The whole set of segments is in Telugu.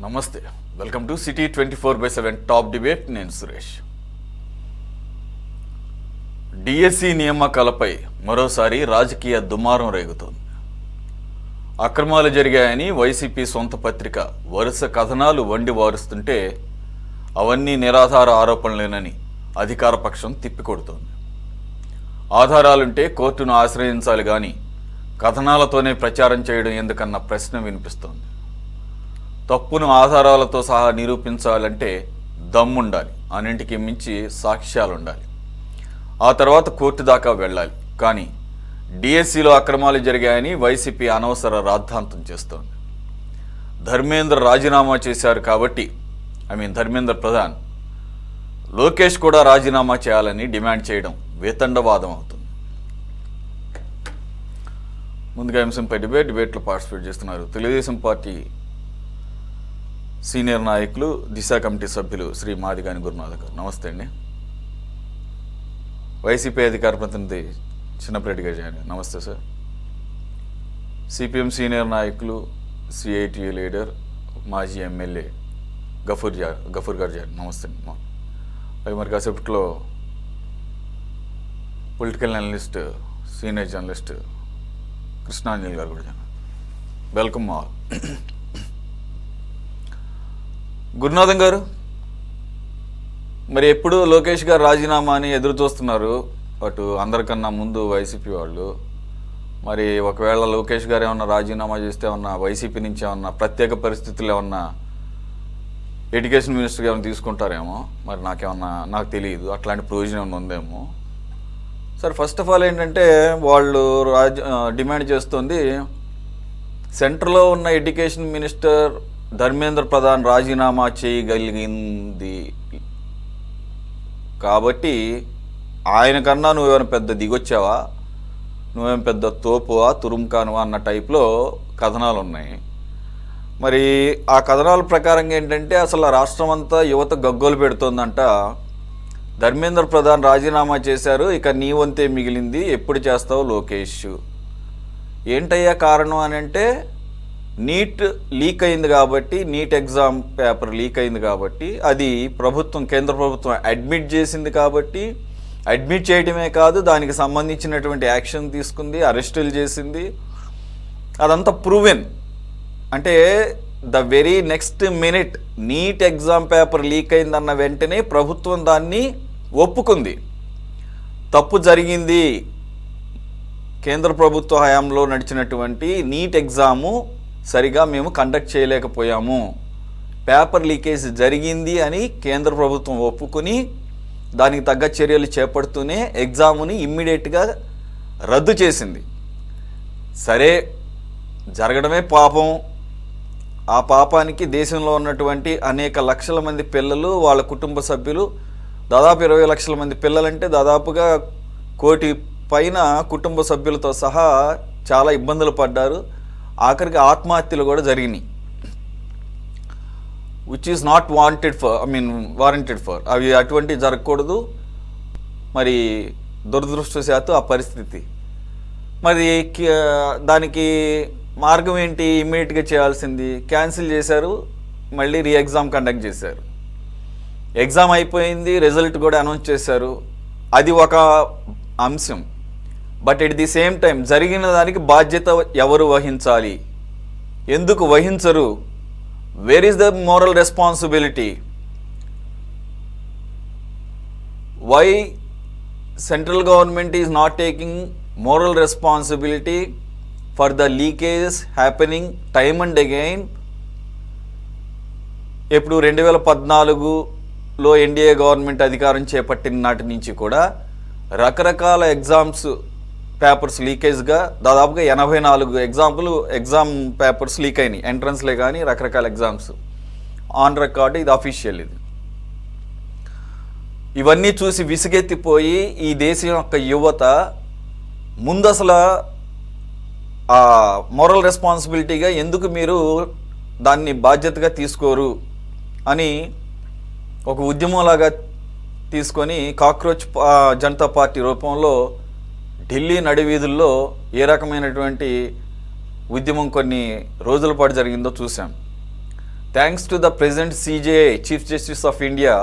నమస్తే, welcome to city 24/7 top debate. నేను సురేష్. డిఎస్సి నియామకాలపై మరోసారి రాజకీయ దుమారం రేగుతోంది. అక్రమాలు జరిగాయని వైసీపీ సొంత పత్రిక వరుస కథనాలు వండి వారుస్తుంటే అవన్నీ నిరాధార ఆరోపణలేనని అధికార పక్షం తిప్పికొడుతోంది. ఆధారాలుంటే కోర్టును ఆశ్రయించాలి కానీ కథనాలతోనే ప్రచారం చేయడం ఎందుకన్న ప్రశ్న వినిపిస్తోంది. తప్పును ఆధారాలతో సహా నిరూపించాలంటే దమ్ముండాలి, అన్నింటికి మించి సాక్ష్యాలుండాలి. ఆ తర్వాత కోర్టు దాకా వెళ్ళాలి. కానీ డిఎస్సిలో అక్రమాలు జరిగాయని వైసీపీ అనవసర రాద్ధాంతం చేస్తోంది. ధర్మేంద్ర రాజీనామా చేశారు కాబట్టి ధర్మేంద్ర ప్రధాన్ లోకేష్ కూడా రాజీనామా చేయాలని డిమాండ్ చేయడం వేతండవాదం అవుతుంది. ముందుగా అంశంపై డిబేట్లో పార్టిసిపేట్ చేస్తున్నారు తెలుగుదేశం పార్టీ సీనియర్ నాయకులు, దిశ కమిటీ సభ్యులు శ్రీ మాదిగాని గురునాథ్ గారు. నమస్తే అండి. వైసీపీ అధికార ప్రతినిధి చిన్నపరెడ్డి గారు జాయిన్. నమస్తే సార్. సిపిఎం సీనియర్ నాయకులు, సిఐటియు లీడర్, మాజీ ఎమ్మెల్యే గఫూర్ గారు జాయిన్. నమస్తే అండి. అవి మరి కాసేపట్లో political analyst, senior journalist Krishnanjali గారు కూడా జాయిన్. Welcome all. గురునాథం గారు, మరి ఎప్పుడు లోకేష్ గారు రాజీనామా అని ఎదురు చూస్తున్నారు అటు అందరికన్నా ముందు వైసీపీ వాళ్ళు. మరి ఒకవేళ లోకేష్ గారు ఏమన్నా రాజీనామా చేస్తే ఏమన్నా వైసీపీ నుంచి ఏమన్నా ప్రత్యేక పరిస్థితులు ఏమన్నా ఎడ్యుకేషన్ మినిస్టర్గా ఏమైనా తీసుకుంటారేమో, మరి నాకు తెలియదు. అట్లాంటి ప్రొవిజన్ ఏమైనా ఉందేమో. సార్, ఫస్ట్ ఆఫ్ ఆల్ ఏంటంటే వాళ్ళు డిమాండ్ చేస్తుంది సెంటర్లో ఉన్న ఎడ్యుకేషన్ మినిస్టర్ ధర్మేంద్ర ప్రధాన్ రాజీనామా చేయగలిగింది కాబట్టి ఆయన కన్నా నువ్వేమైనా పెద్ద దిగొచ్చావా, నువ్వేం పెద్ద తోపువా, తురుంకానువా అన్న టైప్లో కథనాలు ఉన్నాయి. మరి ఆ కథనాల ప్రకారంగా ఏంటంటే అసలు రాష్ట్రం అంతా యువత గగ్గోలు పెడుతోందంట. ధర్మేంద్ర ప్రధాన్ రాజీనామా చేశారు, ఇక నీ వంతే మిగిలింది, ఎప్పుడు చేస్తావు లోకేష్? ఏంటయ్యా కారణం అని అంటే నీట్ లీక్ అయింది కాబట్టి, నీట్ ఎగ్జామ్ పేపర్ లీక్ అయింది కాబట్టి, అది కేంద్ర ప్రభుత్వం అడ్మిట్ చేసింది కాబట్టి, అడ్మిట్ చేయడమే కాదు దానికి సంబంధించినటువంటి యాక్షన్ తీసుకుంది, అరెస్టులు చేసింది. అదంతా ప్రూవెన్. అంటే the very next minute NEET exam paper leak అయిందన్న వెంటనే ప్రభుత్వం దాన్ని ఒప్పుకుంది. తప్పు జరిగింది, కేంద్ర ప్రభుత్వ హయాంలో నడిచినటువంటి నీట్ ఎగ్జాము సరిగా మేము కండక్ట్ చేయలేకపోయాము, పేపర్ లీకేజ్ జరిగింది అని కేంద్ర ప్రభుత్వం ఒప్పుకుని దానికి తగ్గ చర్యలు చేపడుతూనే ఎగ్జామ్ని ఇమ్మీడియట్గా రద్దు చేసింది. సరే, జరగడమే పాపం. ఆ పాపానికి దేశంలో ఉన్నటువంటి అనేక లక్షల మంది పిల్లలు, వాళ్ళ కుటుంబ సభ్యులు, దాదాపు 20 లక్షల మంది పిల్లలంటే దాదాపుగా 1 కోటి పైన కుటుంబ సభ్యులతో సహా చాలా ఇబ్బందులు పడ్డారు. ఆఖరికి ఆత్మహత్యలు కూడా జరిగినాయి. Which is not warranted for. అవి అటువంటివి జరగకూడదు. మరి దురదృష్టవశాత్తు ఆ పరిస్థితి. మరి దానికి మార్గం ఏంటి? ఇమ్మీడియట్గా చేయాల్సింది క్యాన్సిల్ చేశారు, మళ్ళీ ఎగ్జామ్ కండక్ట్ చేశారు. ఎగ్జామ్ అయిపోయింది, రిజల్ట్ కూడా అనౌన్స్ చేశారు. అది ఒక అంశం. But at the same time జరిగిన దానికి బాధ్యత ఎవరు వహించాలి, ఎందుకు వహించరు? Where is the moral responsibility? Why central government is not taking moral responsibility for the leakages happening time and again? ఇప్పుడు 2014లో ఎన్డీఏ గవర్నమెంట్ అధికారం చేపట్టిన నాటి నుంచి కూడా రకరకాల ఎగ్జామ్స్ పేపర్స్ లీకేజ్గా దాదాపుగా 84 ఎగ్జామ్ పేపర్స్ లీక్ అయినాయి. ఎంట్రన్స్లే కానీ రకరకాల ఎగ్జామ్స్ ఆన్ రికార్డు. ఇది అఫీషియల్. ఇవన్నీ చూసి విసుగెత్తిపోయి ఈ దేశం యొక్క యువత ముందు అసలు ఆ మోరల్ రెస్పాన్సిబిలిటీగా ఎందుకు మీరు దాన్ని బాధ్యతగా తీసుకోరు అని ఒక ఉద్యమంలాగా తీసుకొని కాక్రోచ్ జనతా పార్టీ రూపంలో ఢిల్లీ నడివీధుల్లో ఏ రకమైనటువంటి ఉద్యమం కొన్ని రోజుల పాటు జరిగిందో చూసాం. Thanks to the present CJI, Chief Justice of India,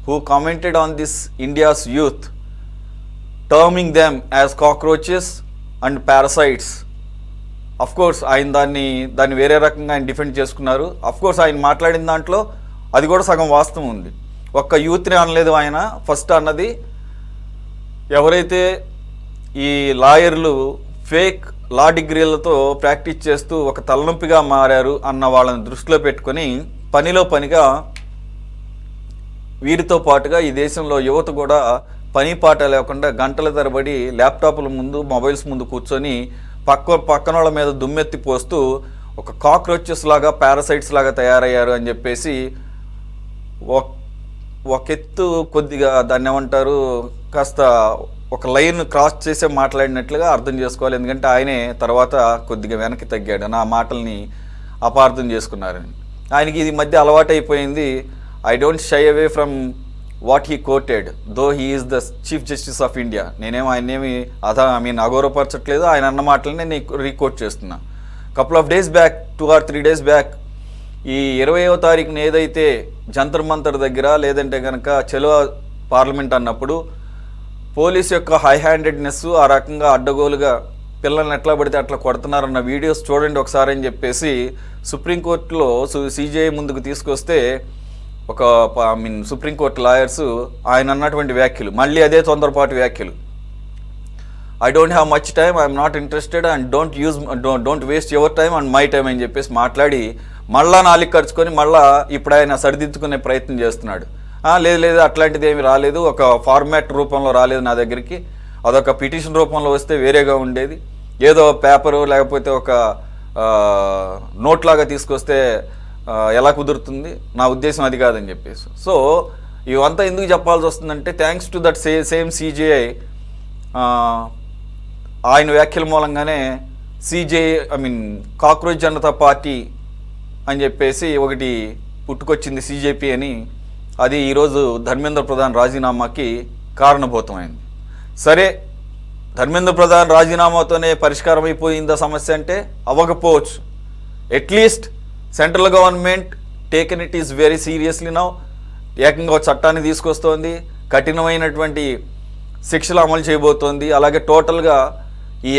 who commented on this India's youth, terming them as cockroaches and parasites. Of course ఆయన దాన్ని వేరే రకంగా ఆయన డిఫెండ్ చేసుకున్నారు. అఫ్ కోర్స్ ఆయన మాట్లాడిన దాంట్లో అది కూడా సగం వాస్తవం ఉంది. ఒక్క యూత్ని అనలేదు ఆయన. ఫస్ట్ అన్నది ఎవరైతే ఈ లాయర్లు ఫేక్ లా డిగ్రీలతో ప్రాక్టీస్ చేస్తూ ఒక తలనొప్పిగా మారారు అన్న వాళ్ళని దృష్టిలో పెట్టుకొని పనిలో పనిగా వీరితో పాటుగా ఈ దేశంలో యువత కూడా పని పాట లేకుండా గంటల తరబడి ల్యాప్టాప్ల ముందు మొబైల్స్ ముందు కూర్చొని పక్కన వాళ్ళ మీద దుమ్మెత్తి పోస్తూ ఒక కాక్రోచెస్ లాగా పారాసైట్స్ లాగా తయారయ్యారు అని చెప్పేసి ఒక ఎత్తు కొద్దిగా దాన్ని ఏమంటారు కాస్త ఒక లైన్ క్రాస్ చేసే మాట్లాడినట్లుగా అర్థం చేసుకోవాలి. ఎందుకంటే ఆయనే తర్వాత కొద్దిగా వెనక్కి తగ్గాడు, నా మాటల్ని అపార్థం చేసుకున్నారని. ఆయనకి ఇది మధ్య అలవాటైపోయింది. I don't shy away from what he quoted though he is the chief justice of India. ఆయనేమి అగౌరవపరచట్లేదు, ఆయన అన్న మాటలని నేను రీకోట్ చేస్తున్నా. Couple of days back 2 or 3 days back ఈ 20వ తారీఖున ఏదైతే జంతర్ మంతర్ దగ్గర లేదంటే కనుక చలో పార్లమెంట్ అన్నప్పుడు పోలీస్ యొక్క హై హ్యాండెడ్నెస్ ఆ రకంగా అడ్డగోలుగా పిల్లల్ని ఎట్లా పడితే అట్లా కొడుతున్నారన్న వీడియోస్ చూడండి ఒకసారి అని చెప్పేసి సుప్రీంకోర్టులో సిజేఐ ముందుకు తీసుకొస్తే సుప్రీంకోర్టు లాయర్స్ ఆయన అన్నటువంటి వ్యాఖ్యలు మళ్ళీ అదే తొందరపాటు వ్యాఖ్యలు. I don't have much time, I'm not interested and don't waste your time and my time అని చెప్పేసి మాట్లాడి మళ్ళా నాలుగు ఖర్చుకొని మళ్ళా ఇప్పుడు ఆయన సరిదిద్దుకునే ప్రయత్నం చేస్తున్నాడు. లేదు అట్లాంటిది ఏమి రాలేదు, ఒక ఫార్మాట్ రూపంలో రాలేదు నా దగ్గరికి, అదొక పిటిషన్ రూపంలో వస్తే వేరేగా ఉండేది, ఏదో పేపరు లేకపోతే ఒక నోట్ లాగా తీసుకొస్తే ఎలా కుదురుతుంది, నా ఉద్దేశం అది కాదని చెప్పేసి. సో ఇవంతా ఎందుకు చెప్పాల్సి వస్తుందంటే thanks to that same CJI ఆయన వ్యాఖ్యల మూలంగానే కాక్రోచ్ జనతా పార్టీ అని చెప్పేసి ఒకటి పుట్టుకొచ్చింది సిజేపీ అని. అది ఈరోజు ధర్మేంద్ర ప్రధాన్ రాజీనామాకి కారణభూతమైంది. సరే, ధర్మేంద్ర ప్రధాన్ రాజీనామాతోనే పరిష్కారం అయిపోయిందా సమస్య అంటే అవ్వకపోవచ్చు. At least central government taken it is very seriously now. ఏకంగా చట్టాన్ని తీసుకొస్తోంది, కఠినమైనటువంటి శిక్షలు అమలు చేయబోతోంది. అలాగే టోటల్గా ఈ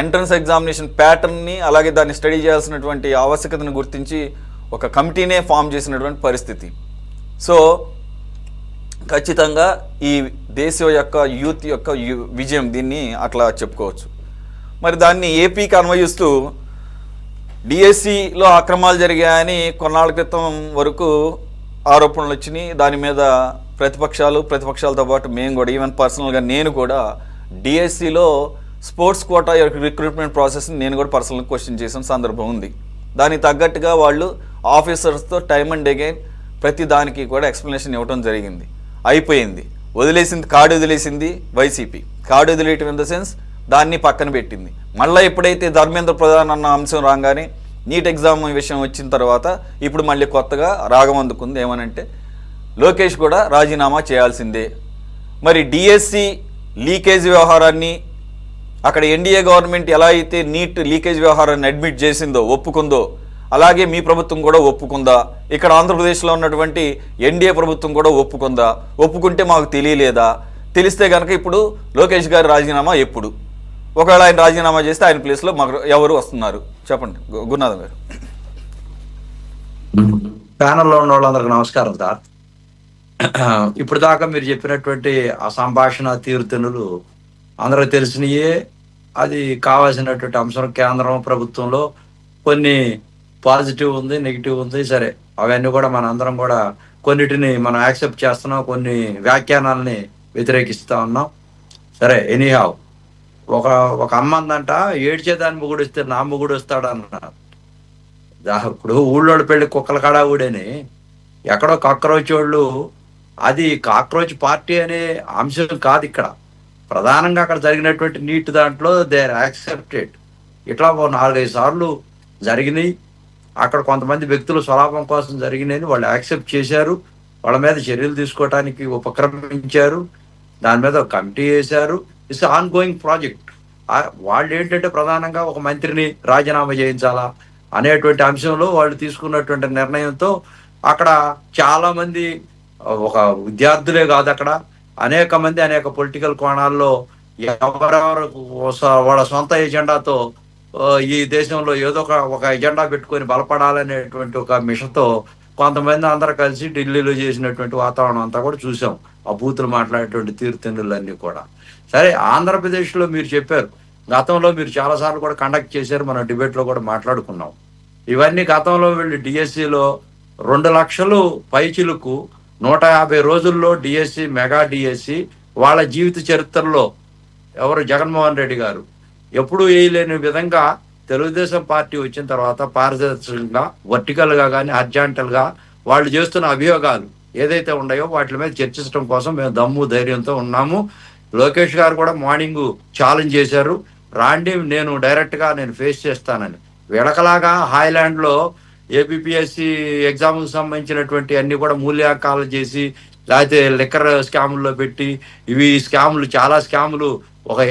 ఎంట్రన్స్ ఎగ్జామినేషన్ ప్యాటర్న్ని అలాగే దాన్ని స్టడీ చేయాల్సినటువంటి ఆవశ్యకతను గుర్తించి ఒక కమిటీనే ఫామ్ చేసినటువంటి పరిస్థితి. సో ఖచ్చితంగా ఈ దేశం యొక్క యూత్ యొక్క విజయం దీన్ని అట్లా చెప్పుకోవచ్చు. మరి దాన్ని ఏపీకి అన్వయిస్తూ డిఎస్సిలో అక్రమాలు జరిగాయని కొన్నాళ్ళ క్రితం వరకు ఆరోపణలు వచ్చినాయి. దాని మీద ప్రతిపక్షాలతో పాటు మేము కూడా, ఈవెన్ పర్సనల్గా నేను కూడా డిఎస్సిలో స్పోర్ట్స్ కోటా రిక్రూట్మెంట్ ప్రాసెస్ని నేను కూడా పర్సనల్గా క్వశ్చన్ చేసిన సందర్భం ఉంది. దానికి తగ్గట్టుగా వాళ్ళు ఆఫీసర్స్తో టైమ్ అండ్ అగైన్ ప్రతి దానికి కూడా ఎక్స్ప్లెనేషన్ ఇవ్వడం జరిగింది. అయిపోయింది, కార్డు వదిలేసింది వైసీపీ. కార్డు వదిలేయటం ఇన్ ద సెన్స్ దాన్ని పక్కన పెట్టింది. మళ్ళీ ఎప్పుడైతే ధర్మేంద్ర ప్రధాన్ అన్న అంశం రాగానే నీట్ ఎగ్జామ్ విషయం వచ్చిన తర్వాత ఇప్పుడు మళ్ళీ కొత్తగా రాగం అందుకుంది. ఏమనంటే లోకేష్ కూడా రాజీనామా చేయాల్సిందే. మరి డిఎస్సి లీకేజ్ వ్యవహారాన్ని అక్కడ ఎన్డీఏ గవర్నమెంట్ ఎలా అయితే నీట్ లీకేజ్ వ్యవహారాన్ని అడ్మిట్ చేసిందో, ఒప్పుకుందో, అలాగే మీ ప్రభుత్వం కూడా ఒప్పుకుందా? ఇక్కడ ఆంధ్రప్రదేశ్లో ఉన్నటువంటి ఎన్డీఏ ప్రభుత్వం కూడా ఒప్పుకుందా? ఒప్పుకుంటే మాకు తెలియలేదా? తెలిస్తే కనుక ఇప్పుడు లోకేష్ గారి రాజీనామా ఎప్పుడు? ఒకవేళ ఆయన రాజీనామా చేస్తే ఆయన ప్లేస్లో మాకు ఎవరు వస్తున్నారు చెప్పండి గురునాథం గారు. ప్యానల్లో ఉన్న వాళ్ళందరికీ నమస్కారం సార్. ఇప్పుడు దాకా మీరు చెప్పినటువంటి ఆ సంభాషణ తీరుతెన్నులు అందరికి తెలిసినయే. అది కావాల్సినటువంటి అంశం. కేంద్రం ప్రభుత్వంలో కొన్ని పాజిటివ్ ఉంది, నెగిటివ్ ఉంది. సరే, అవన్నీ కూడా మన అందరం కూడా కొన్నిటిని మనం యాక్సెప్ట్ చేస్తున్నాం, కొన్ని వ్యాఖ్యానాలని వ్యతిరేకిస్తూ ఉన్నాం. సరే, ఎనీహావ్, ఒక అమ్మ అందంట ఏడ్చేదాన్ని మొగుడు ఇస్తే నా మొగుడు వస్తాడన్న. ఇప్పుడు ఊళ్ళోళ్ళ పెళ్లి కుక్కల కాడా ఊడని ఎక్కడో కాక్రోచ్ వాళ్ళు, అది కాక్రోచ్ పార్టీ అనే అంశం కాదు ఇక్కడ. ప్రధానంగా అక్కడ జరిగినటువంటి నీట్ దాంట్లో దే ఆర్ యాక్సెప్టెడ్. ఇట్లా 4-5 సార్లు జరిగినాయి. అక్కడ కొంతమంది వ్యక్తులు స్వలాభం కోసం జరిగినాయని వాళ్ళు యాక్సెప్ట్ చేశారు. వాళ్ళ మీద చర్యలు తీసుకోవడానికి ఉపక్రమించారు. దాని మీద ఒక కమిటీ వేశారు. It's on going project. వాళ్ళు ఏంటంటే ప్రధానంగా ఒక మంత్రిని రాజీనామా చేయించాలా, అనేటువంటి అంశంలో వాళ్ళు తీసుకున్నటువంటి నిర్ణయంతో అక్కడ చాలా మంది ఒక విద్యార్థులే కాదు, అక్కడ అనేక మంది అనేక పొలిటికల్ కోణాల్లో ఎవరెవరు వాళ్ళ సొంత ఎజెండాతో ఈ దేశంలో ఏదో ఒక ఎజెండా పెట్టుకొని బలపడాలనేటువంటి ఒక మిషన్తో కొంతమంది అందరూ కలిసి ఢిల్లీలో చేసినటువంటి వాతావరణం అంతా కూడా చూసాం. ఆ బూతులు మాట్లాడేటువంటి తీరుతెన్నులన్నీ కూడా. సరే, ఆంధ్రప్రదేశ్లో మీరు చెప్పారు, గతంలో మీరు చాలాసార్లు కూడా కండక్ట్ చేశారు, మనం డిబేట్లో కూడా మాట్లాడుకున్నాం. ఇవన్నీ గతంలో వీళ్ళు డిఎస్సిలో 2 లక్షలు పైచిలుకు 150 రోజుల్లో డిఎస్సి, మెగా డిఎస్సి వాళ్ళ జీవిత చరిత్రలో ఎవరు జగన్మోహన్ రెడ్డి గారు ఎప్పుడూ వేయలేని విధంగా తెలుగుదేశం పార్టీ వచ్చిన తర్వాత పారదర్శకంగా, వర్టికల్గా కానీ హారిజాంటల్గా వాళ్ళు చేస్తున్న అభియోగాలు ఏదైతే ఉన్నాయో వాటి మీద చర్చించడం కోసం మేము దమ్ము ధైర్యంతో ఉన్నాము. లోకేష్ గారు కూడా మార్నింగ్ ఛాలెంజ్ చేశారు, రాండి నేను డైరెక్ట్గా నేను ఫేస్ చేస్తానని. వీళ్ళకలాగా హాయ్లాండ్లో ఏపీఎస్సి ఎగ్జామ్కి సంబంధించినటువంటి అన్ని కూడా మూల్యాంకాలు చేసి, లేకపోతే లిక్కర్ స్కాముల్లో పెట్టి, ఇవి స్కాములు చాలా స్కాములు, ఒక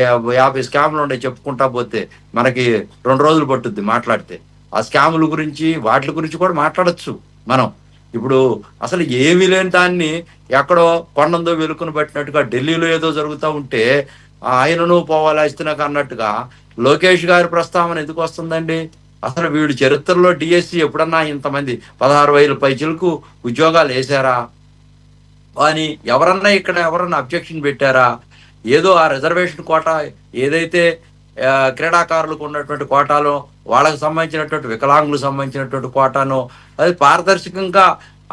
50 స్కాములు ఉన్నాయి చెప్పుకుంటా పోతే మనకి 2 రోజులు పట్టుద్ది మాట్లాడితే. ఆ స్కాముల గురించి వాటి గురించి కూడా మాట్లాడచ్చు మనం. ఇప్పుడు అసలు ఏమీ లేని దాన్ని ఎక్కడో కొండందో వెలుకుని పట్టినట్టుగా ఢిల్లీలో ఏదో జరుగుతూ ఉంటే ఆయనను పోవాలా ఇస్తున్నకు అన్నట్టుగా లోకేష్ గారి ప్రస్తావన ఎందుకు వస్తుందండి? అసలు వీడు చరిత్రలో డిఎస్సి ఎప్పుడన్నా ఇంతమంది 16,000 పైచిలకు ఉద్యోగాలు వేశారా అని ఎవరన్నా అబ్జెక్షన్ పెట్టారా? ఏదో ఆ రిజర్వేషన్ కోటా ఏదైతే క్రీడాకారులకు ఉన్నటువంటి కోటాలో వాళ్ళకు సంబంధించినటువంటి వికలాంగులకు సంబంధించినటువంటి కోటానో అది పారదర్శకంగా,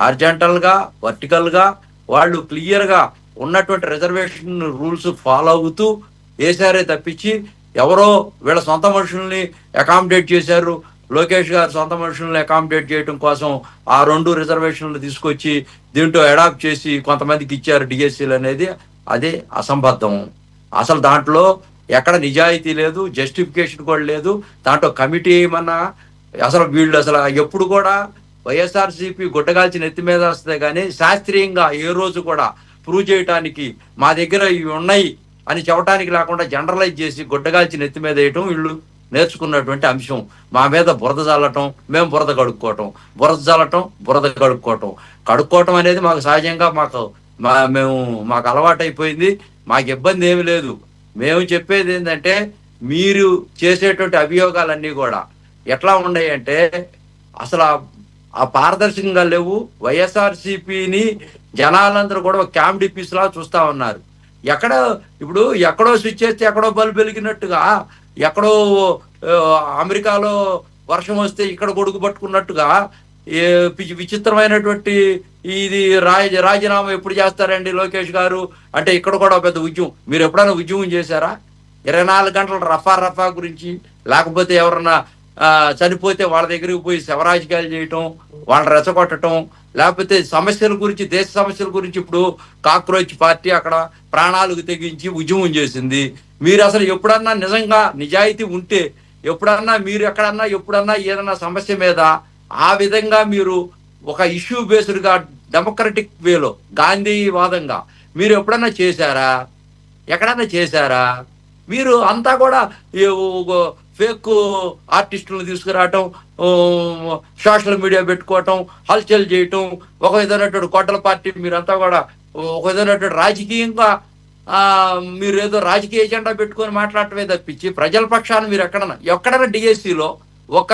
హారిజాంటల్గా, వర్టికల్గా వాళ్ళు క్లియర్గా ఉన్నటువంటి రిజర్వేషన్ రూల్స్ ఫాలో అవుతూ వేశారే తప్పించి ఎవరో వీళ్ళ సొంత మనుషుల్ని అకామిడేట్ చేశారు. లోకేష్ గారు సొంత మనుషుల్ని అకామిడేట్ చేయడం కోసం ఆ 2 రిజర్వేషన్లు తీసుకొచ్చి దీంట్లో అడాప్ట్ చేసి కొంతమందికి ఇచ్చారు డిఎస్సీలు అనేది అదే అసంబద్ధం. అసలు దాంట్లో ఎక్కడ నిజాయితీ లేదు, జస్టిఫికేషన్ కూడా లేదు. దాంట్లో కమిటీ ఏమన్నా అసలు వీళ్ళు అసలు ఎప్పుడు కూడా వైఎస్ఆర్సీపీ గుడ్డగాల్చి నెత్తి మీద వస్తే కానీ శాస్త్రీయంగా ఏ రోజు కూడా ప్రూవ్ చేయటానికి మా దగ్గర ఇవి ఉన్నాయి అని చెప్పడానికి లేకుండా జనరలైజ్ చేసి గుడ్డగాల్చి నెత్తి మీద వేయటం వీళ్ళు నేర్చుకున్నటువంటి అంశం. మా మీద బురద చల్లటం, మేము బురద కడుక్కోవటం, బురద చల్లటం, బురద కడుక్కోవటం అనేది మాకు సహజంగా మాకు అలవాటైపోయింది. మాకు ఇబ్బంది ఏమి లేదు. మేము చెప్పేది ఏంటంటే మీరు చేసేటువంటి అభియోగాలన్నీ కూడా ఎట్లా ఉన్నాయి అంటే అసలు ఆ పారదర్శకంగా లేవు. వైఎస్ఆర్సీపీని జనాలందరూ కూడా ఒక కామెడీ పీస్ లా చూస్తా ఉన్నారు. ఎక్కడో స్విచ్ చేస్తే ఎక్కడో బల్బు వెలిగినట్టుగా, ఎక్కడో అమెరికాలో వర్షం వస్తే ఇక్కడ గొడుగు పట్టుకున్నట్టుగా విచిత్రమైనటువంటి ఇది రాజీనామా ఎప్పుడు చేస్తారండి లోకేష్ గారు అంటే ఇక్కడ కూడా పెద్ద ఉద్యమం. మీరు ఎప్పుడైనా ఉద్యమం చేశారా? 24 గంటలు రఫా గురించి, లేకపోతే ఎవరన్నా చనిపోతే వాళ్ళ దగ్గరికి పోయి శవరాజకీయాలు చేయటం, వాళ్ళని రెచ్చగొట్టడం, లేకపోతే సమస్యల గురించి, దేశ సమస్యల గురించి ఇప్పుడు కాక్రోచ్ పార్టీ అక్కడ ప్రాణాలకు తెగించి ఉద్యమం చేసింది. మీరు అసలు ఎప్పుడన్నా నిజంగా నిజాయితీ ఉంటే మీరు ఎప్పుడన్నా ఏదన్నా సమస్య మీద ఆ విధంగా మీరు ఒక ఇష్యూ బేస్డ్గా డెమోక్రటిక్ వేలో గాంధీవాదంగా మీరు ఎప్పుడన్నా చేశారా? ఎక్కడన్నా చేశారా? మీరు అంతా కూడా ఫేక్ ఆర్టిస్టులను తీసుకురావటం, సోషల్ మీడియా పెట్టుకోవటం, హల్చల్ చేయటం, ఒక విధమైనటువంటి కోటల పార్టీ మీరంతా కూడా ఒక విధమైనటువంటి రాజకీయంగా మీరు ఏదో రాజకీయ ఎజెండా పెట్టుకొని మాట్లాడటమే తప్పించి ప్రజల పక్షాన్ని మీరు ఎక్కడైనా డిఎస్సిలో ఒక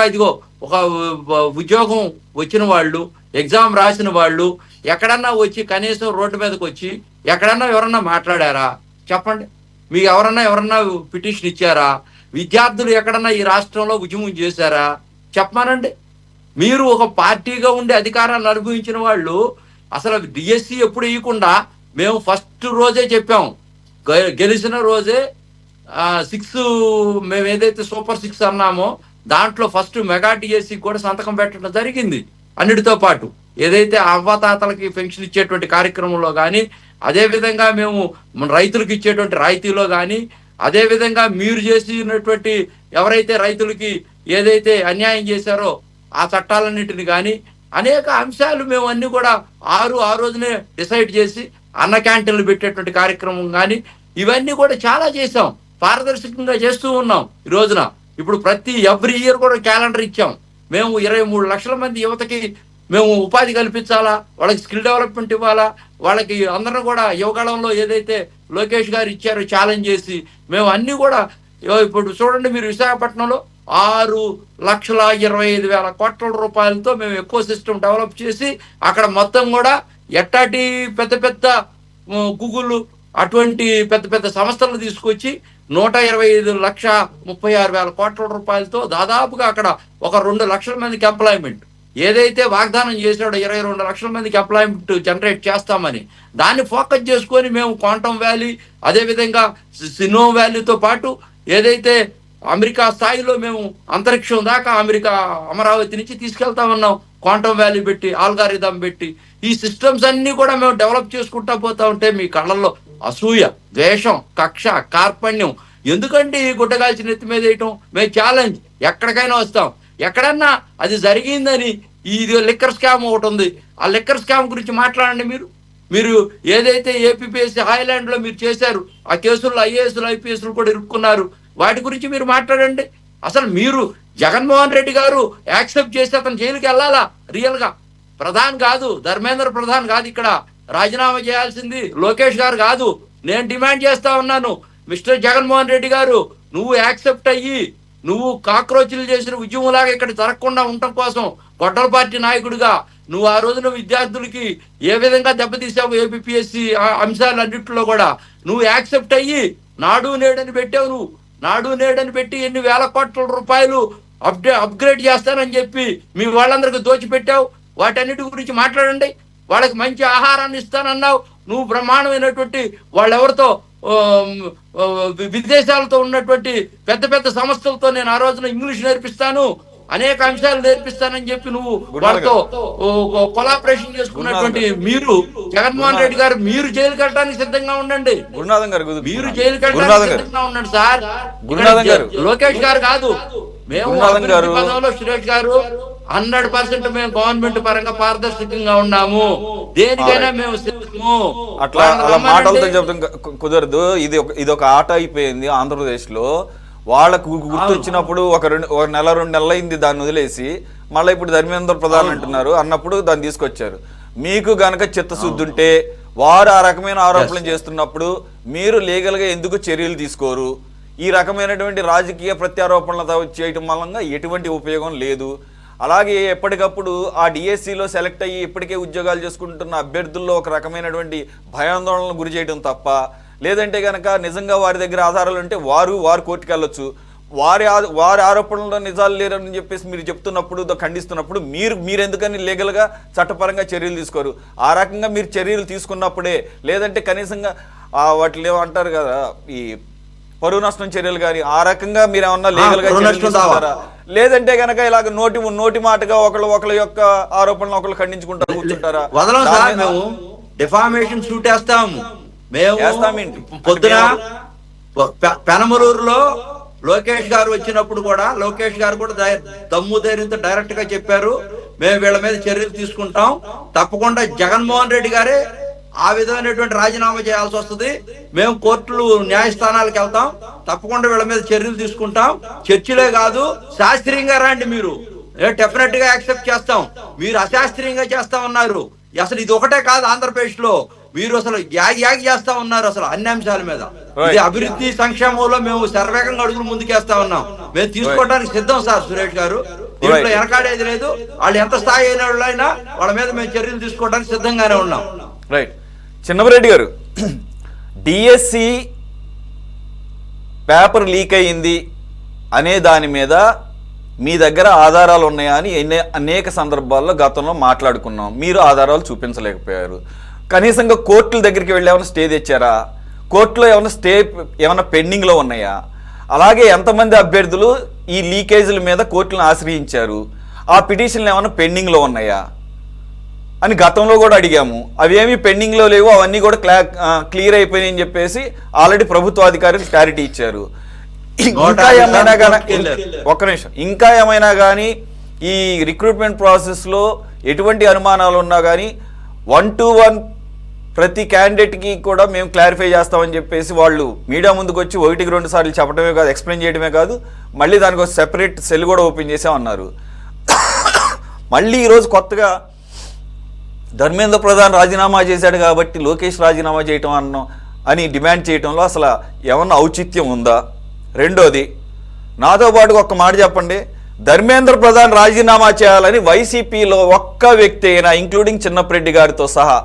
ఉద్యోగం వచ్చిన వాళ్ళు, ఎగ్జామ్ రాసిన వాళ్ళు ఎక్కడన్నా వచ్చి కనీసం రోడ్డు మీదకి వచ్చి ఎక్కడన్నా ఎవరన్నా మాట్లాడారా? చెప్పండి. మీకు ఎవరన్నా పిటిషన్ ఇచ్చారా? విద్యార్థులు ఎక్కడన్నా ఈ రాష్ట్రంలో ఉద్యమం చేశారా? చెప్పమానండి. మీరు ఒక పార్టీగా ఉండి అధికారాన్ని అనుభవించిన వాళ్ళు అసలు డిఎస్సి ఎప్పుడు ఇవ్వకుండా మేము ఫస్ట్ రోజే చెప్పాం, గెలిచిన రోజే 6 మేము ఏదైతే సూపర్ 6 అన్నామో దాంట్లో ఫస్ట్ మెగా డిఎస్సి కూడా సంతకం పెట్టడం జరిగింది. అన్నిటితో పాటు ఏదైతే అవ్వాతాతలకి పెన్షన్ ఇచ్చేటువంటి కార్యక్రమంలో కానీ, అదేవిధంగా మేము రైతులకు ఇచ్చేటువంటి రాయితీలో కానీ, అదేవిధంగా మీరు చేసినటువంటి ఎవరైతే రైతులకి ఏదైతే అన్యాయం చేశారో ఆ చట్టాలన్నింటిని కానీ అనేక అంశాలు మేము అన్ని కూడా ఆ రోజునే డిసైడ్ చేసి అన్న క్యాంటీన్లు పెట్టేటువంటి కార్యక్రమం కానీ ఇవన్నీ కూడా చాలా చేసాం. పారదర్శకంగా చేస్తూ ఉన్నాం. ఈ రోజున ఇప్పుడు ఎవ్రీ ఇయర్ కూడా క్యాలెండర్ ఇచ్చాం. మేము 23 లక్షల మంది యువతకి మేము ఉపాధి కల్పించాలా, వాళ్ళకి స్కిల్ డెవలప్మెంట్ ఇవ్వాలా, వాళ్ళకి అందరం కూడా యువకాలంలో ఏదైతే లోకేష్ గారు ఇచ్చారో ఛాలెంజ్ చేసి మేము అన్నీ కూడా ఇప్పుడు చూడండి, మీరు విశాఖపట్నంలో 6,25,000 కోట్ల రూపాయలతో మేము ఎకో సిస్టమ్ డెవలప్ చేసి అక్కడ మొత్తం కూడా ఎట్టాటి పెద్ద పెద్ద గూగుల్ అటువంటి పెద్ద పెద్ద సంస్థలు తీసుకొచ్చి 125,36,000 కోట్ల రూపాయలతో దాదాపుగా అక్కడ ఒక 2 లక్షల మందికి ఎంప్లాయ్మెంట్ ఏదైతే వాగ్దానం చేశాడో 22 లక్షల మందికి ఎంప్లాయ్మెంట్ జనరేట్ చేస్తామని దాన్ని ఫోకస్ చేసుకొని మేము క్వాంటమ్ వ్యాలీ అదేవిధంగా సినో వ్యాలీతో పాటు ఏదైతే అమెరికా స్థాయిలో మేము అంతరిక్షం దాకా అమరావతి నుంచి తీసుకెళ్తా ఉన్నాం, క్వాంటమ్ వ్యాలీ పెట్టి ఆల్గారిథం పెట్టి ఈ సిస్టమ్స్ అన్ని కూడా మేము డెవలప్ చేసుకుంటా పోతా ఉంటే మీ కళ్ళల్లో అసూయ, ద్వేషం, కక్ష, కార్పణ్యం ఎందుకంటే ఈ గుట్టగాల్చి నెత్తి మీద వేయటం? మేము ఛాలెంజ్ ఎక్కడికైనా వస్తాం. ఎక్కడన్నా అది జరిగిందని ఇది లిక్కర్ స్కామ్ ఒకటి ఉంది, ఆ లిక్కర్ స్కామ్ గురించి మాట్లాడండి. మీరు ఏదైతే ఏపీపీఎస్సీ హాయ్లాండ్ లో మీరు చేశారు, ఆ కేసుల్లో ఐఏఎస్లు ఐపీఎస్లు కూడా ఇరుక్కున్నారు, వాటి గురించి మీరు మాట్లాడండి. అసలు మీరు జగన్మోహన్ రెడ్డి గారు యాక్సెప్ట్ చేసి అతను జైలుకి వెళ్ళాలా? రియల్ గా ప్రధాన్ కాదు, ధర్మేంద్ర ప్రధాన్ కాదు, ఇక్కడ రాజీనామా చేయాల్సింది లోకేష్ గారు కాదు. నేను డిమాండ్ చేస్తా ఉన్నాను, మిస్టర్ జగన్మోహన్ రెడ్డి గారు నువ్వు యాక్సెప్ట్ అయ్యి నువ్వు కాక్రోచ్లు చేసిన ఉద్యమంలాగా ఇక్కడ జరగకుండా ఉండటం కోసం గొడ్డల పార్టీ నాయకుడిగా నువ్వు ఆ రోజున విద్యార్థులకి ఏ విధంగా దెబ్బతీసావు ఏపీఎస్సీ అంశాలన్నింటిలో కూడా నువ్వు యాక్సెప్ట్ అయ్యి నాడు నేడని పెట్టావు. నువ్వు నాడు నేడని పెట్టి ఎన్ని వేల కోట్ల రూపాయలు అప్గ్రేడ్ చేస్తానని చెప్పి మీ వాళ్ళందరికీ దోచిపెట్టావు. వాటన్నిటి గురించి మాట్లాడండి. వాళ్ళకి మంచి ఆహారాన్ని ఇస్తానన్నావు. నువ్వు బ్రహ్మాండమైనటువంటి వాళ్ళెవరితో విదేశాలతో ఉన్నటువంటి పెద్ద పెద్ద సంస్థలతో నేను ఆ రోజున ఇంగ్లీష్ నేర్పిస్తాను, అనేక అంశాలు నేర్పిస్తానని చెప్పి నువ్వు వాళ్ళతో కొలాబరేషన్ చేసుకున్నటువంటి మీరు జగన్మోహన్ రెడ్డి గారు మీరు జైలుకి వెళ్ళడానికి సిద్ధంగా ఉండండి. మీరు జైలుకి వెళ్ళడానికి సిద్ధంగా ఉండండి సార్. లోకేష్ గారు కాదు, మేము పదంలో సురేష్ గారు 100% మేము గవర్నమెంట్ పరంగా పారదర్శకంగా ఉన్నాము. దేనికైనా మేము అట్లా మాటలతో చెప్తాం కుదరదు. ఇది ఒక ఆట అయిపోయింది ఆంధ్రప్రదేశ్ లో. వాళ్ళకు గుర్తొచ్చినప్పుడు ఒక నెల 2 నెలలు అయింది దాన్ని వదిలేసి మళ్ళీ ఇప్పుడు ధర్మేంద్ర ప్రధాన్ అంటున్నారు అన్నప్పుడు దాన్ని తీసుకొచ్చారు. మీకు గనక చిత్తశుద్ధి ఉంటే వారు ఆ రకమైన ఆరోపణలు చేస్తున్నప్పుడు మీరు లీగల్ గా ఎందుకు చర్యలు తీసుకోరు? ఈ రకమైనటువంటి రాజకీయ ప్రత్యారోపణలు చేయటం వల్ల ఎటువంటి ఉపయోగం లేదు. అలాగే ఎప్పటికప్పుడు ఆ డిఎస్సిలో సెలెక్ట్ అయ్యి ఇప్పటికే ఉద్యోగాలు చేసుకుంటున్న అభ్యర్థుల్లో ఒక రకమైనటువంటి భయాందోళనకు గురి చేయడం తప్ప, లేదంటే కనుక నిజంగా వారి దగ్గర ఆధారాలు ఉంటే వారు కోర్టుకు వెళ్ళొచ్చు. వారి ఆరోపణల్లో నిజాలు లేరని చెప్పేసి మీరు చెప్తున్నప్పుడు ఖండిస్తున్నప్పుడు మీరు ఎందుకని లీగల్గా చట్టపరంగా చర్యలు తీసుకోరు? ఆ రకంగా మీరు చర్యలు తీసుకున్నప్పుడే, లేదంటే కనీసంగా వాటిలో ఏమంటారు కదా ఈ పరువు నష్టం చర్యలు కానీ ఆ రకంగా మీరు ఏమన్నా లీగల్ గా తీసుకుంటారా? లేదంటే కనుక ఇలాగ నోటి మాటగా ఒకళ్ళ యొక్క ఆరోపణలు ఒకళ్ళు ఖండించుకుంటారు కూర్చుంటారా? మేము డిఫామేషన్ సూట్ వేస్తాం. మేము పొద్దున పెనమలూరులో లోకేష్ గారు వచ్చినప్పుడు కూడా లోకేష్ గారు కూడా దమ్ము ధైర్యంతో డైరెక్ట్ గా చెప్పారు, మేము వీళ్ళ మీద చర్యలు తీసుకుంటాం. తప్పకుండా జగన్మోహన్ రెడ్డి గారే ఆ విధమైనటువంటి రాజీనామా చేయాల్సి వస్తుంది. మేము కోర్టులు న్యాయస్థానాలకు వెళ్తాం, తప్పకుండా వీళ్ళ మీద చర్యలు తీసుకుంటాం. చర్చలే కాదు, శాస్త్రీయంగా రండి, మీరు డెఫినెట్ గా యాక్సెప్ట్ చేస్తాం. మీరు అశాస్త్రీయంగా చేస్తా ఉన్నారు. అసలు ఇది ఒకటే కాదు, ఆంధ్రప్రదేశ్ లో మీరు అసలు యాగి చేస్తా ఉన్నారు అసలు అన్ని అంశాల మీద. ఇది అభివృద్ధి సంక్షేమంలో మేము శరవేగంగా అడుగులు ముందుకేస్తా ఉన్నాం. మేము తీసుకోవడానికి సిద్ధం సార్ సురేష్ గారు, దీంట్లో వెనకాడేది లేదు. వాళ్ళు ఎంత స్థాయి అయిన వాళ్ళైనా వాళ్ళ మీద మేము చర్యలు తీసుకోవడానికి సిద్ధంగానే ఉన్నాం. రైట్. చిన్నమరెడ్డి గారు, డిఎస్సి పేపర్ లీక్ అయ్యింది అనే దాని మీద మీ దగ్గర ఆధారాలు ఉన్నాయా అని అనేక సందర్భాల్లో గతంలో మాట్లాడుకున్నాం. మీరు ఆధారాలు చూపించలేకపోయారు. కనీసంగా కోర్టుల దగ్గరికి వెళ్ళి ఏమైనా స్టే తెచ్చారా? కోర్టులో ఏమైనా పెండింగ్లో ఉన్నాయా? అలాగే ఎంతమంది అభ్యర్థులు ఈ లీకేజీల మీద కోర్టులను ఆశ్రయించారు? ఆ పిటిషన్లు ఏమైనా పెండింగ్లో ఉన్నాయా అని గతంలో కూడా అడిగాము. అవేమీ పెండింగ్లో లేవు, అవన్నీ కూడా క్లియర్ అయిపోయినాయి అని చెప్పేసి ఆల్రెడీ ప్రభుత్వ అధికారులు క్లారిటీ ఇచ్చారు. ఇంకా ఏమైనా కానీ ఒక్క నిమిషం, ఇంకా ఏమైనా కానీ ఈ రిక్రూట్మెంట్ ప్రాసెస్లో ఎటువంటి అనుమానాలు ఉన్నా కానీ 1-to-1 ప్రతి క్యాండిడేట్కి కూడా మేము క్లారిఫై చేస్తామని చెప్పేసి వాళ్ళు మీడియా ముందుకు వచ్చి 1-2 సార్లు చెప్పడమే కాదు, ఎక్స్ప్లెయిన్ చేయడమే కాదు, మళ్ళీ దానికి ఒక సెపరేట్ సెల్ కూడా ఓపెన్ చేసామన్నారు. మళ్ళీ ఈరోజు కొత్తగా ధర్మేంద్ర ప్రధాన్ రాజీనామా చేశాడు కాబట్టి లోకేష్ రాజీనామా చేయటం అని డిమాండ్ చేయటంలో అసలు ఏమన్నా ఔచిత్యం ఉందా? రెండోది, నాతో పాటు ఒక్క మాట చెప్పండి, ధర్మేంద్ర ప్రధాన్ రాజీనామా చేయాలని వైసీపీలో ఒక్క వ్యక్తి అయినా, ఇంక్లూడింగ్ చిన్నప్రెడ్డి గారితో సహా,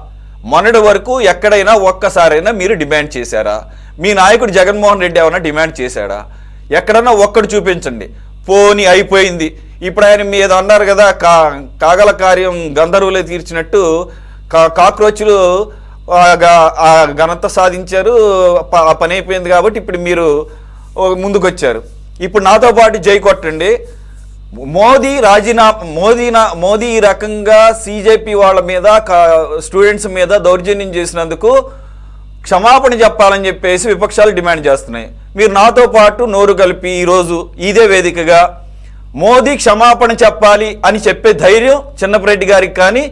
మొన్నటి వరకు ఎక్కడైనా ఒక్కసారైనా మీరు డిమాండ్ చేశారా? మీ నాయకుడు జగన్మోహన్ రెడ్డి ఏమైనా డిమాండ్ చేశాడా? ఎక్కడన్నా ఒక్కడు చూపించండి. పోనీ అయిపోయింది. ఇప్పుడు ఆయన మీద అన్నారు కదా, కాగల కార్యం గంధర్వులే తీర్చినట్టు కాక్రోచ్లు ఆ ఘనత సాధించారు, ఆ పని అయిపోయింది కాబట్టి ఇప్పుడు మీరు ముందుకు వచ్చారు. ఇప్పుడు నాతో పాటు జై కొట్టండి. మోదీ ఈ రకంగా సిజేపీ వాళ్ళ మీద స్టూడెంట్స్ మీద దౌర్జన్యం చేసినందుకు క్షమాపణ చెప్పాలని చెప్పేసి విపక్షాలు డిమాండ్ చేస్తున్నాయి. మీరు నాతో పాటు నోరు కలిపి ఈరోజు ఇదే వేదికగా మోదీ క్షమాపణ చెప్పాలి అని చెప్పే ధైర్యం చిన్నప్రెడ్డి గారికి కానీ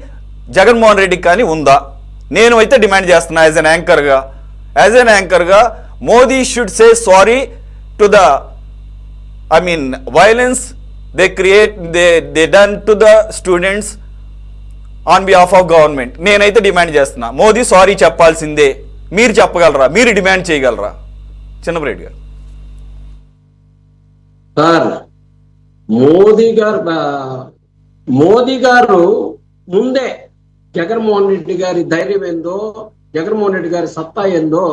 జగన్మోహన్ రెడ్డికి కానీ ఉందా? నేను అయితే డిమాండ్ చేస్తున్నా యాజ్ ఎన్ యాంకర్గా Modi should say sorry to the violence they done to the students on behalf of government. నేనైతే డిమాండ్ చేస్తున్నా, మోదీ సారీ చెప్పాల్సిందే. మీరు చెప్పగలరా? మీరు డిమాండ్ చేయగలరా? చిన్నప్రెడ్డి గారు. సార్, మోదీ గారు ముందే జగన్మోహన్ రెడ్డి గారి ధైర్యం ఏందో, జగన్మోహన్ రెడ్డి గారి సత్తా ఏందో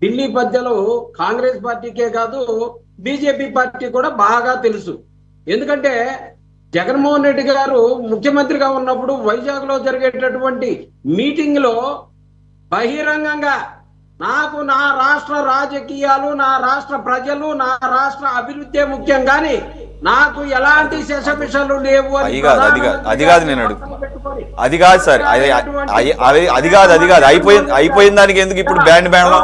ఢిల్లీ ప్రజలు కాంగ్రెస్ పార్టీకే కాదు బీజేపీ పార్టీ కూడా బాగా తెలుసు. ఎందుకంటే జగన్మోహన్ రెడ్డి గారు ముఖ్యమంత్రిగా ఉన్నప్పుడు వైజాగ్ లో జరిగేటటువంటి మీటింగ్ లో బహిరంగంగా నాకు నా రాష్ట్ర రాజకీయాలు, నా రాష్ట్ర ప్రజలు, నా రాష్ట్ర అభివృద్ధి ముఖ్యం కానీ నాకు ఎలాంటి శశపిషలు లేవు అని అది కాదు నేను అడుగుతున్నా. అది కాదు సార్, అది కాదు అయిపోయిన దానికి ఎందుకు ఇప్పుడు బ్యాండ్ మేళం?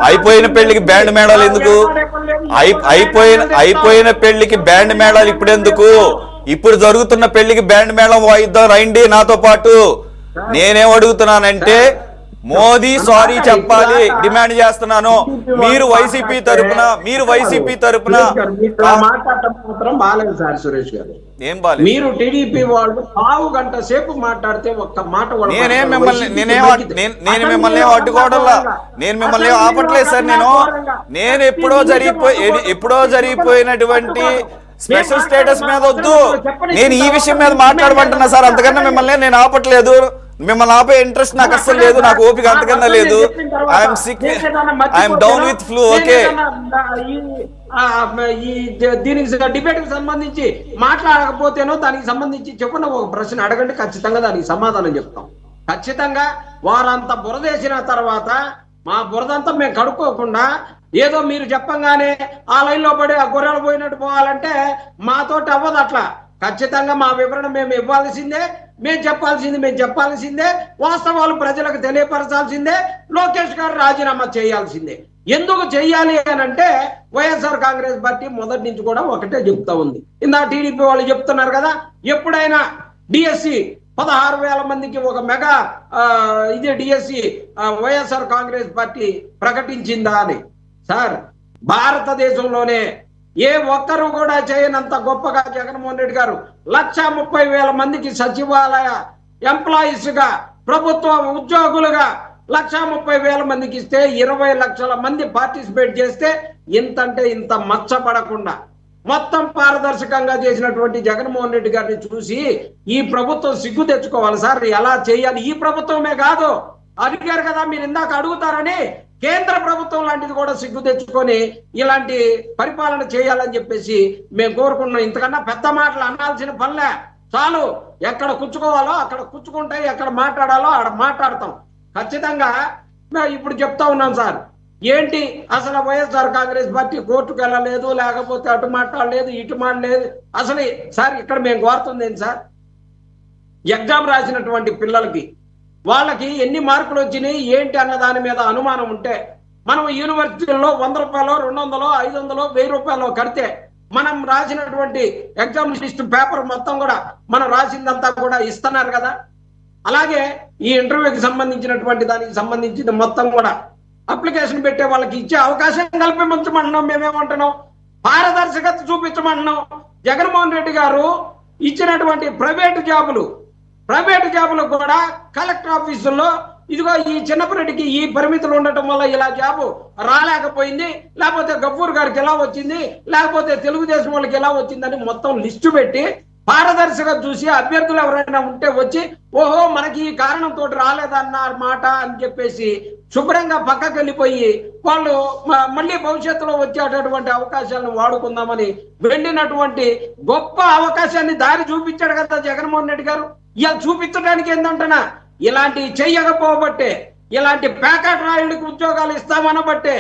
అయిపోయిన పెళ్లికి బ్యాండ్ మేళాలు ఎందుకు? అయిపోయిన పెళ్లికి బ్యాండ్ మేళాలు ఇప్పుడు ఎందుకు? ఇప్పుడు జరుగుతున్న పెళ్లికి బ్యాండ్ మేళం వాయిద్దాం రండి నాతో పాటు. నేనేం అడుగుతున్నానంటే మోదీ సారీ చెప్పాలి డిమాండ్ చేస్తున్నాను. మీరు వైసీపీ తరపున మాత్రం బాలేదు సార్ సురేష్ గారు. ఏం బాలేదు? మీరు టీడీపీ వాళ్ళు పావు గంట సేపు మాట్లాడితే ఒక్క మాట నేను మిమ్మల్ని అడ్డుకోవడంలా, నేను మిమ్మల్ని ఆపట్లేదు సార్. నేను ఎప్పుడో జరిగిపోయినటువంటి స్పెషల్ స్టేటస్ మీద వద్దు, నేను ఈ విషయం మీద మాట్లాడమంటున్నా సార్. అంతకన్నా మిమ్మల్ని నేను ఆపట్లేదు. మిమ్మల్ని ఆపే ఇంట్రెస్ట్ నాకు అస్సలు లేదు, నాకు ఓపిక అంతకన్నా లేదు. I'm sick, I'm down with flu. Okay, దీనికి డిబేట్ కి సంబంధించి మాట్లాడకపోతేనో దానికి సంబంధించి చెప్పిన ఒక ప్రశ్న అడగండి, ఖచ్చితంగా దానికి సమాధానం చెప్తాం. ఖచ్చితంగా వారంతా బురదేసిన తర్వాత మా బురదంతా మేము కడుక్కోకుండా ఏదో మీరు చెప్పంగానే ఆ లైన్లో పడి ఆ గొర్రెలు పోయినట్టు పోవాలంటే మాతోటి అవ్వదు అట్లా. ఖచ్చితంగా మా వివరణ మేము ఇవ్వాల్సిందే, మేము చెప్పాల్సిందే, వాస్తవాలు ప్రజలకు తెలియపరచాల్సిందే, లోకేష్ గారు రాజీనామా చేయాల్సిందే. ఎందుకు చెయ్యాలి అని అంటే వైఎస్ఆర్ కాంగ్రెస్ పార్టీ మొదటి నుంచి కూడా ఒకటే చెప్తా ఉంది. ఇందా టీడీపీ వాళ్ళు చెప్తున్నారు కదా, ఎప్పుడైనా డిఎస్సి 16,000 మందికి ఒక మెగా డిఎస్సి వైఎస్ఆర్ కాంగ్రెస్ పార్టీ ప్రకటించిందా అని. సార్, భారతదేశంలోనే ఏ ఒక్కరు కూడా చేయనంత గొప్పగా జగన్మోహన్ రెడ్డి గారు 130,000 మందికి సచివాలయ ఎంప్లాయీస్ గా, ప్రభుత్వ ఉద్యోగులుగా 130,000 మందికి ఇస్తే 20 లక్షల మంది పార్టిసిపేట్ చేస్తే ఇంతంటే ఇంత మచ్చపడకుండా మొత్తం పారదర్శకంగా చేసినటువంటి జగన్మోహన్ రెడ్డి గారిని చూసి ఈ ప్రభుత్వం సిగ్గు తెచ్చుకోవాలి సార్. ఎలా చేయాలి? ఈ ప్రభుత్వమే కాదు, అడిగారు కదా మీరు ఇందాక అడుగుతారని, కేంద్ర ప్రభుత్వం లాంటిది కూడా సిగ్గు తెచ్చుకొని ఇలాంటి పరిపాలన చేయాలని చెప్పేసి మేము కోరుకున్నాం. ఇంతకన్నా పెద్ద మాటలు అనాల్సిన పనిలే, చాలు. ఎక్కడ కూర్చుకోవాలో అక్కడ కూర్చుకుంటాయి, ఎక్కడ మాట్లాడాలో అక్కడ మాట్లాడతాం. ఖచ్చితంగా ఇప్పుడు చెప్తా ఉన్నాం సార్. ఏంటి అసలు వైఎస్ఆర్ కాంగ్రెస్ పార్టీ కోర్టుకు వెళ్ళలేదు, లేకపోతే అటు మాట్లాడలేదు, ఇటు మాట్లాడలేదు. అసలు సార్ ఇక్కడ మేము కోరుతుంది ఏంటి సార్, ఎగ్జామ్ రాసినటువంటి పిల్లలకి వాళ్ళకి ఎన్ని మార్కులు వచ్చినాయి ఏంటి అన్న దాని మీద అనుమానం ఉంటే మనం యూనివర్సిటీల్లో 100 రూపాయలు, 200, 500, 1000 రూపాయలు కడితే మనం రాసినటువంటి ఎగ్జామ్ లిస్ట్ పేపర్ మొత్తం కూడా మనం రాసిందంతా కూడా ఇస్తున్నారు కదా. అలాగే ఈ ఇంటర్వ్యూకి సంబంధించినటువంటి దానికి సంబంధించిన మొత్తం కూడా అప్లికేషన్ పెట్టే వాళ్ళకి ఇచ్చే అవకాశం కల్పించమంటున్నాం. మేమేమంటున్నాం, పారదర్శకత చూపించమంటున్నాం. జగన్మోహన్ రెడ్డి గారు ఇచ్చినటువంటి ప్రైవేటు జాబులు కూడా కలెక్టర్ ఆఫీసుల్లో ఇదిగో ఈ చిన్నపరెడ్డికి ఈ పరిమితులు ఉండటం వల్ల ఇలా జాబు రాలేకపోయింది, లేకపోతే గఫూర్ గారికి ఎలా వచ్చింది, లేకపోతే తెలుగుదేశం వాళ్ళకి ఎలా వచ్చిందని మొత్తం లిస్టు పెట్టి పారదర్శకంగా చూసి అభ్యర్థులు ఎవరైనా ఉంటే వచ్చి ఓహో మనకి ఈ కారణంతో రాలేదన్న మాట అని చెప్పేసి శుభ్రంగా పక్కకి వెళ్ళిపోయి వాళ్ళు మళ్ళీ భవిష్యత్తులో వచ్చేటటువంటి అవకాశాలను వాడుకుందామని వెళ్ళినటువంటి గొప్ప అవకాశాన్ని దారి చూపించాడు కదా జగన్మోహన్ రెడ్డి గారు. ఇలా చూపించడానికి ఏంటంటనా ఇలాంటి చెయ్యకపోబట్టే, ఇలాంటి ప్యాకెట్ రాయుడికి ఉద్యోగాలు ఇస్తామనబట్టే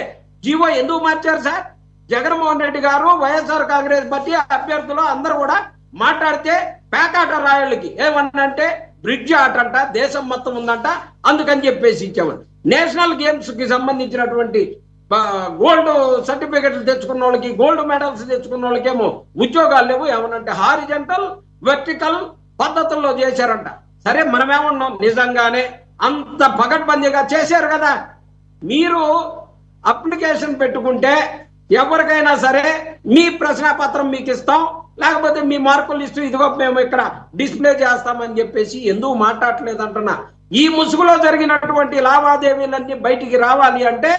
జీవో ఎందుకు మార్చారు సార్? జగన్మోహన్ రెడ్డి గారు వైఎస్ఆర్ కాంగ్రెస్ పార్టీ అభ్యర్థులు అందరూ కూడా మాట్లాడితే ప్యాకెట్ రాయుళ్ళకి ఏమన్నంటే బ్రిడ్జ్ ఆట అంట, దేశం మొత్తం ఉందంట, అందుకని చెప్పేసి ఇచ్చామని. నేషనల్ గేమ్స్ కి సంబంధించినటువంటి గోల్డ్ సర్టిఫికెట్లు తెచ్చుకున్న వాళ్ళకి, గోల్డ్ మెడల్స్ తెచ్చుకున్న వాళ్ళకేమో ఉద్యోగాలు లేవు, ఏమనంటే హారిజంటల్ వెర్టికల్ పద్ధతుల్లో చేశారంట. సరే మనమేమన్నాం, నిజంగానే అంత పకడ్బందీగా చేశారు కదా. మీరు అప్లికేషన్ పెట్టుకుంటే ఎవరికైనా సరే మీ ప్రశ్నాపత్రం మీకు ఇస్తాం, లేకపోతే మీ మార్కుల లిస్టు ఇదిగో మేము ఇక్కడ డిస్ప్లే చేస్తామని చెప్పేసి ఎందుకు మాట్లాడలేదంటున్నా. ఈ ముసుగులో జరిగినటువంటి లావాదేవీలన్నీ బయటికి రావాలి అంటే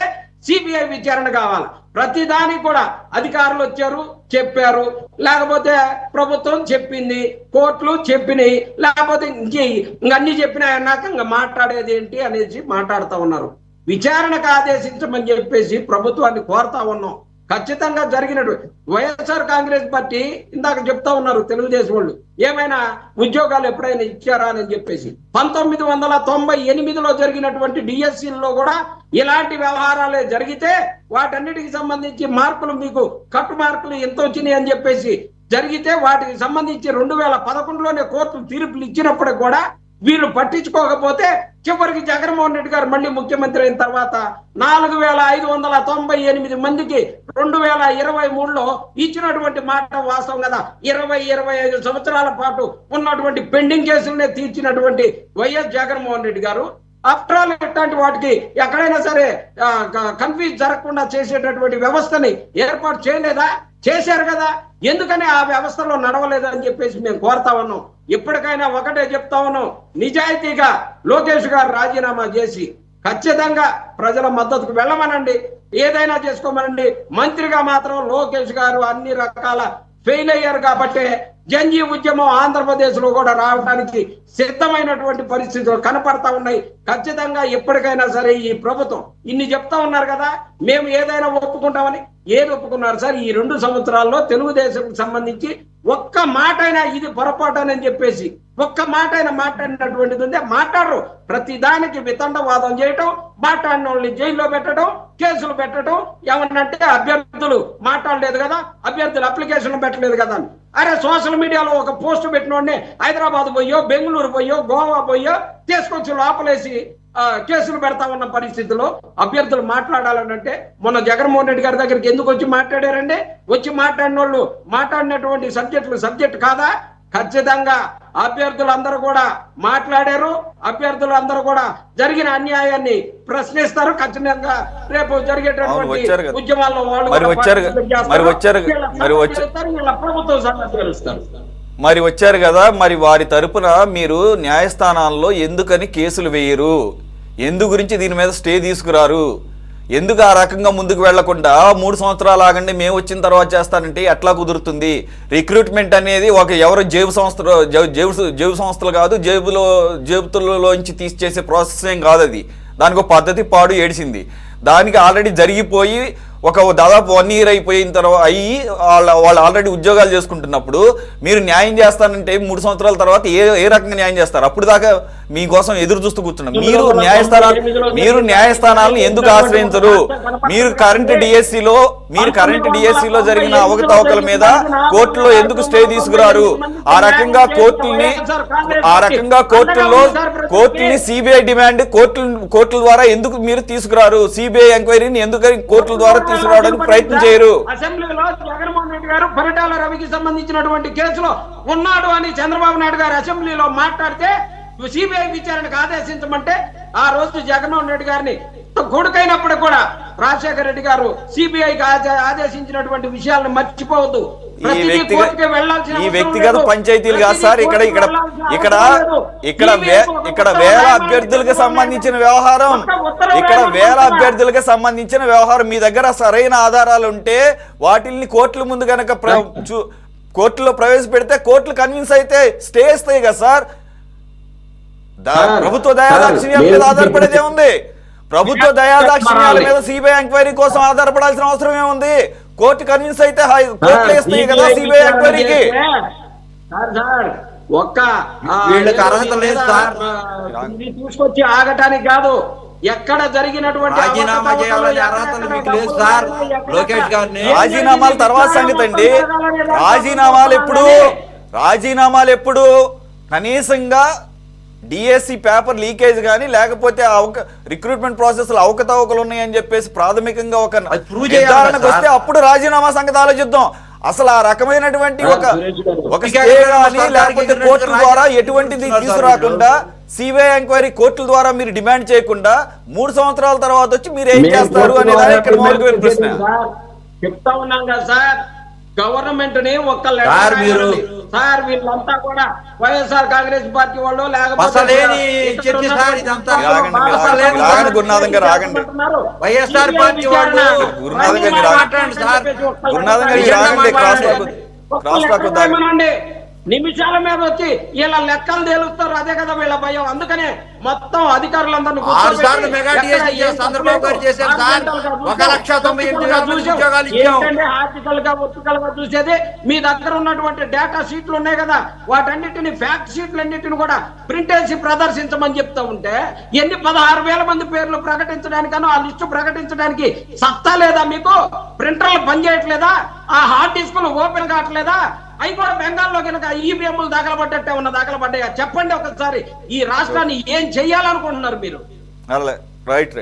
సిబిఐ విచారణ కావాలి. ప్రతిదానికి కూడా అధికారులు వచ్చారు చెప్పారు, లేకపోతే ప్రభుత్వం చెప్పింది, కోర్టులు చెప్పినాయి, లేకపోతే ఇంకన్నీ చెప్పినాయి అన్నాక ఇంకా మాట్లాడేది ఏంటి అనేసి మాట్లాడుతూ ఉన్నారు. విచారణకు ఆదేశించమని చెప్పేసి ప్రభుత్వాన్ని కోరుతా ఉన్నాం. ఖచ్చితంగా జరిగినట్టు వైఎస్ఆర్ కాంగ్రెస్ పార్టీ ఇందాక చెప్తా ఉన్నారు తెలుగుదేశం వాళ్ళు ఏమైనా ఉద్యోగాలు ఎప్పుడైనా ఇచ్చారా అని చెప్పేసి. 1998లో జరిగినటువంటి డిఎస్సీలో కూడా ఇలాంటి వ్యవహారాలే జరిగితే వాటన్నిటికి సంబంధించి మార్కులు మీకు కట్టు మార్కులు ఎంత వచ్చినాయి అని చెప్పేసి జరిగితే వాటికి సంబంధించి 2011లోనే కోర్టు తీర్పులు ఇచ్చినప్పుడు కూడా వీళ్ళు పట్టించుకోకపోతే చివరికి జగన్మోహన్ రెడ్డి గారు మళ్ళీ ముఖ్యమంత్రి అయిన తర్వాత 4598 మందికి 2023లో ఇచ్చినటువంటి మాట వాస్తవం కదా. 20-25 సంవత్సరాల పాటు ఉన్నటువంటి పెండింగ్ కేసులనే తీర్చినటువంటి వైఎస్ జగన్మోహన్ రెడ్డి గారు ఆఫ్టర్ ఆల్ ఇట్లాంటి వాటికి ఎక్కడైనా సరే కన్ఫ్యూజ్ జరగకుండా చేసేటటువంటి వ్యవస్థని ఏర్పాటు చేయలేదా? చేశారు కదా. ఎందుకని ఆ వ్యవస్థలో నడవలేదని చెప్పేసి మేము కోరుతా ఉన్నాం. ఇప్పటికైనా ఒకటే చెప్తా ఉన్నాం, నిజాయితీగా లోకేష్ గారు రాజీనామా చేసి ఖచ్చితంగా ప్రజల మద్దతుకు వెళ్ళమనండి, ఏదైనా చేసుకోమనండి. మంత్రిగా మాత్రం లోకేష్ గారు అన్ని రకాల ఫెయిల్ అయ్యారు కాబట్టి జంజీ ఉద్యమం ఆంధ్రప్రదేశ్ లో కూడా రావడానికి సిద్ధమైనటువంటి పరిస్థితులు కనపడతా ఉన్నాయి. ఖచ్చితంగా ఎప్పటికైనా సరే ఈ ప్రభుత్వం ఇన్ని చెప్తా ఉన్నారు కదా, మేము ఏదైనా ఒప్పుకుంటామని. ఏది ఒప్పుకున్నారు సార్? ఈ 2 సంవత్సరాల్లో తెలుగుదేశం సంబంధించి ఒక్క మాట అయినా ఇది పొరపాటునని చెప్పేసి ఒక్క మాట అయినా మాట్లాడినటువంటిది ఉందే? మాట్లాడరు. ప్రతి దానికి వితండవాదం చేయటం, మాట్లాడిన వాళ్ళని జైల్లో పెట్టడం, కేసులు పెట్టడం. ఏమన్నంటే అభ్యర్థులు మాట్లాడలేదు కదా, అభ్యర్థులు అప్లికేషన్లు పెట్టలేదు కదా అని. అరే సోషల్ మీడియాలో ఒక పోస్ట్ పెట్టినోడిని హైదరాబాద్ పోయో, బెంగళూరు పోయో, గోవా పోయో తీసుకొచ్చి లోపలేసి కేసులు పెడతా ఉన్న పరిస్థితుల్లో అభ్యర్థులు మాట్లాడాలనంటే మొన్న జగన్మోహన్ రెడ్డి గారి దగ్గరికి ఎందుకు వచ్చి మాట్లాడారండి? వచ్చి మాట్లాడిన వాళ్ళు మాట్లాడినటువంటి సబ్జెక్ట్ కాదా? ఖచ్చితంగా అభ్యర్థులందరూ కూడా మాట్లాడారు. అభ్యర్థులందరూ కూడా జరిగిన అన్యాయాన్ని ప్రశ్నిస్తారు. ఖచ్చితంగా రేపు జరిగేటటువంటి ఉద్యమాల్లో వాళ్ళు ప్రభుత్వం సంగతి తెలుస్తారు. మరి వచ్చారు కదా, మరి వారి తరపున మీరు న్యాయస్థానాల్లో ఎందుకని కేసులు వేయరు? ఎందు గురించి దీని మీద స్టే తీసుకురారు? ఎందుకు ఆ రకంగా ముందుకు వెళ్లకుండా 3 సంవత్సరాలు ఆగండి మేము వచ్చిన తర్వాత చేస్తానంటే ఎట్లా కుదురుతుంది? రిక్రూట్మెంట్ అనేది ఎవరు జేబు సంస్థలు కాదు, జేబుతుల్లోంచి తీసి చేసే ప్రాసెస్ ఏం కాదు. అది దానికి ఒక పద్ధతి పాడు ఏడిసింది. దానికి ఆల్రెడీ జరిగిపోయి దాదాపు 1 year అయిపోయిన తర్వాత వాళ్ళు ఆల్రెడీ ఉద్యోగాలు చేసుకుంటున్నప్పుడు మీరు న్యాయం చేస్తానంటే 3 సంవత్సరాల తర్వాత ఏ రకంగా న్యాయం చేస్తారు? అప్పుడు దాకా మీకోసం ఎదురు చూస్తూ కూర్చున్నాం. మీరు న్యాయస్థానాలను ఎందుకు ఆశ్రయించరు? మీరు కరెంట్ డిఎస్సిలో జరిగిన అవకతవకల మీద కోర్టులో ఎందుకు స్టే తీసుకురారు? ఆ రకంగా కోర్టుల్ని సిబిఐ డిమాండ్ కోర్టుల ద్వారా ఎందుకు మీరు తీసుకురారు? సిబిఐ ఎంక్వైరీని ఎందుకని కోర్టుల ద్వారా తీసుకురావడానికి ప్రయత్నం చేయరు? అసెంబ్లీలో జగన్మోహన్ రెడ్డి గారు పరిటాల రవికి సంబంధించినటువంటి కేసులో ఉన్నాడు అని చంద్రబాబు నాయుడు గారు అసెంబ్లీలో మాట్లాడితే సిబిఐ విచారణకు ఆదేశించమంటే ఆ రోజు జగన్మోహన్ రెడ్డి గారిని కొడుకైనప్పుడు కూడా రాజశేఖర రెడ్డి గారు సిబిఐకి ఆదేశించినటువంటి విషయాలను మర్చిపోవద్దు. ఈ వ్యక్తిగత పంచాయతీలు కాదు సార్. ఇక్కడ వేల అభ్యర్థులకు సంబంధించిన వ్యవహారం, మీ దగ్గర సరైన ఆధారాలు ఉంటే వాటిల్ని కోర్టుల ముందు కనుక కోర్టులో ప్రవేశపెడితే కోర్టులు కన్విన్స్ అయితే స్టే ఇస్తాయి కదా సార్. ప్రభుత్వ దయాదాక్షిణ్యాల మీద ఆధారపడేది ఏముంది? ప్రభుత్వ దయాదాక్షిణ్యాల మీద సిబిఐ ఎంక్వైరీ కోసం ఆధారపడాల్సిన అవసరం ఏముంది? కోర్టు కన్విన్స్ అయితే కోర్టులు ఇస్తాయి కదా సిబిఐ ఎంక్వైరీకి. వీళ్ళకి అర్హత లేదు సార్. తీసుకొచ్చి ఆగటానికి కాదు, ఎక్కడ జరిగినటువంటి రాజీనామా చేయాలని అర్హతలు మీకు లేదు సార్. లోకేష్ గారిని రాజీనామాల తర్వాత సంగతి అండి. రాజీనామాలు ఎప్పుడు కనీసంగా డిఎస్సి పేపర్ లీకేజ్ కానీ లేకపోతే రిక్రూట్మెంట్ ప్రాసెస్ లో అవకతవకలు ఉన్నాయని చెప్పేసి ప్రాథమికంగా ఒక నిర్ధారణకు వస్తే అప్పుడు రాజీనామా సంగతి ఆలోచిద్దాం. అసలు ఆ రకమైనటువంటి ఒక స్టే కానీ లేకపోతే కోర్టుల ద్వారా ఎటువంటిది తీసుకురాకుండా సిబిఐ ఎంక్వైరీ కోర్టుల ద్వారా మీరు డిమాండ్ చేయకుండా 3 సంవత్సరాల తర్వాత వచ్చి మీరు ఏం చేస్తారు అనేది ఇక్కడ మౌలికమైన ప్రశ్న. చెప్తా ఉన్నాం కదా సార్, గవర్నమెంట్ ని ఒక్క సార్ వీళ్ళంతా కూడా వైఎస్ఆర్ కాంగ్రెస్ పార్టీ వాళ్ళు గురునాథం గారు ఆగండి. వైఎస్ఆర్ పార్టీ వాళ్ళు నిమిషాల మీద వచ్చి వీళ్ళ లెక్కలు తేలుస్తారు. అదే కదా వీళ్ళ భయం. అందుకనే మొత్తం అధికారులందరినీ ఆర్టికల్ గా ఒత్తికల్ గా చూసేది. మీ దగ్గర ఉన్నటువంటి డేటా షీట్లు ఉన్నాయి కదా, వాటన్నిటిని ఫ్యాక్ట్ షీట్లు అన్నిటిని కూడా ప్రింట్ వేసి ప్రదర్శించమని చెప్తా ఉంటే ఎన్ని 16,000 మంది పేర్లు ప్రకటించడానికనో ఆ లిస్టు ప్రకటించడానికి సత్తా లేదా మీకు? ప్రింటర్లు పనిచేయట్లేదా? ఆ హార్డ్ డిస్కులు ఓపెన్ కావట్లేదా? అవి కూడా బెంగాల్లో కనుక ఈవీఎంలు దాఖలపడ్డట్టే ఉన్న దాఖలపడ్డాయా? చెప్పండి ఒకసారి. ఈ రాష్ట్రాన్ని ఏం చెయ్యాలనుకుంటున్నారు మీరు? రైట్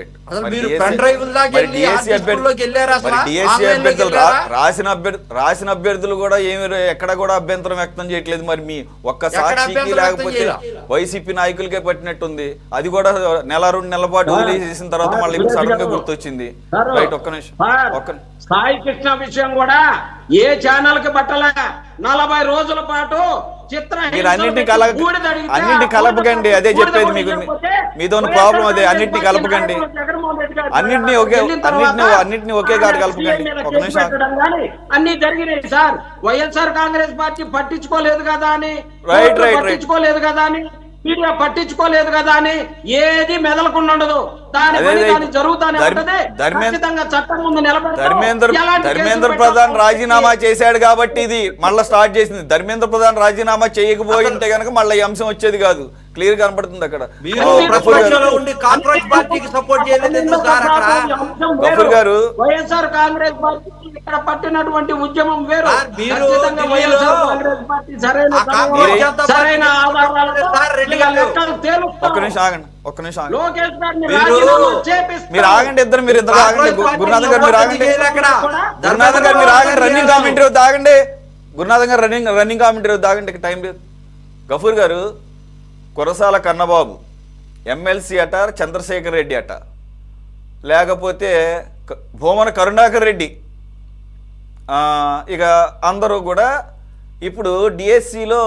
రాసిన అభ్యర్థులు కూడా ఏమి ఎక్కడ కూడా అభ్యంతరం వ్యక్తం చేయట్లేదు. మరి మీ ఒక్క సాక్షికి లేకపోతే వైసీపీ నాయకులకే పట్టినట్టుంది. అది కూడా నెల 2 నెలల పాటు వదిలేసిన తర్వాత మళ్ళీ ఇప్పుడు సడన్ గా గుర్తొచ్చింది. రైట్, ఒక్క నిమిషం. సాయి కృష్ణ విషయం కూడా ఏ ఛానల్ కి పట్టలే. 40 రోజుల పాటు అన్నింటినీ కలపకండి. అదే చెప్పేది మీకు. మీతో ప్రాబ్లం అదే. అన్నింటినీ కలపకండి. అన్నింటినీ ఒకే కాదు కలపకండి. ఒక నిమిషం. అన్ని జరిగినాయి సార్. వైఎస్ఆర్ కాంగ్రెస్ పార్టీ పట్టించుకోలేదు కదా అని, పట్టించుకోలేదు కదా అని, మీడియా పట్టించుకోలేదు కదా అని ఏది మెదలకుండా ఉండదు. ధర్మేంద్ర ప్రధాన్ రాజీనామా చేశాడు కాబట్టి ఇది మళ్ళీ స్టార్ట్ చేసింది. ధర్మేంద్ర ప్రధాన్ రాజీనామా చేయకపోయింటే కనుక మళ్ళీ ఈ అంశం వచ్చేది కాదు. క్లియర్ కనపడుతుంది అక్కడ. గఫూర్ గారు, వైఎస్ఆర్ కాంగ్రెస్ పార్టీ ఇక్కడ పట్టినటువంటి ఉద్యమం వేరు. సరైన ఒక్క నిమిషం ఆగండి. మీరు ఆగండి. మీరు ఇద్దరు ఆగండి. గురునాథన్ గారు మీరు ఆగండి. గురునాథన్ గారు మీరు ఆగండి. రన్నింగ్ కామెంటరీ వద్ద ఆగండి. గురునాథన్ గారు రన్నింగ్ కామెంటరీ వద్ద ఆగండి. టైం లేదు. గఫూర్ గారు, కురసాల కన్నబాబు ఎమ్మెల్సీ అట, చంద్రశేఖర్ రెడ్డి అట, లేకపోతే భూమన కరుణాకర్ రెడ్డి, ఇక అందరూ కూడా ఇప్పుడు డిఎస్సిలో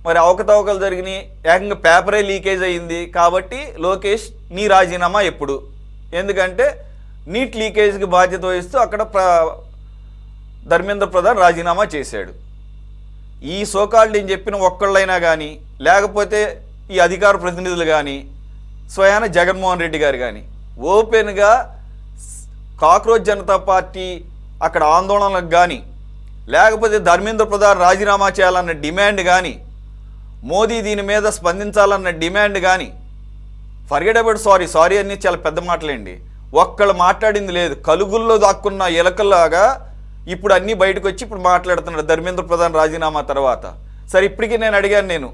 మరి అవకతవకలు జరిగినాయి. ఏకంగా పేపరే లీకేజ్ అయ్యింది. కాబట్టి లోకేష్ నీ రాజీనామా ఎప్పుడు? ఎందుకంటే నీట్ లీకేజ్కి బాధ్యత వహిస్తూ అక్కడ ధర్మేంద్ర ప్రధాన్ రాజీనామా చేశాడు. ఈ సోకాల్డ్ నేను చెప్పిన ఒక్కళ్ళైనా కానీ, లేకపోతే ఈ అధికార ప్రతినిధులు కానీ, స్వయాన జగన్మోహన్ రెడ్డి గారు కానీ ఓపెన్గా కాక్రోచ్ జనతా పార్టీ అక్కడ ఆందోళనలకు కానీ, లేకపోతే ధర్మేంద్ర ప్రధాన్ రాజీనామా చేయాలన్న డిమాండ్ కానీ, మోదీ దీని మీద స్పందించాలన్న డిమాండ్ కానీ, ఫర్గెట్ అబౌట్ సారీ అన్ని చాలా పెద్ద మాటలేండి. ఒక్కళ్ళు మాట్లాడింది లేదు. కలుగుల్లో దాక్కున్న ఎలకల్లాగా ఇప్పుడు అన్నీ బయటకు వచ్చి ఇప్పుడు మాట్లాడుతున్నాడు ధర్మేంద్ర ప్రధాన్ రాజీనామా తర్వాత. సరే, ఇప్పటికీ నేను అడిగాను,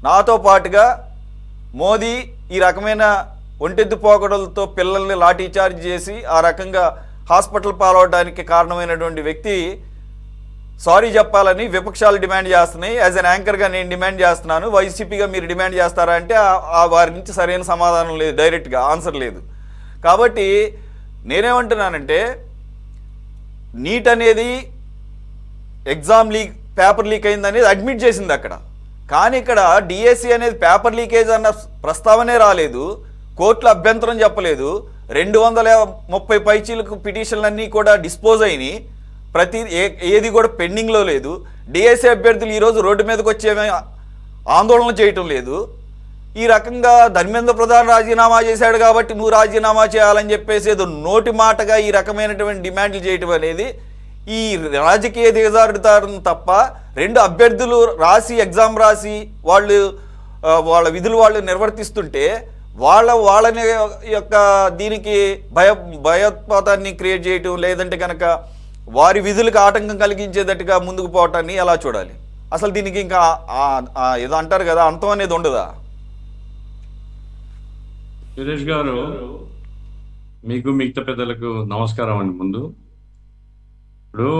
నాతో పాటుగా మోదీ ఈ రకమైన ఒంటెద్దు పోకడలతో పిల్లల్ని లాఠీ చార్జ్ చేసి ఆ రకంగా హాస్పిటల్ పాలవడానికి కారణమైనటువంటి వ్యక్తి సారీ చెప్పాలని విపక్షాలు డిమాండ్ చేస్తున్నాయి. యాజ్ అన్ యాంకర్గా నేను డిమాండ్ చేస్తున్నాను. వైసీపీగా మీరు డిమాండ్ చేస్తారా అంటే వారి నుంచి సరైన సమాధానం లేదు, డైరెక్ట్గా ఆన్సర్ లేదు. కాబట్టి నేనేమంటున్నానంటే నీట్ అనేది ఎగ్జామ్ లీక్ పేపర్ లీక్ అయింది అనేది అడ్మిట్ చేసింది అక్కడ. కానీ ఇక్కడ డిఎస్సి అనేది పేపర్ లీకేజ్ అన్న ప్రస్తావనే రాలేదు, కోర్టులో అభ్యంతరం చెప్పలేదు, 230 పైచీలకు పిటిషన్లన్నీ కూడా డిస్పోజ్ అయినాయి, ఏది కూడా పెండింగ్లో లేదు. డిఎస్సి అభ్యర్థులు ఈరోజు రోడ్డు మీదకి వచ్చే ఆందోళన చేయటం లేదు. ఈ రకంగా ధర్మేంద్ర ప్రధాన్ రాజీనామా చేశాడు కాబట్టి నువ్వు రాజీనామా చేయాలని చెప్పేసి ఏదో నోటి మాటగా ఈ రకమైనటువంటి డిమాండ్లు చేయటం అనేది ఈ రాజకీయ దిగజారుతారు తప్ప, 2 అభ్యర్థులు రాసి ఎగ్జామ్ రాసి వాళ్ళ విధులు వాళ్ళు నిర్వర్తిస్తుంటే వాళ్ళని యొక్క దీనికి భయోత్పాతాన్ని క్రియేట్ చేయటం, లేదంటే కనుక వారి విధులకు ఆటంకం కలిగించేటట్టుగా ముందుకు పోవటాన్ని ఎలా చూడాలి? అసలు దీనికి ఇంకా ఏదో అంటారు కదా, అంతం అనేది ఉండదా? సురేష్ గారు, మీకు మిగతా పెద్దలకు నమస్కారం అండి. ముందు ఇప్పుడు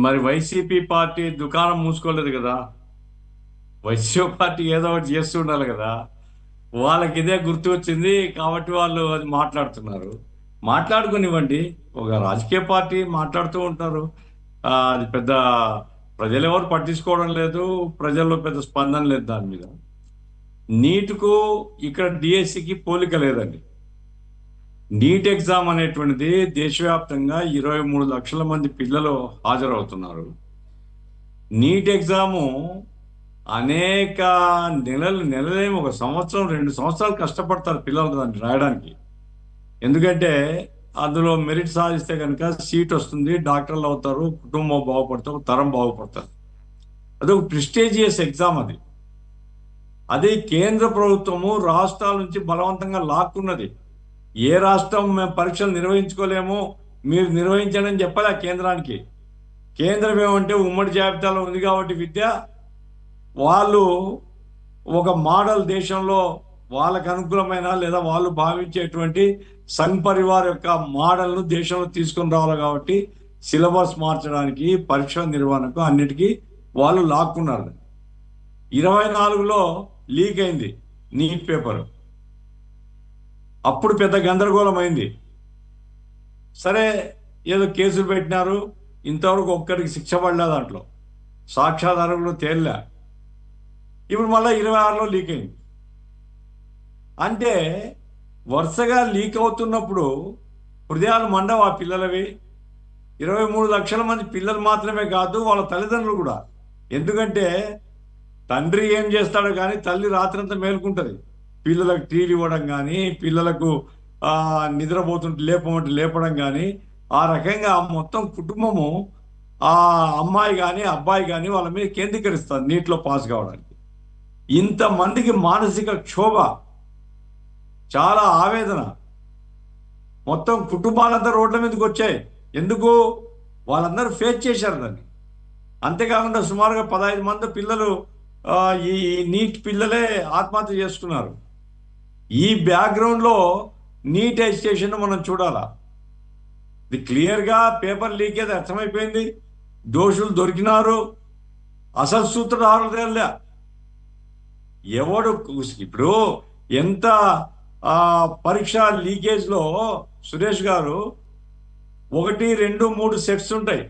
మరి వైసీపీ పార్టీ దుకాణం మూసుకోలేదు కదా, వైసీపీ పార్టీ ఏదో ఒకటి చేస్తూ ఉండాలి కదా. వాళ్ళకి ఇదే గుర్తు వచ్చింది కాబట్టి వాళ్ళు అది మాట్లాడుతున్నారు. మాట్లాడుకునివ్వండి, ఒక రాజకీయ పార్టీ మాట్లాడుతూ ఉంటారు. అది పెద్ద ప్రజలు ఎవరు పట్టించుకోవడం లేదు, ప్రజల్లో పెద్ద స్పందన లేదు దాని మీద. నీట్కు ఇక్కడ డిఎస్సికి పోలిక లేదండి. నీట్ ఎగ్జామ్ అనేటువంటిది దేశవ్యాప్తంగా 23 లక్షల మంది పిల్లలు హాజరవుతున్నారు. నీట్ ఎగ్జాము అనేక నెలలేమో, 1 సంవత్సరం 2 సంవత్సరాలు కష్టపడతారు పిల్లలు దాన్ని రాయడానికి. ఎందుకంటే అందులో మెరిట్ సాధిస్తే కనుక సీట్ వస్తుంది, డాక్టర్లు అవుతారు, కుటుంబం బాగుపడతారు, తరం బాగుపడతారు. అదొక ప్రెస్టీజియస్ ఎగ్జామ్. అది కేంద్ర ప్రభుత్వము రాష్ట్రాల నుంచి బలవంతంగా లాక్కున్నది. ఏ రాష్ట్రం మేము పరీక్షలు నిర్వహించుకోలేము, మీరు నిర్వహించండి అని చెప్పాలి ఆ కేంద్రానికి. కేంద్రం ఏమంటే ఉమ్మడి జాబితాలో ఉంది కాబట్టి విద్య, వాళ్ళు ఒక మోడల్ దేశంలో వాళ్ళకు అనుకూలమైన లేదా వాళ్ళు భావించేటువంటి సంఘ్ పరివార్ యొక్క మోడల్ను దేశంలో తీసుకొని రావాలి కాబట్టి సిలబస్ మార్చడానికి, పరీక్షల నిర్వహణకు అన్నిటికీ వాళ్ళు లాక్కున్నారు. 24లో లీక్ అయింది నీట్ పేపర్. అప్పుడు పెద్ద గందరగోళం అయింది. సరే ఏదో కేసులు పెట్టినారు, ఇంతవరకు ఒక్కడికి శిక్ష పడలే, దాంట్లో సాక్ష్యాధారాలు తేలిలే. ఇప్పుడు మళ్ళీ 26లో లీక్ అయింది. అంటే వరుసగా లీక్ అవుతున్నప్పుడు హృదయాలు మండవు ఆ పిల్లలవి. 23 లక్షల మంది పిల్లలు మాత్రమే కాదు, వాళ్ళ తల్లిదండ్రులు కూడా. ఎందుకంటే తండ్రి ఏం చేస్తాడో కానీ తల్లి రాత్రంతా మేలుకుంటుంది. పిల్లలకు టీవీ ఇవ్వడం కానీ, పిల్లలకు నిద్రపోతుంటే లేపమంటే లేపడం కానీ, ఆ రకంగా మొత్తం కుటుంబము ఆ అమ్మాయి కానీ అబ్బాయి కానీ వాళ్ళ మీద కేంద్రీకరిస్తారు నీటిలో పాస్ కావడానికి. ఇంతమందికి మానసిక క్షోభ, చాలా ఆవేదన, మొత్తం కుటుంబాలంతా రోడ్ల మీదకి వచ్చాయి. ఎందుకు? వాళ్ళందరూ ఫేస్ చేశారు దాన్ని. అంతేకాకుండా సుమారుగా 15 మంది పిల్లలు ఈ నీట్ పిల్లలే ఆత్మహత్య చేసుకున్నారు. ఈ బ్యాక్గ్రౌండ్లో నీట్ ఎడ్యుకేషన్ మనం చూడాలా. ఇది క్లియర్గా పేపర్ లీకేజ్ అర్థమైపోయింది. దోషులు దొరికినారు, అసలు సూత్రధారులు తేలే. ఎవడు ఇప్పుడు ఎంత పరీక్ష లీకేజ్లో సురేష్ గారు 1, 2, 3 సెట్స్ ఉంటాయి.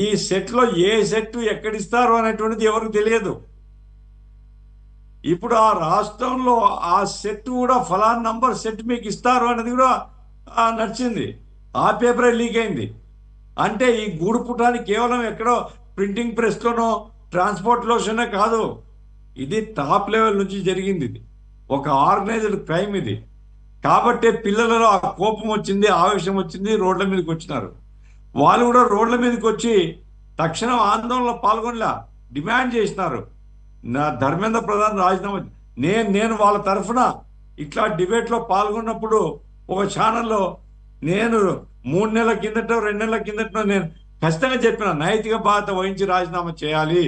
ఈ సెట్లో ఏ సెట్ ఎక్కడిస్తారు అనేటువంటిది ఎవరికి తెలియదు. ఇప్పుడు ఆ రాష్ట్రంలో ఆ సెట్ కూడా ఫలానా నంబర్ సెట్ మీకు ఇస్తారు అనేది కూడా నడిచింది. ఆ పేపరే లీక్ అయింది. అంటే ఈ గూడు పుటానికి కేవలం ఎక్కడో ప్రింటింగ్ ప్రెస్లోనో ట్రాన్స్పోర్ట్లోనే కాదు, ఇది టాప్ లెవెల్ నుంచి జరిగింది. ఇది ఒక ఆర్గనైజ్డ్ క్రైమ్ ఇది. కాబట్టే పిల్లలలో ఆ కోపం వచ్చింది, ఆవేశం వచ్చింది, రోడ్ల మీదకి వచ్చినారు. వాళ్ళు కూడా రోడ్ల మీదకి వచ్చి తక్షణం ఆందోళనలో పాల్గొనలా, డిమాండ్ చేసినారు నా ధర్మేంద్ర ప్రధాన్ రాజీనామా. నేను వాళ్ళ తరఫున ఇట్లా డిబేట్లో పాల్గొన్నప్పుడు ఒక ఛానల్లో నేను 3 నెలల కిందటో 2 నెలల కిందటో నేను ఖచ్చితంగా చెప్పిన నైతిక బాధ్యత వహించి రాజీనామా చేయాలి,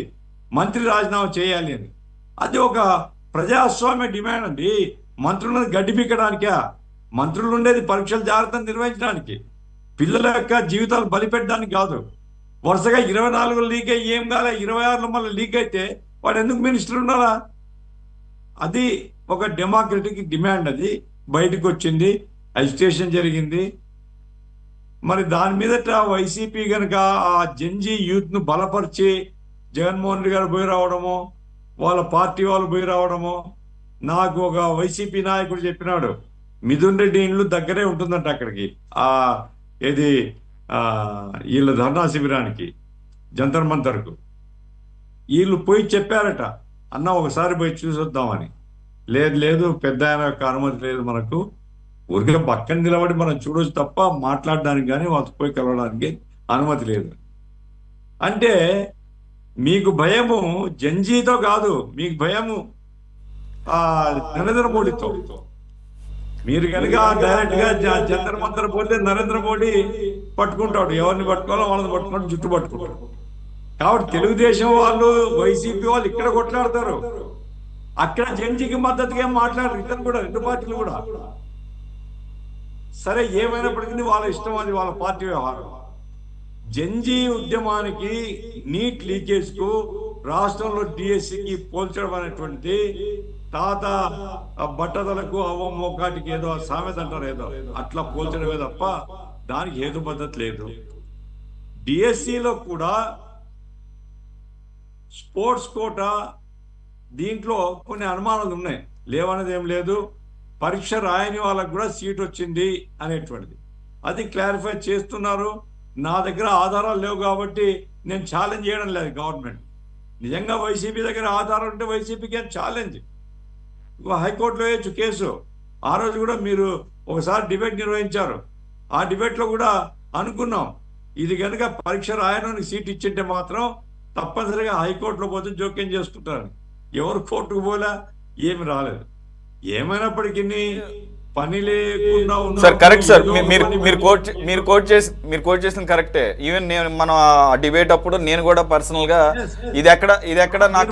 మంత్రి రాజీనామా చేయాలి అని. అది ఒక ప్రజాస్వామ్య డిమాండ్ అండి. మంత్రులను గడ్డి పీకడానికా? మంత్రులు ఉండేది పరీక్షలు జాగ్రత్తగా నిర్వహించడానికి, పిల్లల యొక్క జీవితాలు బలిపెట్టడానికి కాదు. వరుసగా 24లో లీక్ అయ్యి ఏం కాలే, 26లో మళ్ళీ లీక్ అయితే వాడు ఎందుకు మినిస్టర్ ఉన్నారా? అది ఒక డెమోక్రటిక్ డిమాండ్. అది బయటకు వచ్చింది, అజిటేషన్ జరిగింది. మరి దాని మీదట వైసీపీ కనుక ఆ జంజీ యూత్ను బలపరిచి జగన్మోహన్ రెడ్డి గారు పోయి రావడము, వాళ్ళ పార్టీ వాళ్ళు పోయి రావడము. నాకు ఒక వైసీపీ నాయకుడు చెప్పినాడు, మిథున్ రెడ్డి ఇల్లు దగ్గరే ఉంటుందంట అక్కడికి, ఆ ఏది వీళ్ళ ధర్నా శిబిరానికి, జంతర్ మంతర్కు. వీళ్ళు పోయి చెప్పారట, అన్న ఒకసారి పోయి చూసొద్దామని. లేదు లేదు, పెద్ద ఆయన యొక్క అనుమతి లేదు మనకు, ఊరికే పక్కన నిలబడి మనం చూడొచ్చు తప్ప మాట్లాడడానికి కానీ వాళ్ళతో పోయి కలవడానికి అనుమతి లేదు. అంటే మీకు భయము జంజీతో కాదు, మీకు భయము నరేంద్ర మోడీతో. మీరు కనుక డైరెక్ట్ గా జంతర్ మంతర్ పోతే నరేంద్ర మోడీ పట్టుకుంటాడు, ఎవరిని పట్టుకోవాలో వాళ్ళని పట్టుకుంటాడు, జుట్టు పట్టుకుంటాడు. కాబట్టి తెలుగుదేశం వాళ్ళు, వైసీపీ వాళ్ళు ఇక్కడ కొట్లాడతారు, అక్కడ జంజీకి మద్దతుగా ఏం మాట్లాడరు ఇతను కూడా, రెండు పార్టీలు కూడా. సరే ఏమైనప్పటికీ వాళ్ళ ఇష్టం, అది వాళ్ళ పార్టీ వ్యవహారం. జంజీ ఉద్యమానికి, నీట్ లీకేజ్ కు, రాష్ట్రంలో డిఎస్సికి పోల్చడం అనేటువంటి తాత బట్టదలకు అవ్వ మోకాటికి ఏదో సామెత అంటారు, ఏదో అట్లా పోల్చడమే తప్ప దానికి హేతుబద్ధత లేదు. డిఎస్సిలో కూడా స్పోర్ట్స్ కోటా, దీంట్లో కొన్ని అనుమానాలు ఉన్నాయి, లేవనేది ఏం లేదు. పరీక్ష రాయని వాళ్ళకు కూడా సీట్ వచ్చింది అనేటువంటిది, అది క్లారిఫై చేస్తున్నారు. నా దగ్గర ఆధారాలు లేవు కాబట్టి నేను ఛాలెంజ్ చేయడం లేదు గవర్నమెంట్. నిజంగా వైసీపీ దగ్గర ఆధారం ఉంటే వైసీపీకి ఏం ఛాలెంజ్, హైకోర్టులో వేయచ్చు కేసు. ఆ రోజు కూడా మీరు ఒకసారి డిబేట్ నిర్వహించారు, ఆ డిబేట్లో కూడా అనుకున్నాం, ఇది కనుక పరీక్ష రాయడానికి సీట్ ఇచ్చింటే మాత్రం తప్పనిసరిగా హైకోర్టులో పోతే జోక్యం చేసుకుంటారు. ఎవరు కోర్టుకు పోలే, ఏమి రాలేదు. ఏమైనప్పటికీ పని లేకుండా సార్, కరెక్ట్ సార్, మీరు కోట్ చేసిన కరెక్టే. ఈవెన్ నేను మన డిబేట్ అప్పుడు నేను కూడా పర్సనల్ గా ఇది ఎక్కడ నాకు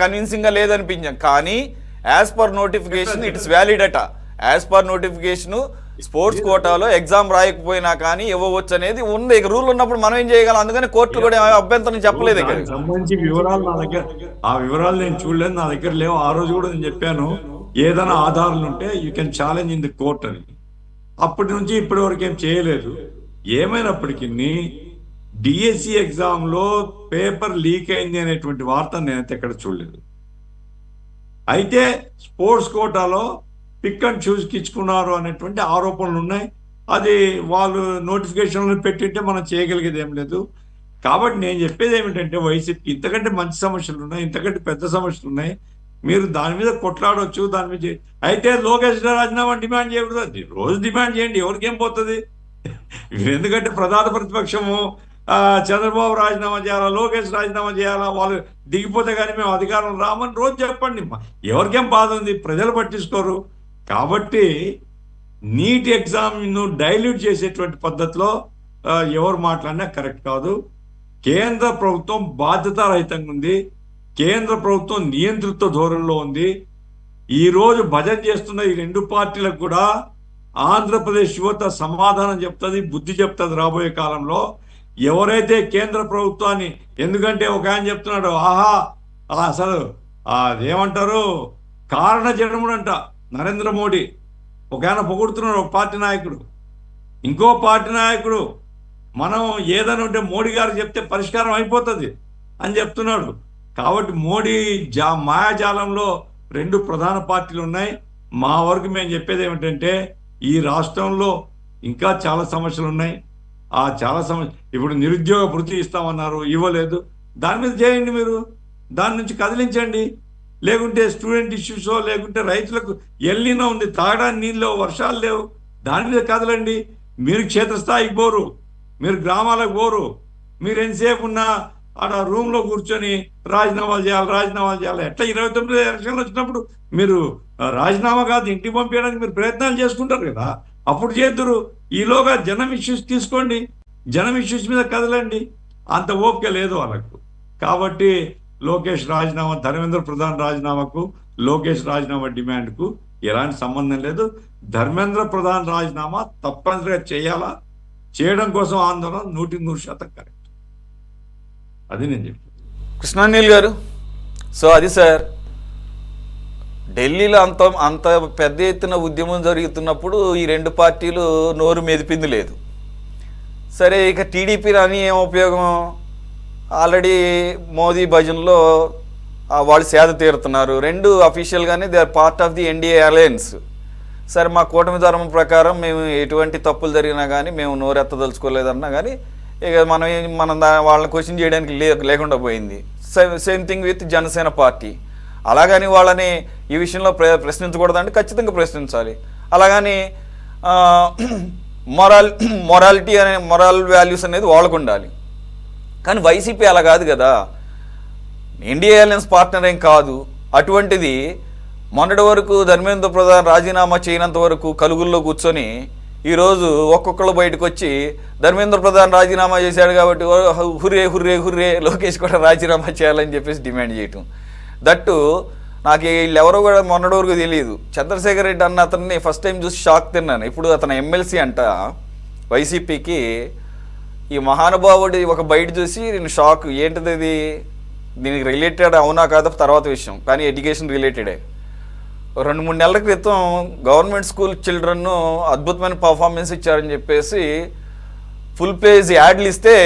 కన్విన్సింగ్ గా లేదనిపించాం. కానీ as per notification it's valid అట. యాజ్ పర్ నోటిఫికేషన్ స్పోర్ట్స్ కోటాలో ఎగ్జామ్ రాయకపోయినా కానీ ఇవ్వవచ్చు అనేది ఉంది. ఇక రూల్ ఉన్నప్పుడు మనం ఏం చేయగలం, అందుకని కోర్టులు కూడా అభ్యంతరం చెప్పలేదు. ఇక్కడ సంబంధించి వివరాలు నా దగ్గర, ఆ వివరాలు నేను చూడలేదు, నా దగ్గర లేవు. ఆ రోజు కూడా నేను చెప్పాను, ఏదైనా ఆధారాలు ఉంటే you can challenge in the court అని. అప్పటి నుంచి ఇప్పటి వరకు ఏం చేయలేదు. ఏమైనప్పటికీ డిఎస్సి ఎగ్జామ్ లో పేపర్ లీక్ అయింది అనేటువంటి వార్త నేనైతే ఎక్కడ చూడలేదు. అయితే స్పోర్ట్స్ కోటాలో పిక్ అండ్ చూస్కి ఇచ్చుకున్నారు అనేటువంటి ఆరోపణలు ఉన్నాయి. అది వాళ్ళు నోటిఫికేషన్లు పెట్టింటే మనం చేయగలిగేది ఏం లేదు. కాబట్టి నేను చెప్పేది ఏమిటంటే, వైసీపీకి ఇంతకంటే మంచి సమస్యలు ఉన్నాయి, ఇంతకంటే పెద్ద సమస్యలు ఉన్నాయి. మీరు దాని మీద కొట్లాడవచ్చు, దాని మీద. అయితే లోకేష్ రాజీనామా డిమాండ్ చేయకూడదు, రోజు డిమాండ్ చేయండి, ఎవరికేం పోతుంది. ఎందుకంటే ప్రధాన ప్రతిపక్షము చంద్రబాబు రాజీనామా చేయాలా, లోకేష్ రాజీనామా చేయాలా, వాళ్ళు దిగిపోతే కానీ మేము అధికారం రామని రోజు చెప్పండి, ఎవరికేం బాధ ఉంది, ప్రజలు పట్టించుకోరు. కాబట్టి నీట్ ఎగ్జామ్ను డైల్యూట్ చేసేటువంటి పద్ధతిలో ఎవరు మాట్లాడినా కరెక్ట్ కాదు. కేంద్ర ప్రభుత్వం బాధ్యతారహితంగా ఉంది, కేంద్ర ప్రభుత్వం నియంత్రిత ధోరణిలో ఉంది. ఈరోజు భజన చేస్తున్న ఈ రెండు పార్టీలకు కూడా ఆంధ్రప్రదేశ్ యువత సమాధానం చెప్తుంది, బుద్ధి చెప్తుంది రాబోయే కాలంలో. ఎవరైతే కేంద్ర ప్రభుత్వాన్ని, ఎందుకంటే ఒక ఆయన చెప్తున్నాడు, ఆహా అసలు ఏమంటారు, కారణ జన్ముడు అంట నరేంద్ర మోడీ. ఒక ఆయన పొగుడుతున్నాడు, ఒక పార్టీ నాయకుడు. ఇంకో పార్టీ నాయకుడు మనం ఏదైనా ఉంటే మోడీ గారు చెప్తే పరిష్కారం అయిపోతుంది అని చెప్తున్నాడు. కాబట్టి మోడీ మాయాజాలంలో రెండు ప్రధాన పార్టీలు ఉన్నాయి. మా వరకు మేము చెప్పేది ఏమిటంటే, ఈ రాష్ట్రంలో ఇంకా చాలా సమస్యలు ఉన్నాయి. ఆ చాలా ఇప్పుడు నిరుద్యోగ భృతి ఇస్తామన్నారు, ఇవ్వలేదు. దాని మీద చేయండి, మీరు దాని నుంచి కదిలించండి. లేకుంటే స్టూడెంట్ ఇష్యూస్, లేకుంటే రైతులకు ఎల్లినో ఉంది, తాగడానికి నీళ్ళు, వర్షాలు లేవు, దాని మీద కదలండి. మీరు క్షేత్రస్థాయికి పోరు, మీరు గ్రామాలకు పోరు. మీరు ఎంతసేపు ఉన్నా ఆడ రూమ్లో కూర్చొని రాజీనామాలు చేయాలి. ఎట్లా 29 ఎలక్షన్లు వచ్చినప్పుడు మీరు రాజీనామా కాదు, ఇంటికి పంపించడానికి మీరు ప్రయత్నాలు చేసుకుంటారు కదా, అప్పుడు చేద్దరు. ఈలోగా జనం ఇష్యూస్ తీసుకోండి, జనం ఇష్యూస్ మీద కదలండి. అంత ఓపిక లేదు వాళ్ళకు. కాబట్టి లోకేష్ రాజీనామా, ధర్మేంద్ర ప్రధాన్ రాజీనామాకు లోకేష్ రాజీనామా డిమాండ్కు ఎలాంటి సంబంధం లేదు. ధర్మేంద్ర ప్రధాన్ రాజీనామా తప్పనిసరిగా చేయాలా, చేయడం కోసం ఆందోళన 100% కరెక్ట్. అది నేను చెప్పాను. కృష్ణానీల్ గారు, సో అది సార్, ఢిల్లీలో అంత పెద్ద ఎత్తున ఉద్యమం జరుగుతున్నప్పుడు ఈ రెండు పార్టీలు నోరు మెదిపింది లేదు. సరే, ఇక టీడీపీ రాని ఏం ఉపయోగం? ఆల్రెడీ మోదీ భజన్లో వాళ్ళు సేద తీరుతున్నారు. రెండు అఫీషియల్గానే they are part of the NDA alliance. సరే, మా కూటమి ధర్మం ప్రకారం మేము ఎటువంటి తప్పులు జరిగినా కానీ మేము నోరెత్తదలుచుకోలేదన్నా కానీ ఇక మనం వాళ్ళని క్వశ్చన్ చేయడానికి లేకుండా పోయింది. Same thing with Janasena party. అలాగని వాళ్ళని ఈ విషయంలో ప్రశ్నించకూడదంటే ఖచ్చితంగా ప్రశ్నించాలి. అలాగని మొరాల్ వాల్యూస్ అనేది వాళ్ళకు ఉండాలి. కానీ వైసీపీ అలా కాదు కదా, ఎన్డీఏ అలయన్స్ పార్ట్నర్ ఏం కాదు. అటువంటిది మొన్నటి వరకు ధర్మేంద్ర ప్రధాన్ రాజీనామా చేయనంత వరకు కలుగుల్లో కూర్చొని ఈరోజు ఒక్కొక్కరు బయటకు వచ్చి ధర్మేంద్ర ప్రధాన్ రాజీనామా చేశాడు కాబట్టి హుర్రే హుర్రే హుర్రే లోకేష్ కూడా రాజీనామా చేయాలని చెప్పేసి డిమాండ్ చేయటం. దట్టు నాకు వీళ్ళెవరో కూడా మొన్నటి వరకు తెలియదు. చంద్రశేఖర్ రెడ్డి అన్న అతన్ని ఫస్ట్ టైం చూసి షాక్ తిన్నాను. ఇప్పుడు అతను ఎమ్మెల్సీ అంట వైసీపీకి. ఈ మహానుభావుడి ఒక బయట చూసి నేను షాక్. ఏంటిది ఇది? దీనికి రిలేటెడ్ అవునా కాదా తర్వాత విషయం, కానీ ఎడ్యుకేషన్ రిలేటెడే. 2-3 నెలల క్రితం గవర్నమెంట్ స్కూల్ చిల్డ్రన్ను అద్భుతమైన పర్ఫార్మెన్స్ ఇచ్చారని చెప్పేసి ఫుల్ పేజ్ యాడ్లు ఇస్తే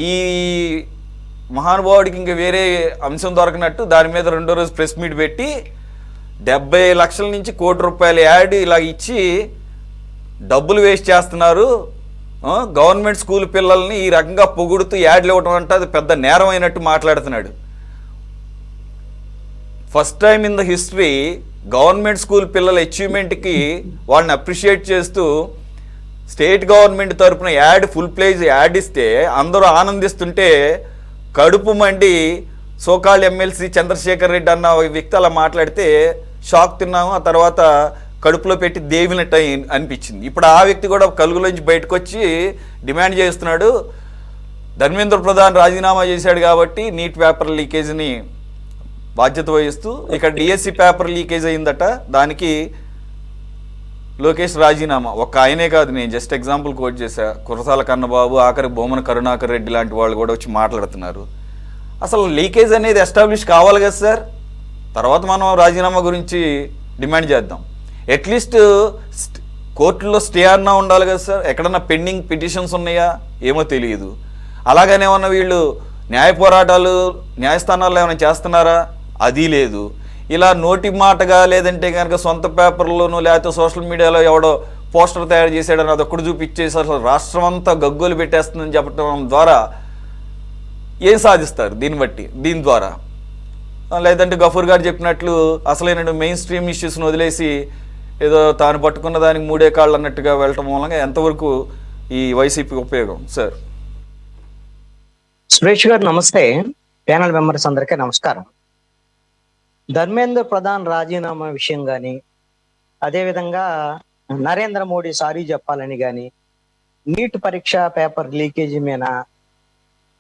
ఈ మహానుభావుడికి ఇంకా వేరే అంశం దొరకనట్టు దాని మీద రెండో రోజు ప్రెస్ మీట్ పెట్టి 70 లక్షల నుంచి ₹1 కోటి యాడ్ ఇలా ఇచ్చి డబ్బులు వేస్ట్ చేస్తున్నారు, గవర్నమెంట్ స్కూల్ పిల్లల్ని ఈ రకంగా పొగుడుతూ యాడ్లు ఇవ్వటం అంటే అది పెద్ద నేరం అయినట్టు మాట్లాడుతున్నాడు. First time in the history government school పిల్లల అచీవ్మెంట్కి వాళ్ళని అప్రిషియేట్ చేస్తూ స్టేట్ గవర్నమెంట్ తరఫున ఫుల్ ప్లేజ్ యాడ్ ఇస్తే అందరూ ఆనందిస్తుంటే కడుపు మండి సోకాళ్ళు ఎమ్మెల్సీ చంద్రశేఖర్ రెడ్డి అన్న వ్యక్తి అలా మాట్లాడితే షాక్ తిన్నాము. ఆ తర్వాత కడుపులో పెట్టి దేవినట్టు అనిపించింది. ఇప్పుడు ఆ వ్యక్తి కూడా కలుగులోంచి బయటకు వచ్చి డిమాండ్ చేస్తున్నాడు, ధర్మేంద్ర ప్రధాన్ రాజీనామా చేశాడు కాబట్టి నీట్ పేపర్ లీకేజ్ని బాధ్యత వహిస్తూ ఇక్కడ డిఎస్సి పేపర్ లీకేజ్ అయిందట, దానికి లోకేష్ రాజీనామా. ఒక్క ఆయనే కాదు, నేను జస్ట్ ఎగ్జాంపుల్ కోట్ చేశా. కురసాల కన్నబాబు, ఆఖరి బొమ్మన కరుణాకర్ రెడ్డి లాంటి వాళ్ళు కూడా వచ్చి మాట్లాడుతున్నారు. అసలు లీకేజ్ అనేది ఎస్టాబ్లిష్ కావాలి కదా సార్, తర్వాత మనం రాజీనామా గురించి డిమాండ్ చేద్దాం. అట్లీస్ట్ కోర్టులో స్టే అన్నా ఉండాలి కదా సార్. ఎక్కడన్నా పెండింగ్ పిటిషన్స్ ఉన్నాయా ఏమో తెలియదు. అలాగనే ఉన్న వీళ్ళు న్యాయ పోరాటాలు న్యాయస్థానాల్లో ఏమైనా చేస్తున్నారా? అది లేదు. ఇలా నోటి మాటగా లేదంటే కనుక సొంత పేపర్లోనూ లేకపోతే సోషల్ మీడియాలో ఎవడో పోస్టర్ తయారు చేశాడని అది ఒక్కడు చూపించేసి అసలు రాష్ట్రం అంతా గగ్గోలు పెట్టేస్తుందని చెప్పడం ద్వారా ఏం సాధిస్తారు దీని ద్వారా? లేదంటే గఫూర్ గారు చెప్పినట్లు అసలైన మెయిన్ స్ట్రీమ్ ఇష్యూస్ను వదిలేసి ఏదో తాను పట్టుకున్న దానికి 3 కాళ్ళు అన్నట్టుగా వెళ్ళటం మూలంగా ఎంతవరకు ఈ వైసీపీ ఉపయోగం సార్? సురేష్ గారు నమస్తే. ప్యానల్ మెంబర్స్ అందరికీ నమస్కారం. ధర్మేంద్ర ప్రధాన్ రాజీనామా విషయం కానీ, అదేవిధంగా నరేంద్ర మోడీ సారీ చెప్పాలని కానీ, నీట్ పరీక్ష పేపర్ లీకేజీ మీద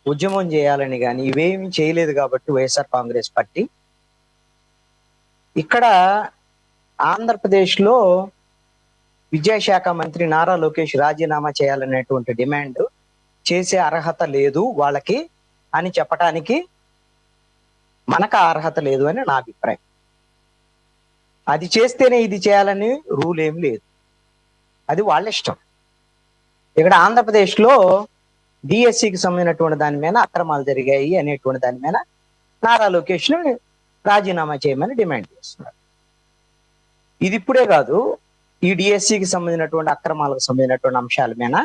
ఉద్యమం చేయాలని కానీ ఇవేమీ చేయలేదు కాబట్టి వైఎస్ఆర్ కాంగ్రెస్ పార్టీ ఇక్కడ ఆంధ్రప్రదేశ్లో విద్యాశాఖ మంత్రి నారా లోకేష్ రాజీనామా చేయాలనేటువంటి డిమాండ్ చేసే అర్హత లేదు వాళ్ళకి అని చెప్పటానికి మనకు అర్హత లేదు అని నా అభిప్రాయం. అది చేస్తేనే ఇది చేయాలని రూల్ ఏం లేదు, అది వాళ్ళ ఇష్టం. ఇక్కడ ఆంధ్రప్రదేశ్లో డిఎస్సికి సంబంధించినటువంటి దాని మీద అక్రమాలు జరిగాయి అనేటువంటి దాని మీద నారా లోకేష్ను రాజీనామా చేయమని డిమాండ్ చేస్తున్నారు. ఇది ఇప్పుడే కాదు, ఈ డిఎస్సికి సంబంధించినటువంటి అక్రమాలకు సంబంధించినటువంటి అంశాల మీద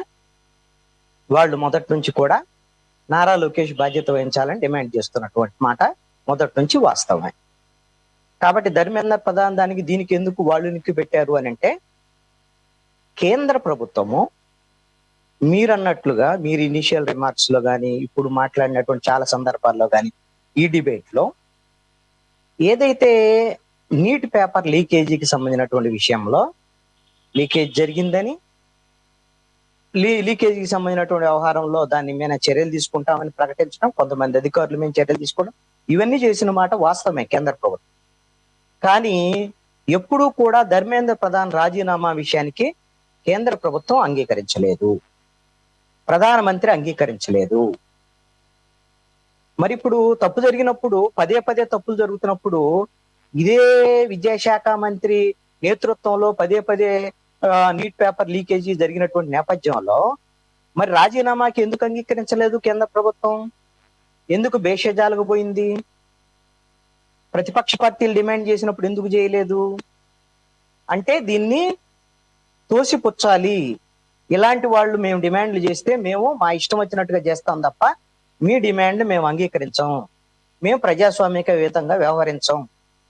వాళ్ళు మొదటి నుంచి కూడా నారా లోకేష్ బాధ్యత వహించాలని డిమాండ్ చేస్తున్నటువంటి మాట మొదటి నుంచి వాస్తవమే. కాబట్టి ధర్మేంద్ర ప్రధాన్ దానికి దీనికి ఎందుకు వాళ్ళు నిక్కు పెట్టారు అని అంటే, కేంద్ర ప్రభుత్వము మీరన్నట్లుగా మీరు ఇనిషియల్ రిమార్క్స్ లో కానీ ఇప్పుడు మాట్లాడినటువంటి చాలా సందర్భాల్లో కానీ ఈ డిబేట్ లో ఏదైతే నీట్ పేపర్ లీకేజీకి సంబంధించినటువంటి విషయంలో లీకేజ్ జరిగిందని, లీకేజీకి సంబంధించినటువంటి వ్యవహారంలో దాని మీద చర్యలు తీసుకుంటామని ప్రకటించడం, కొంతమంది అధికారుల మీద చర్యలు తీసుకోవడం, ఇవన్నీ చేసిన మాట వాస్తవమే కేంద్ర ప్రభుత్వం. కానీ ఎప్పుడూ కూడా ధర్మేంద్ర ప్రధాన్ రాజీనామా విషయానికి కేంద్ర ప్రభుత్వం అంగీకరించలేదు, ప్రధానమంత్రి అంగీకరించలేదు. మరి ఇప్పుడు తప్పు జరిగినప్పుడు, పదే పదే తప్పులు జరుగుతున్నప్పుడు, ఇదే విద్యాశాఖ మంత్రి నేతృత్వంలో పదే పదే నీట్ పేపర్ లీకేజీ జరిగినటువంటి నేపథ్యంలో మరి రాజీనామాకి ఎందుకు అంగీకరించలేదు కేంద్ర ప్రభుత్వం? ఎందుకు భేషజాలకు పోయింది? ప్రతిపక్ష పార్టీలు డిమాండ్ చేసినప్పుడు ఎందుకు చేయలేదు? అంటే దీన్ని తోసిపుచ్చాలి. ఇలాంటి వాళ్ళు మేము డిమాండ్లు చేస్తే మేము మా ఇష్టం వచ్చినట్టుగా చేస్తాం తప్ప మీ డిమాండ్ మేము అంగీకరించాం, మేము ప్రజాస్వామికయుతంగా వ్యవహరించాం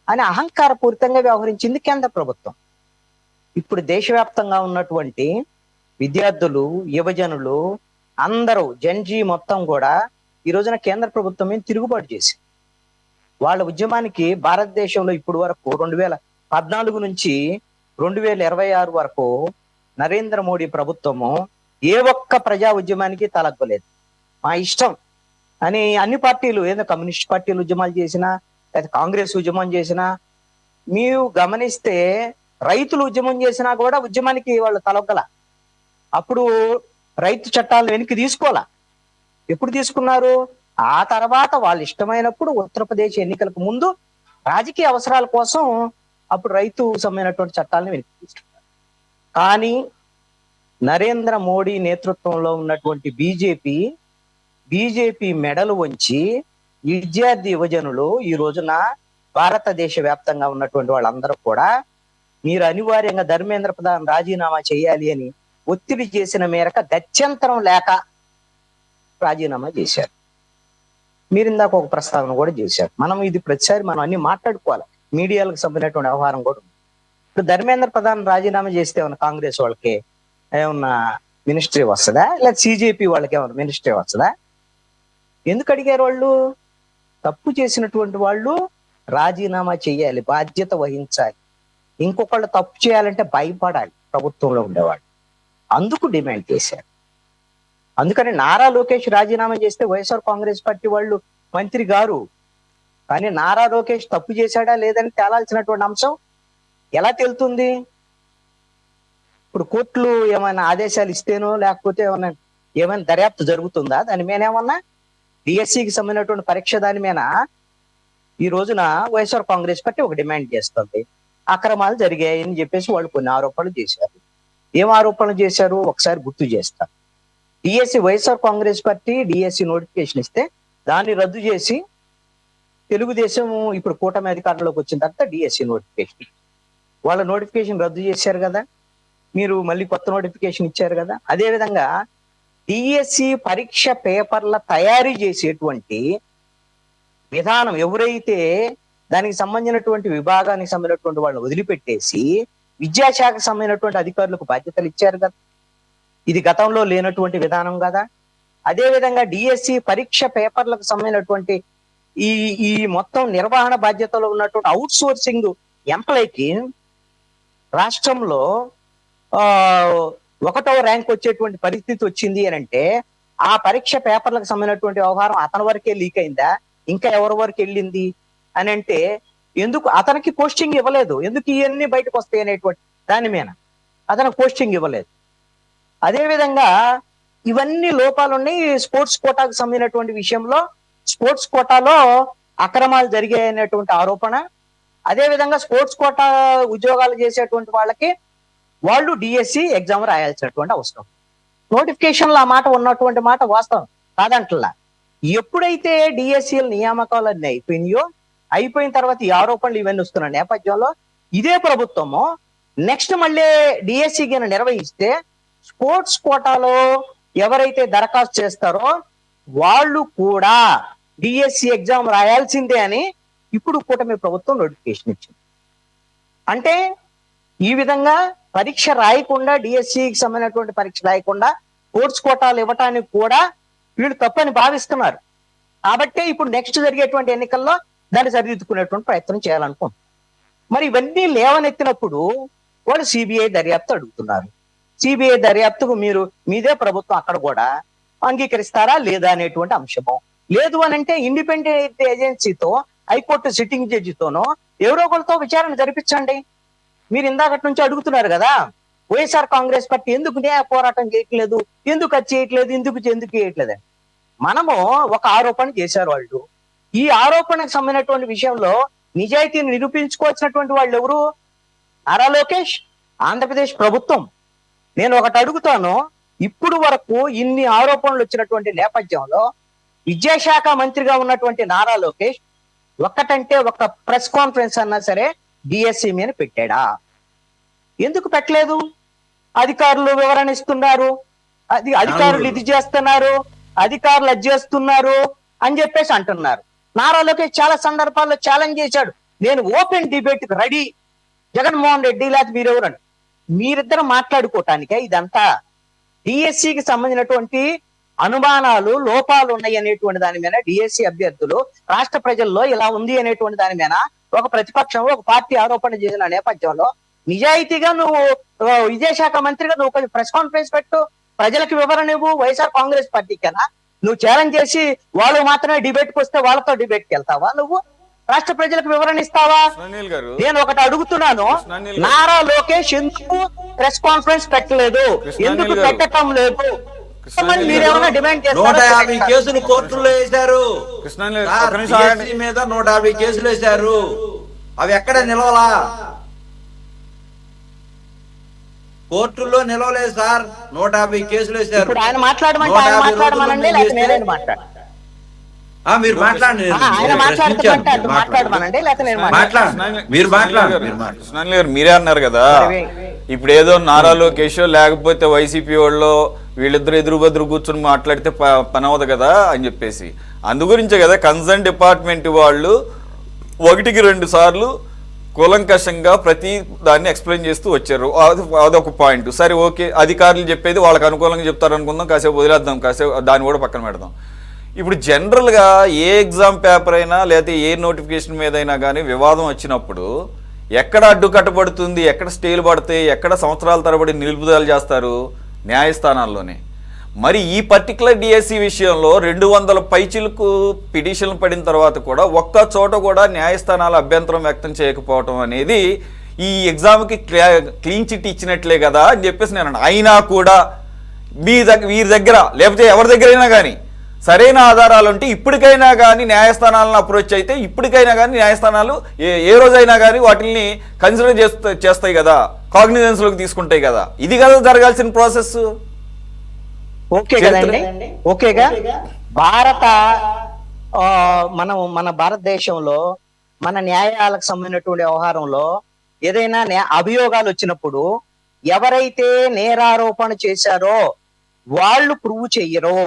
అని అహంకారపూరితంగా వ్యవహరించింది కేంద్ర ప్రభుత్వం. ఇప్పుడు దేశవ్యాప్తంగా ఉన్నటువంటి విద్యార్థులు, యువజనులు అందరూ జెన్జీ మొత్తం కూడా ఈ రోజున కేంద్ర ప్రభుత్వం మీద తిరుగుబాటు చేసింది. వాళ్ళ ఉద్యమానికి భారతదేశంలో ఇప్పుడు వరకు 2014 నుంచి 2026 వరకు నరేంద్ర మోడీ ప్రభుత్వము ఏ ఒక్క ప్రజా ఉద్యమానికి తలగ్గలేదు. మా ఇష్టం అని అన్ని పార్టీలు, ఏదో కమ్యూనిస్ట్ పార్టీలు ఉద్యమాలు చేసినా, లేదా కాంగ్రెస్ ఉద్యమం చేసినా, మీరు గమనిస్తే రైతులు ఉద్యమం చేసినా కూడా ఉద్యమానికి వాళ్ళు తలొగ్గల. అప్పుడు రైతు చట్టాలను వెనక్కి తీసుకోవాల. ఎప్పుడు తీసుకున్నారు? ఆ తర్వాత వాళ్ళు ఇష్టమైనప్పుడు ఉత్తరప్రదేశ్ ఎన్నికలకు ముందు రాజకీయ అవసరాల కోసం అప్పుడు రైతు సంబంధించినటువంటి చట్టాలను వెనక్కి తీసుకున్నారు. కానీ నరేంద్ర మోడీ నేతృత్వంలో ఉన్నటువంటి బీజేపీ మెడలు వంచి విద్యార్థి యువజనులు ఈ రోజున భారతదేశ వ్యాప్తంగా ఉన్నటువంటి వాళ్ళందరూ కూడా మీరు అనివార్యంగా ధర్మేంద్ర ప్రధాన్ రాజీనామా చేయాలి అని ఒత్తిడి చేసిన మేరకు గత్యంతరం లేక రాజీనామా చేశారు. మీరు ఇందాక ఒక ప్రస్తావన కూడా చేశారు. మనం ఇది ప్రతిసారి మనం అన్ని మాట్లాడుకోవాలి. మీడియాలకు సంబంధించినటువంటి వ్యవహారం కూడా ఉంది. ఇప్పుడు ధర్మేంద్ర ప్రధాన్ రాజీనామా చేస్తే ఏమన్నా కాంగ్రెస్ వాళ్ళకి ఏమన్నా మినిస్ట్రీ వస్తుందా? లేదా సిజేపీ వాళ్ళకి ఏమన్నా మినిస్ట్రీ వస్తుందా? ఎందుకు అడిగారు? వాళ్ళు తప్పు చేసినటువంటి వాళ్ళు రాజీనామా చేయాలి, బాధ్యత వహించాలి. ఇంకొకళ్ళు తప్పు చేయాలంటే భయపడాలి ప్రభుత్వంలో ఉండేవాళ్ళు. అందుకు డిమాండ్ చేశారు. అందుకని నారా లోకేష్ రాజీనామా చేస్తే వైఎస్ఆర్ కాంగ్రెస్ పార్టీ వాళ్ళు మంత్రి గారు. కానీ నారా లోకేష్ తప్పు చేశాడా లేదని తేలాల్సినటువంటి అంశం ఎలా తేలుతుంది? ఇప్పుడు కోర్టులు ఏమైనా ఆదేశాలు ఇస్తేనో లేకపోతే ఏమైనా దర్యాప్తు జరుగుతుందా? దాని మీద ఏమన్నా డిఎస్సికి సంబంధించినటువంటి పరీక్ష దాని మీద ఈ రోజున వైఎస్ఆర్ కాంగ్రెస్ పార్టీ ఒక డిమాండ్ చేస్తుంది. అక్రమాలు జరిగాయని చెప్పేసి వాళ్ళు కొన్ని ఆరోపణలు చేశారు. ఏం ఆరోపణలు చేశారు ఒకసారి గుర్తు చేస్తారు. DSC, YSR Congress party DSC notification ఇస్తే దాన్ని రద్దు చేసి తెలుగుదేశం ఇప్పుడు కూటమి అధికారంలోకి వచ్చిన తర్వాత డిఎస్సి నోటిఫికేషన్, వాళ్ళ నోటిఫికేషన్ రద్దు చేశారు కదా, మీరు మళ్ళీ కొత్త నోటిఫికేషన్ ఇచ్చారు కదా. అదే విధంగా డిఎస్సి పరీక్ష పేపర్ల తయారీ చేసేటువంటి విధానం ఎవరైతే దానికి సంబంధించినటువంటి విభాగానికి సంబంధించినటువంటి వాళ్ళని వదిలిపెట్టేసి విద్యాశాఖకు సంబంధించినటువంటి అధికారులకు బాధ్యతలు ఇచ్చారు కదా. ఇది గతంలో లేనటువంటి విధానం కదా. అదే విధంగా డిఎస్సి పరీక్ష పేపర్లకు సంబంధించినటువంటి ఈ మొత్తం నిర్వహణ బాధ్యతలో ఉన్నటువంటి అవుట్ సోర్సింగ్ ఎంప్లాయ్కి రాష్ట్రంలో 1వ ర్యాంక్ వచ్చేటువంటి పరిస్థితి వచ్చింది అని అంటే ఆ పరీక్ష పేపర్లకు సంబంధించినటువంటి వ్యవహారం అతని వరకే లీక్ అయిందా, ఇంకా ఎవరి వరకు వెళ్ళింది అని అంటే ఎందుకు అతనికి పోస్టింగ్ ఇవ్వలేదు? ఎందుకు ఇవన్నీ బయటకు వస్తాయి అనేటువంటి దాని మీద అతనికి పోస్టింగ్ ఇవ్వలేదు. అదే విధంగా ఇవన్నీ లోపాలు ఉన్నాయి. స్పోర్ట్స్ కోటాకు సంబంధించినటువంటి విషయంలో స్పోర్ట్స్ కోటాలో అక్రమాలు జరిగాయనేటువంటి ఆరోపణ. అదే విధంగా స్పోర్ట్స్ కోటా ఉద్యోగాలు చేసేటువంటి వాళ్ళకి వాళ్ళు డిఎస్సి ఎగ్జామ్ రాయాల్సినటువంటి అవసరం. నోటిఫికేషన్లో ఆ మాట ఉన్నటువంటి మాట వాస్తవం కాదంటలా. ఎప్పుడైతే డిఎస్సిఎల్ నియామకాలు అన్నీ అయిపోయిన తర్వాత ఈ ఆరోపణలు ఇవన్నీ వస్తున్న నేపథ్యంలో ఇదే ప్రభుత్వము నెక్స్ట్ మళ్ళీ డిఎస్సి కింద నిర్వహిస్తే స్పోర్ట్స్ కోటాలో ఎవరైతే దరఖాస్తు చేస్తారో వాళ్ళు కూడా డిఎస్సి ఎగ్జామ్ రాయాల్సిందే అని ఇప్పుడు కూటమి ప్రభుత్వం నోటిఫికేషన్ ఇచ్చింది. అంటే ఈ విధంగా పరీక్ష రాయకుండా, డిఎస్సికి సంబంధించినటువంటి పరీక్ష రాయకుండా స్పోర్ట్స్ కోటాలు ఇవ్వటానికి కూడా వీళ్ళు తప్పని భావిస్తున్నారు. కాబట్టే ఇప్పుడు నెక్స్ట్ జరిగేటువంటి ఎన్నికల్లో దాన్ని సరిదిద్దుకునేటువంటి ప్రయత్నం చేయాలనుకుంటున్నారు. మరి ఇవన్నీ లేవనెత్తినప్పుడు వాళ్ళు సిబిఐ దర్యాప్తు అడుగుతున్నారు. సిబిఐ దర్యాప్తుకు మీదే ప్రభుత్వం అక్కడ కూడా అంగీకరిస్తారా లేదా అనేటువంటి అంశము. లేదు అని అంటే ఇండిపెండెంట్ ఏజెన్సీతో, హైకోర్టు సిట్టింగ్ జడ్జితోనో ఎవరో ఒకరితో విచారణ జరిపించండి. మీరు ఇందాకటి నుంచి అడుగుతున్నారు కదా, వైఎస్ఆర్ కాంగ్రెస్ పార్టీ ఎందుకు న్యాయ పోరాటం చేయట్లేదు, ఎందుకు అది చేయట్లేదు, ఎందుకు చేయట్లేదని. మనము ఒక ఆరోపణ చేశారు వాళ్ళు. ఈ ఆరోపణకు సంబంధించినటువంటి విషయంలో నిజాయితీని నిరూపించుకోవాల్సినటువంటి వాళ్ళు ఎవరు? నారా లోకేష్, ఆంధ్రప్రదేశ్ ప్రభుత్వం. నేను ఒకటి అడుగుతాను, ఇప్పుడు వరకు ఇన్ని ఆరోపణలు వచ్చినటువంటి నేపథ్యంలో విద్యాశాఖ మంత్రిగా ఉన్నటువంటి నారా లోకేష్ ఒక్కటంటే ఒక ప్రెస్ కాన్ఫరెన్స్ అన్నా సరే డిఎస్సి మీద పెట్టాడా? ఎందుకు పెట్టలేదు? అధికారులు వివరణ ఇస్తున్నారు, అధికారులు ఇది చేస్తున్నారు, అధికారులు అది చేస్తున్నారు అని చెప్పేసి అంటున్నారు. నారా లోకేష్ చాలా సందర్భాల్లో ఛాలెంజ్ చేశాడు, నేను ఓపెన్ డిబేట్ కి రెడీ, జగన్మోహన్ రెడ్డి లేకపోతే మీరెవరండి, మీరిద్దరు మాట్లాడుకోవటానికే ఇదంతా. డిఎస్సికి సంబంధించినటువంటి అనుమానాలు, లోపాలు ఉన్నాయి అనేటువంటి దాని మీద డిఎస్సి అభ్యర్థులు రాష్ట్ర ప్రజల్లో ఇలా ఉంది అనేటువంటి దాని మీద ఒక ప్రతిపక్షం, ఒక పార్టీ ఆరోపణ చేసిన నేపథ్యంలో నిజాయితీగా నువ్వు విద్యాశాఖ మంత్రిగా నువ్వు కొంచెం ప్రెస్ కాన్ఫరెన్స్ పెట్టు, ప్రజలకు వివరణ ఇవ్వు. వైఎస్ఆర్ కాంగ్రెస్ పార్టీకైనా నువ్వు ఛాలెంజ్ చేసి వాళ్ళు మాత్రమే డిబేట్కి వస్తే వాళ్ళతో డిబేట్కి వెళ్తావా? నువ్వు రాష్ట్ర ప్రజలకు వివరణ ఇస్తావా? నేను ఒకటి అడుగుతున్నాను, నారా లోకేష్ ఎందుకు ప్రెస్ కాన్ఫరెన్స్ పెట్టలేదు, ఎందుకు పెట్టటం లేదు? మీరేమన్నా డిమాండ్ చేస్తారా? 150 కేసులు కోర్టులో వేశారు మీద, 150 కేసులు వేశారు. అవి ఎక్కడ నిలవలా? కోర్టుల్లో నిలవలేదు సార్. 150 కేసులు వేశారు. ఇప్పుడు ఆయన మాట్లాడమంటే ఆయన మాట్లాడమనండి, లేకపోతే నేనేంటి మాట్లాడు? మీరు మాట్లాడండి. ఆయన మాట్లాడమనండి, లేకపోతే నేను మీరు మాట్లాడండి. కృష్ణాని గారు మీరే అన్నారు కదా, ఇప్పుడు ఏదో నారా లోకేష్ లేకపోతే వైసీపీ వాళ్ళు వీళ్ళిద్దరు ఎదురు బెదురు కూర్చొని మాట్లాడితే పని అవ్వదు కదా అని చెప్పేసి, అందు గురించే కదా కన్సర్న్ డిపార్ట్మెంట్ వాళ్ళు 1-2 సార్లు కూలంకషంగా ప్రతి దాన్ని ఎక్స్ప్లెయిన్ చేస్తూ వచ్చారు. అదొక పాయింట్. సరే ఓకే, అధికారులు చెప్పేది వాళ్ళకి అనుకూలంగా చెప్తారు అనుకుందాం, కాసేపు వదిలేద్దాం, కాసేపు దాన్ని కూడా పక్కన పెడదాం. ఇప్పుడు జనరల్గా ఏ ఎగ్జామ్ పేపర్ అయినా లేదా ఏ నోటిఫికేషన్ మీద అయినా కానీ వివాదం వచ్చినప్పుడు ఎక్కడ అడ్డుకట్టబడుతుంది, ఎక్కడ స్టేలు పడతాయి, ఎక్కడ సంవత్సరాల తరబడి నిలుపుదల చేస్తారు? న్యాయస్థానాల్లోనే. మరి ఈ పర్టికులర్ డిఎస్సి విషయంలో 200 పైచిలకు పిటిషన్లు పడిన తర్వాత కూడా ఒక్క చోట కూడా న్యాయస్థానాలు అభ్యంతరం వ్యక్తం చేయకపోవటం అనేది ఈ ఎగ్జామ్కి క్లీన్ చిట్ ఇచ్చినట్లే కదా అని చెప్పేసి నేను అయినా కూడా వీరి దగ్గర లేకపోతే ఎవరి దగ్గర అయినా కానీ సరైన ఆధారాలు ఉంటే ఇప్పటికైనా కానీ న్యాయస్థానాలను అప్రోచ్ అయితే ఇప్పటికైనా కానీ న్యాయస్థానాలు ఏ రోజైనా కానీ వాటిని కన్సిడర్ చేస్తాయి కదా, కాగ్నిజెన్స్లోకి తీసుకుంటాయి కదా. ఇది కదా జరగాల్సిన ప్రాసెస్. ఓకే కదండి, ఓకేగా. మన భారతదేశంలో మన న్యాయాలకు సంబంధించినటువంటి వ్యవహారంలో ఏదైనా అభియోగాలు వచ్చినప్పుడు ఎవరైతే నేరారోపణ చేశారో వాళ్ళు ప్రూవ్ చెయ్యరో,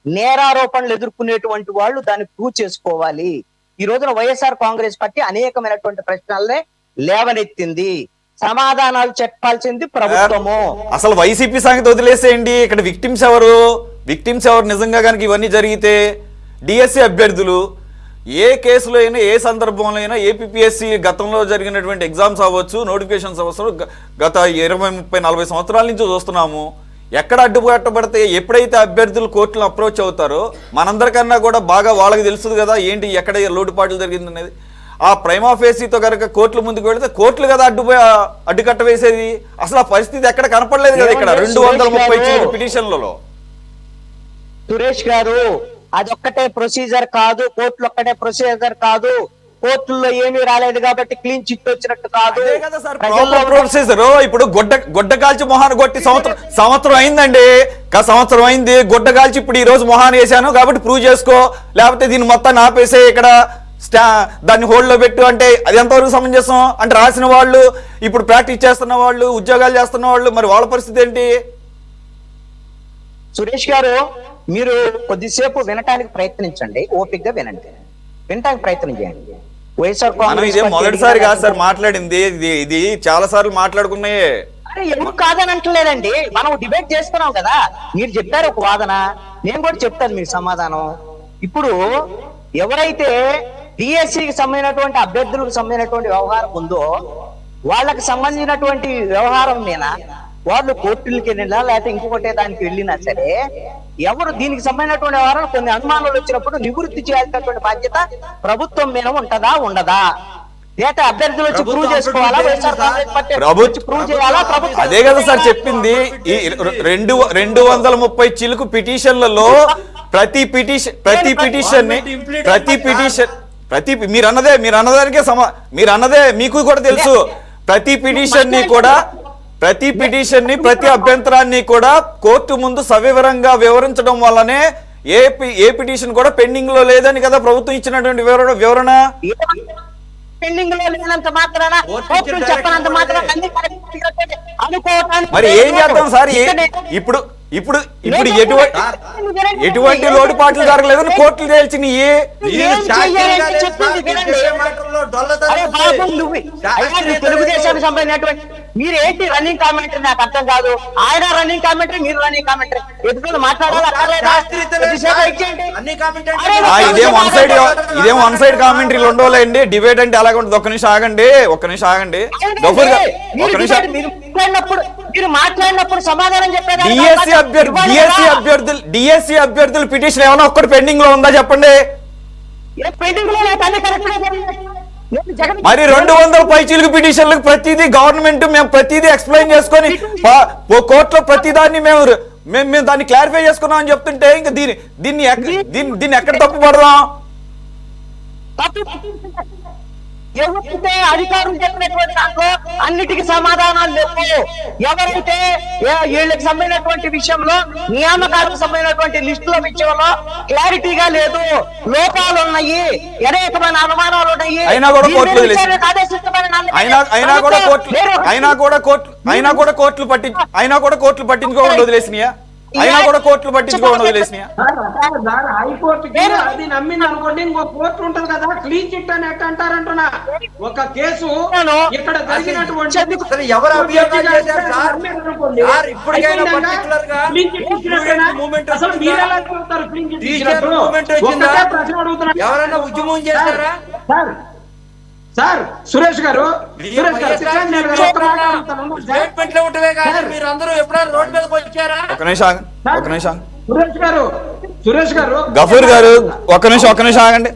నేరారోపణలు ఎదుర్కొనేటువంటి వాళ్ళు దాన్ని ప్రూవ్ చేసుకోవాలి. ఈ రోజున వైఎస్ఆర్ కాంగ్రెస్ పార్టీ అనేకమైనటువంటి ప్రశ్నలనే లేవనెత్తింది, సమాధానాలు చెప్పాల్సింది ప్రభుత్వము. అసలు వైసీపీ సంగతి వదిలేసేయండి, ఇక్కడ విక్టిమ్స్ ఎవరు నిజంగా కనుక ఇవన్నీ జరిగితే? డిఎస్సి అభ్యర్థులు ఏ కేసులో అయినా ఏ సందర్భంలో అయినా ఏపీఎస్సి గతంలో జరిగినటువంటి ఎగ్జామ్స్ అవ్వచ్చు, నోటిఫికేషన్స్ అవ్వచ్చు, గత 20, 30, 40 సంవత్సరాల నుంచి చూస్తున్నాము. ఎక్కడ అడ్డుకట్టబడితే ఎప్పుడైతే అభ్యర్థులు కోర్టులను అప్రోచ్ అవుతారో మనందరికన్నా కూడా బాగా వాళ్ళకి తెలుస్తుంది కదా ఏంటి ఎక్కడ లోటుపాట్లు జరిగింది అనేది. ఆ ప్రైమా ఫేసీతో కనుక కోర్టుల ముందుకు వెళితే కోర్టులు కదా అడ్డుకట్ట వేసేది. అసలు ఆ పరిస్థితి ఎక్కడ కనపడలేదు కదా ఇక్కడ 230 పిటిషన్లలో. సురేష్ గారు, అదొక్కటే ప్రొసీజర్ కాదు, కోర్టులు ఒక్కటే ప్రొసీజర్ కాదు, కోర్టుల్లో ఏమీ రాలేదు కాబట్టి క్లీన్ చిట్ వచ్చినట్టు కాదు. ఇప్పుడు గొడ్డ కాల్చి మొహాన్ని కొట్టి సంవత్సరం అయిందండి, సంవత్సరం అయింది గొడ్డ కాల్చి ఇప్పుడు ఈ రోజు మొహాన్ని వేసాను కాబట్టి ప్రూవ్ చేసుకో, లేకపోతే దీన్ని మొత్తాన్ని ఆపేసే, ఇక్కడ దాన్ని హోల్డ్లో పెట్టు అంటే అది ఎంతవరకు సమంజసం? అంటే రాసిన వాళ్ళు, ఇప్పుడు ప్రాక్టీస్ చేస్తున్న వాళ్ళు, ఉద్యోగాలు చేస్తున్న వాళ్ళు, మరి వాళ్ళ పరిస్థితి ఏంటి? సురేష్ గారు, మీరు కొద్దిసేపు వినటానికి ప్రయత్నించండి, ఓపికగా వినండి, వినటానికి ప్రయత్నం చేయండి. వైఎస్ఆర్ కాంగ్రెస్ మొదటిసారి కాదు సార్ మాట్లాడింది, ఇది చాలా సార్లు మాట్లాడుకున్నాయే. అరే ఎందుకు కాదని అంటలేదండి, మనం డిబేట్ చేస్తున్నాం కదా. మీరు చెప్పారు ఒక వాదన, నేను కూడా చెప్తాను మీకు సమాధానం. ఇప్పుడు ఎవరైతే డిఎస్సికి సంబంధించినటువంటి అభ్యర్థులకు సంబంధించినటువంటి వ్యవహారం ఉందో వాళ్ళకి సంబంధించినటువంటి వ్యవహారం మీద వాళ్ళు కోర్టులకి వెళ్ళినా లేకపోతే ఇంకొకటే దానికి వెళ్ళినా సరే, ఎవరు దీనికి సంబంధించినటువంటి వ్యవహారం కొన్ని అనుమానాలు వచ్చినప్పుడు నివృత్తి చేయాల్సినటువంటి బాధ్యత ప్రభుత్వం మీద ఉంటదా ఉండదా? లేకపోతే అభ్యర్థులు వచ్చి ప్రూవ్ చేసుకోవాలా? ప్రూవ్ చేయాలా ప్రభుత్వం? అదే కదా సార్ చెప్పింది. ఈ 230 చిలుకు పిటిషన్లలో ప్రతి మీరు అన్నదానికే మీరు అన్నదే మీకు కూడా తెలుసు. ప్రతి పిటిషన్ ని కూడా ప్రతి పిటిషన్ ని ప్రతి అభ్యంతరాన్ని కూడా కోర్టు ముందు సవివరంగా వివరించడం వల్లనే ఏ పిటిషన్ కూడా పెండింగ్ లో లేదని కదా ప్రభుత్వం ఇచ్చినటువంటి వివరణ. పెండింగ్ లో లేనంత మాత్రాన కోర్టులు చెప్పనంత మాత్రాన అన్ని అనుకోవటానికి మరి ఏం చేద్దాం సార్? ఇప్పుడు ఇప్పుడు ఇప్పుడు ఎటువంటి లోటుపాట్లు జరగలేదని కోర్టులు తేల్చినాయి. తెలుగుదేశానికి సంబంధించినటువంటి మీరు ఏంటి రన్నింగ్ కామెంటరీ నాకు అర్థం కాదు. ఆయన రన్నింగ్ కామెంటరీ, మీరు రన్నింగ్ కామెంటరీ ఎదుగులు ఇదేం వన్ సైడ్ కామెంటరీలు ఉండవులేండి. డిబేట్ అంటే అలాగే ఉంటుంది. ఒక్క నిమిషం ఆగండి. మీరు మాట్లాడినప్పుడు సమాధానం చెప్పేది. డిఎస్సి అభ్యర్థులు పిటిషన్ ఏమైనా ఒక్కటి పెండింగ్ లో ఉందా చెప్పండి. మరి 200 పైచీలకు పిటిషన్లకు ప్రతిదీ గవర్నమెంట్ మేము ప్రతిదీ ఎక్స్ప్లెయిన్ చేసుకొని కోర్టులో ప్రతిదాన్ని మేము దాన్ని క్లారిఫై చేసుకున్నాం అని చెప్తుంటే ఇంకా దీన్ని ఎక్కడ తప్పు పడదాం? ఎవరైతే అధికారులు చెప్పినటువంటి దాంట్లో అన్నిటికీ సమాధానాలు లేవు. ఎవరైతే వీళ్ళకి సంబంధించినటువంటి విషయంలో నియామకాలకు సంబంధించినటువంటి లిస్టుల విషయంలో క్లారిటీగా లేదు, లోపాలు ఉన్నాయి, అనేకమైన అనుమానాలు ఉన్నాయి. అయినా కూడా కోర్టులు పట్టించుకోకుండా వదిలేసినాయా? హైకోర్టుకి అది నమ్మింది అనుకోండి, ఇంకో కోర్టు ఉంటది కదా, క్లీన్ చిట్ అని ఎట్ట అంటారంటున్నా. ఒక కేసు ఇక్కడ జరిగినటువంటి ఎవరైనా ఉద్యమం చేస్తారా సార్? సురేష్ గారు మీరు అందరూ ఎప్పుడైనా రోడ్ మీదకి వచ్చారా? సురేష్ గారు గఫూర్ గారు ఒక్క నిమిషం ఆగండి.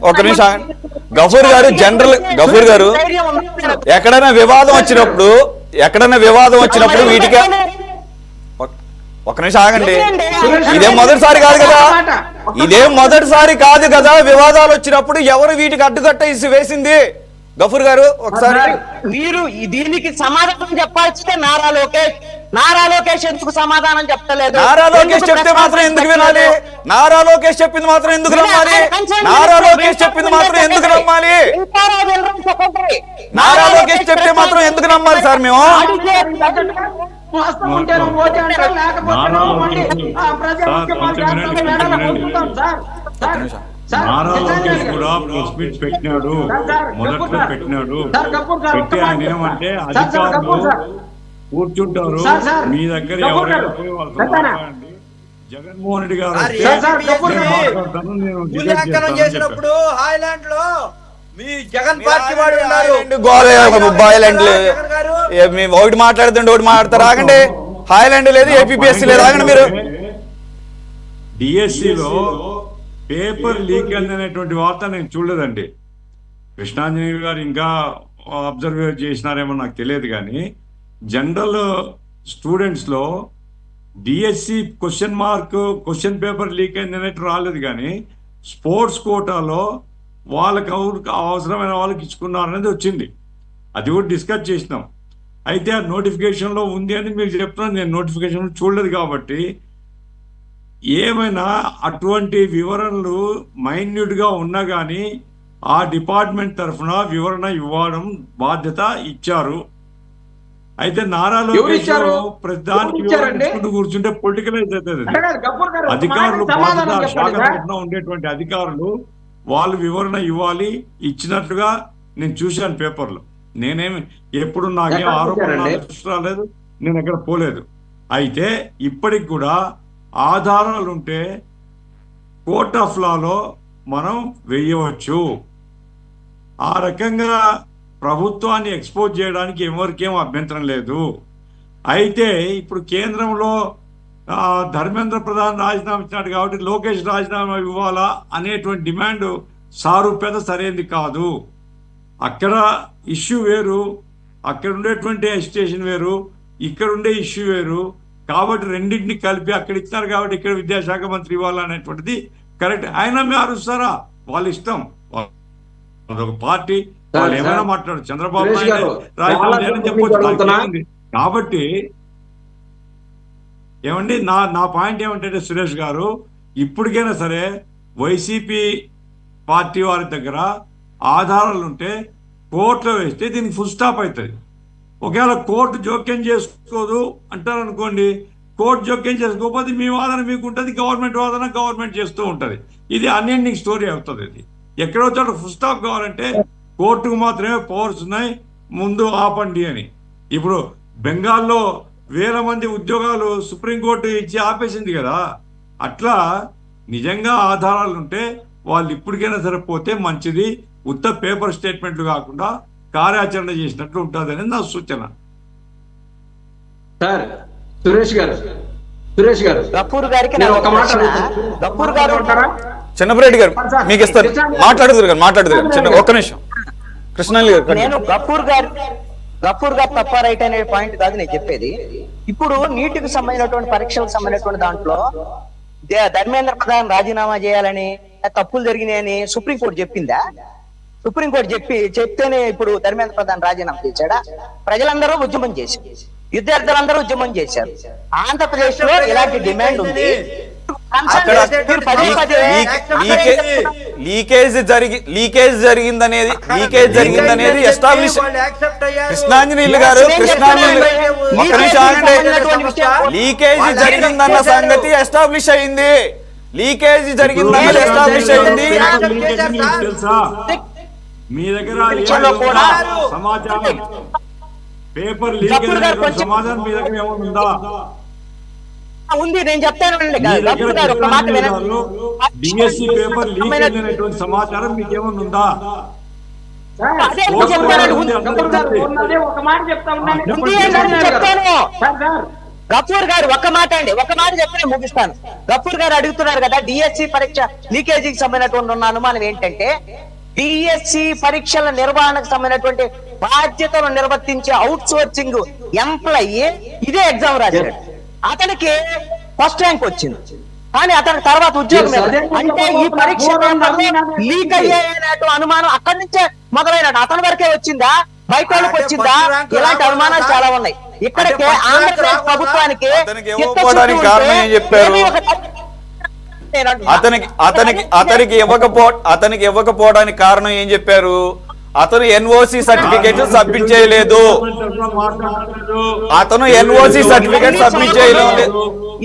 గఫూర్ గారు ఎక్కడైనా వివాదం వచ్చినప్పుడు వీటికి ఒక్క నిమిషం ఆగండి. ఇదేం మొదటిసారి కాదు కదా వివాదాలు వచ్చినప్పుడు ఎవరు వీటికి అడ్డుకట్ట వేసింది? గఫూర్ గారు ఒకసారి మీరు దీనికి సమాధానం చెప్పాల్సిందే. నారా లోకేష్ ఎందుకు సమాధానం చెప్తలేదు? నారా లోకేష్ చెప్తే మాత్రం ఎందుకు వినాలి? నారా లోకేష్ చెప్పింది మాత్రం ఎందుకు నమ్మాలి? నారా లోకేష్ చెప్తే మాత్రం ఎందుకు నమ్మాలి సార్? మేము నారా లోకేష్ కూడా ప్రెస్ మీట్ పెట్టినాడు, మొదట్లో పెట్టినాడు. పెట్టి ఆయన ఏమంటే అధికారులు కూర్చుంటారు, మీ దగ్గర ఎవరైనా పోయి వాళ్ళతో మాట్లాడండి, జగన్మోహన్ రెడ్డి గారు చేసినప్పుడు హాయ్లాండ్ లో మీ జగన్ పార్టీ వాడు ఒకటి మాట్లాడుతుండే ఒకటి మాట్లాడతారు. ఆగండి. హాయ్లాండ్ లేదు, ఏపీఎస్సీ లేదు. ఆగండి. మీరు డిఎస్సిలో పేపర్ లీక్ అనేటువంటి వార్త నేను చూడలేదండి. కృష్ణాంజనేయులు గారు ఇంకా అబ్జర్వ్ చేసినారేమో నాకు తెలియదు, కానీ జనరల్ స్టూడెంట్స్లో డిఎస్సి క్వశ్చన్ పేపర్ లీక్ అయింది అనేది రాలేదు, కానీ స్పోర్ట్స్ కోటాలో వాళ్ళకి అవసరమైన వాళ్ళకి ఇచ్చుకున్నారు అనేది వచ్చింది. అది కూడా డిస్కస్ చేసినాం. అయితే ఆ నోటిఫికేషన్లో ఉంది అని మీరు చెప్తున్నారు, నేను నోటిఫికేషన్ చూడలేదు. కాబట్టి ఏమైనా అటువంటి వివరణలు మైన్యూట్గా ఉన్నా కానీ ఆ డిపార్ట్మెంట్ తరఫున వివరణ ఇవ్వడం బాధ్యత ఇచ్చారు. అయితే నారా లోకేష్ ప్రతిదానికి వివరించుకుంటూ కూర్చుంటే పొలిటికలైజ్ అవుతుంది. అధికారులు బాధ్యత శాఖ తరఫున ఉండేటువంటి అధికారులు వాళ్ళు వివరణ ఇవ్వాలి. ఇచ్చినట్లుగా నేను చూశాను పేపర్లో. నేనేమి ఎప్పుడు నాకేం ఆరోపణ రాలేదు, నేను ఎక్కడ పోలేదు. అయితే ఇప్పటికి కూడా ఆధారాలు ఉంటే కోర్ట్ ఆఫ్ లాలో మనం వేయవచ్చు. ఆ రకంగా ప్రభుత్వాన్ని ఎక్స్పోజ్ చేయడానికి ఎవరికేం అభ్యంతరం లేదు. అయితే ఇప్పుడు కేంద్రంలో ధర్మేంద్ర ప్రధాన్ రాజీనామా ఇచ్చినాడు కాబట్టి లోకేష్ రాజీనామా ఇవ్వాలా అనేటువంటి డిమాండ్ సారూప్యత సరైనది కాదు. అక్కడ ఇష్యూ వేరు, అక్కడ ఉండేటువంటి ఎజిటేషన్ వేరు, ఇక్కడ ఉండే ఇష్యూ వేరు. కాబట్టి రెండింటిని కలిపి అక్కడ ఇచ్చినారు కాబట్టి ఇక్కడ విద్యాశాఖ మంత్రి ఇవ్వాలనేటువంటిది కరెక్ట్. ఆయన మారుస్తారా? వాళ్ళ ఇష్టం, ఒక పార్టీ, వాళ్ళు ఏమైనా మాట్లాడు. చంద్రబాబు నాయుడు రాజధాని చెప్పొచ్చు. కాబట్టి ఏమండి, నా పాయింట్ ఏమంటే సురేష్ గారు, ఇప్పటికైనా సరే వైసీపీ పార్టీ వారి దగ్గర ఆధారాలు ఉంటే కోర్టులో వేస్తే దీనికి ఫుల్ స్టాప్ అవుతుంది. ఒకవేళ కోర్టు జోక్యం చేసుకోదు అంటారు అనుకోండి, కోర్టు జోక్యం చేసుకోకపోతే మీ వాదన మీకు ఉంటుంది, గవర్నమెంట్ వాదన గవర్నమెంట్ చేస్తూ ఉంటుంది. ఇది అన్ఎండింగ్ స్టోరీ అవుతుంది. ఇది ఎక్కడో చోట ఫుల్ స్టాప్ కావాలంటే కోర్టుకు మాత్రమే పవర్స్ ఉన్నాయి, ముందు ఆపండి అని. ఇప్పుడు బెంగాల్లో వేల మంది ఉద్యోగాలు సుప్రీంకోర్టు ఇచ్చి ఆపేసింది కదా. అట్లా నిజంగా ఆధారాలు ఉంటే వాళ్ళు ఇప్పటికైనా సరిపోతే మంచిది, ఉత్త పేపర్ స్టేట్మెంట్లు కాకుండా కార్యాచరణ చేసినట్లు ఉంటుంది అనేది నా సూచన. సార్ సురేష్ గారు గఫూర్ గారికి నేను ఒక మాట గఫూర్ గారు ఉంటారా? చిన్నపరెడ్డి గారు మీకు ఇస్తారు, మాట్లాడుతురు కానీ చిన్న ఒక్క నిమిషం. కృష్ణాలి గారు, నేను గఫూర్ గారు తప్ప రైట్ అనే పాయింట్ కాదు నేను చెప్పేది. ఇప్పుడు నీటికి సంబంధించినటువంటి పరీక్షలకు సంబంధించినటువంటి దాంట్లో ధర్మేంద్ర ప్రధాన్ రాజీనామా చేయాలని, తప్పులు జరిగినాయని సుప్రీంకోర్టు చెప్పిందా? సుప్రీంకోర్టు చెప్తేనే ఇప్పుడు ధర్మేంద్ర ప్రధాన్ రాజీనామా చేశాడా? ప్రజలందరూ ఉద్యమం చేశారు, విద్యార్థులందరూ ఉద్యమం చేశారు. ఆంధ్రప్రదేశ్ లో ఇలాంటి డిమాండ్ ఉంది. లీకేజ్ జరిగిందనేది ఎస్టాబ్లిష్. కృష్ణాంజనేయులు గారు ఒక్క నిమిషం ఆగండి. లీకేజ్ జరిగిందన్న సంగతి ఎస్టాబ్లిష్ అయింది. లీకేజ్ జరిగిందన్నది ఎస్టాబ్లిష్ అయింది. తెలుసా మీ దగ్గర సమాచారం, పేపర్ లీకేజ్ సమాధానం మీ దగ్గర ఏమైనా ఉంది? నేను చెప్తాను, డిఎస్సి పేపర్ లీకేజ్ అనేటువంటి సమాచారం మీకు ఏమైనా ఉందా? ఒక మాట చెప్తా ఉన్నాను. గఫూర్ గారు ఒక్క మాట చెప్పి నేను ముగిస్తాను. గఫూర్ గారు అడుగుతున్నారు కదా డిఎస్సి పరీక్ష లీకేజీకి సంబంధించినటువంటి ఉన్న అనుమానం ఏంటంటే, డిఎస్సి పరీక్షల నిర్వహణకు సంబంధించినటువంటి బాధ్యతలు నిర్వర్తించే అవుట్ సోర్సింగ్ ఎంప్లాయీ ఇదే ఎగ్జామ్ రాశాడు. అతనికి ఫస్ట్ ర్యాంక్ వచ్చింది, కానీ అతనికి తర్వాత ఉద్యోగం అంటే ఈ పరీక్ష లీక్ అయ్యేనట్టు అనుమానం అక్కడి నుంచే మొదలైనట్టు. అతని వరకే వచ్చిందా, బయట వాళ్ళకి వచ్చిందా? ఇలాంటి అనుమానాలు చాలా ఉన్నాయి. ఇక్కడికి ఆంధ్రప్రదేశ్ ప్రభుత్వానికి అతనికి ఇవ్వకపోవడానికి కారణం ఏం చెప్పారు? అతను ఎన్ఓసి సర్టిఫికేట్ సబ్మిట్ చేయలేదు.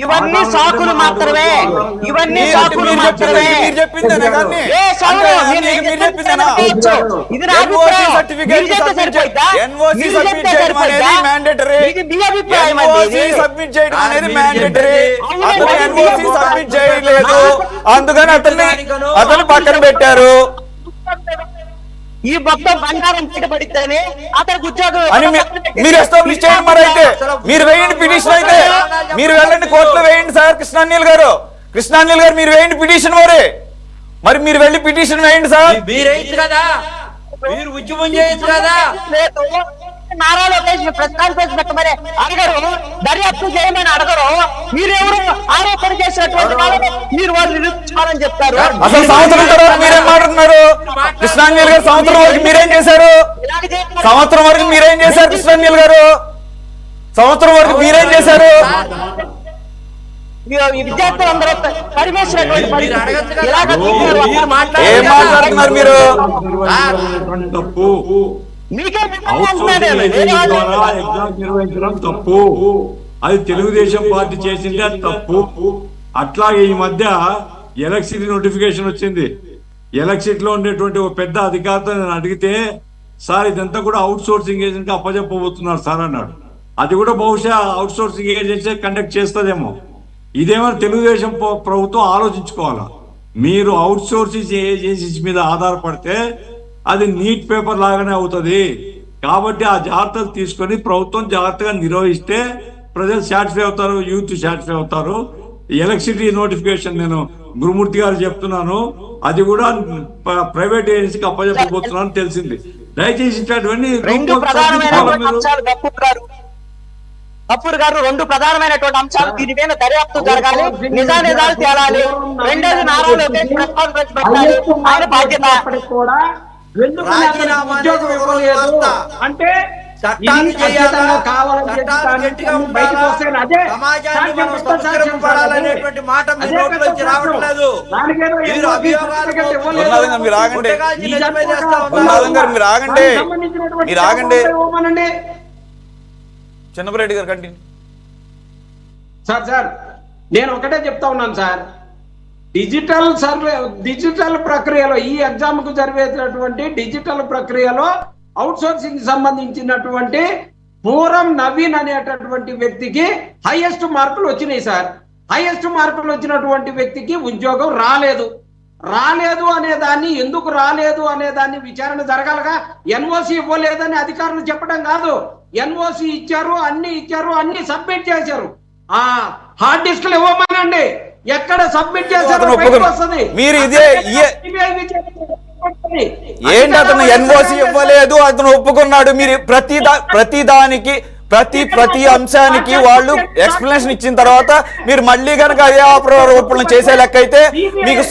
ఇవన్నీ సాకులు మాత్రమే. మీరు చెప్పిందేనా కానీ? ఎన్ఓసి సర్టిఫికేట్ సబ్మిట్ చేయడం అనేది మ్యాండేటరీ. సబ్మిట్ చేయడం అనేది మ్యాండేటరీ. అతను ఎన్ఓసి సబ్మిట్ చేయలేదు, అందుకని అతను పక్కన పెట్టారు. ఈ మొత్తం బంగారం బయటపడితేనే అతనికి ఉద్యోగం అని మీరు ఎస్టాబ్లిష్ చేయండి. మరి అయితే మీరు వేయండి పిటిషన్, అయితే మీరు వెళ్ళండి కోర్టులో వేయండి సార్. కృష్ణాంజనేయులు గారు మీరు వేయండి పిటిషన్. మరి మీరు వెళ్ళి పిటిషన్ వేయండి సార్. మీరు ఉద్యమం చేయొచ్చు కదా. నారా లోకేష్ ప్రెస్ కాన్ఫరెన్స్ పెట్టమని అడగరు, దర్యాప్తు చేయమని అడగరు. మీరెవరు ఆరోపణ చేసినటువంటి వాళ్ళని మీరు వాళ్ళు నిరూపించుకోవాలని చెప్తారు. అసలు సంవత్సరం తర్వాత మీరేం మాట్లాడుతున్నారు? కృష్ణాంజనేయులు గారు సంవత్సరం వరకు మీరేం చేశారు? కృష్ణాంజనేయులు గారు సంవత్సరం వరకు మీరేం చేశారు? విద్యార్థులందరూ పరివేసినటువంటి ఏం మాట్లాడుతున్నారు మీరు? ఎగ్జామ్ నిర్వహించడం తప్పు, అది తెలుగుదేశం పార్టీ చేసింది, అది తప్పు. అట్లాగే ఈ మధ్య ఎలక్ట్రిసిటీ నోటిఫికేషన్ వచ్చింది. ఎలక్ట్రిసిటీలో ఉండేటువంటి ఒక పెద్ద అధికారితో నేను అడిగితే, సార్ ఇదంతా కూడా అవుట్ సోర్సింగ్ ఏజెన్సీకి అప్పచెప్పబోతున్నారు సార్ అన్నాడు. అది కూడా బహుశా అవుట్ సోర్సింగ్ ఏజెన్సీ కండక్ట్ చేస్తుందేమో. ఇదేమో తెలుగుదేశం ప్రభుత్వం ఆలోచించుకోవాలా. మీరు అవుట్ సోర్సింగ్ ఏజెన్సీస్ మీద ఆధారపడితే అది నీట్ పేపర్ లాగానే అవుతుంది. కాబట్టి ఆ జాగ్రత్తలు తీసుకొని ప్రభుత్వం జాగ్రత్తగా నిర్వహిస్తే ప్రజలు సాటిస్ఫై అవుతారు, యూత్ సాటిస్ఫై అవుతారు. ఎలక్ట్రిసిటీ నోటిఫికేషన్ నేను గురుమూర్తి గారు చెప్తున్నాను, అది కూడా ప్రైవేట్ ఏజెన్సీకి అప్పచెప్పబోతున్నాను తెలిసింది. దయచేసి ఇట్లాంటివన్నీ కపూర్ గారు రెండు ప్రధానమైనటువంటి అంశాలు దీని మీద దర్యాప్తు జరగాలి, నిజానిజాలు తేలాలి. రెండోది నారా లోకేష్ ప్రెస్ కాన్ఫరెన్స్ పెట్టాలి, ఆయన బాధ్యత. ఉద్యోగం ఇవ్వలేదు అంటే చట్టాలు ఇది చేయాలా, ఖచ్చితంగా కావాలని చట్టాలు చెప్పి గట్టిగా అన్ని బయటకు ఉండాలా, వస్తాయని అదే సమాజాన్ని సాక్ష్యం మనం ఇస్తా, సాక్ష్యం సంస్కరింపడాలనేటువంటి మాట మీ అదే నోట్లో నుంచి పెద్ద రావట్లేదు. దానికేదో మీరు ఎన్నో అభియోగాలు సర్టిఫికెట్ ఇవ్వలేదు. గురునాథం గారు మీరు ఆగండి. గుట్టగాల్చి ఈ నెత్తిమీద వేస్తా ఉన్నారు. గురునాథం గారు మీరు ఆగండి. దానికి సంబంధించినటువంటి మీరు ఆగండి. ఇవ్వమనండి. చిన్నపరెడ్డి గారు కంటిన్యూ. సార్ నేను ఒకటే చెప్తా ఉన్నాను సార్, డిజిటల్ ప్రక్రియలో ఈ ఎగ్జామ్ కు జరిగేటటువంటి డిజిటల్ ప్రక్రియలో అవుట్ సోర్సింగ్ సంబంధించినటువంటి పూరం నవీన్ అనేటటువంటి వ్యక్తికి హైయెస్ట్ మార్కులు వచ్చినాయి సార్. హైయెస్ట్ మార్కులు వచ్చినటువంటి వ్యక్తికి ఉద్యోగం రాలేదు అనే దాన్ని, ఎందుకు రాలేదు అనే దాన్ని విచారణ జరగాలగా. ఎన్ఓసి ఇవ్వలేదని అధికారులు చెప్పడం కాదు, ఎన్ఓసి ఇచ్చారు, అన్ని సబ్మిట్ చేశారు. ఆ హార్డ్ డిస్క్లు ఇవ్వమనండి, ఎక్కడ సబ్మిట్ చేశారో బయటకు వస్తది. మీరు ఇదే ఏంటి అతను ఎన్ఓసి ఇవ్వలేదు, అతను ఒప్పుకున్నాడు. మీరు ప్రతి దానికి ప్రతి అంశానికి వాళ్ళు ఎక్స్ప్లెనేషన్ ఇచ్చిన తర్వాత మీరు మళ్ళీ కనుక అదే ఆరోపణలు చేసే లెక్క అయితే మీకు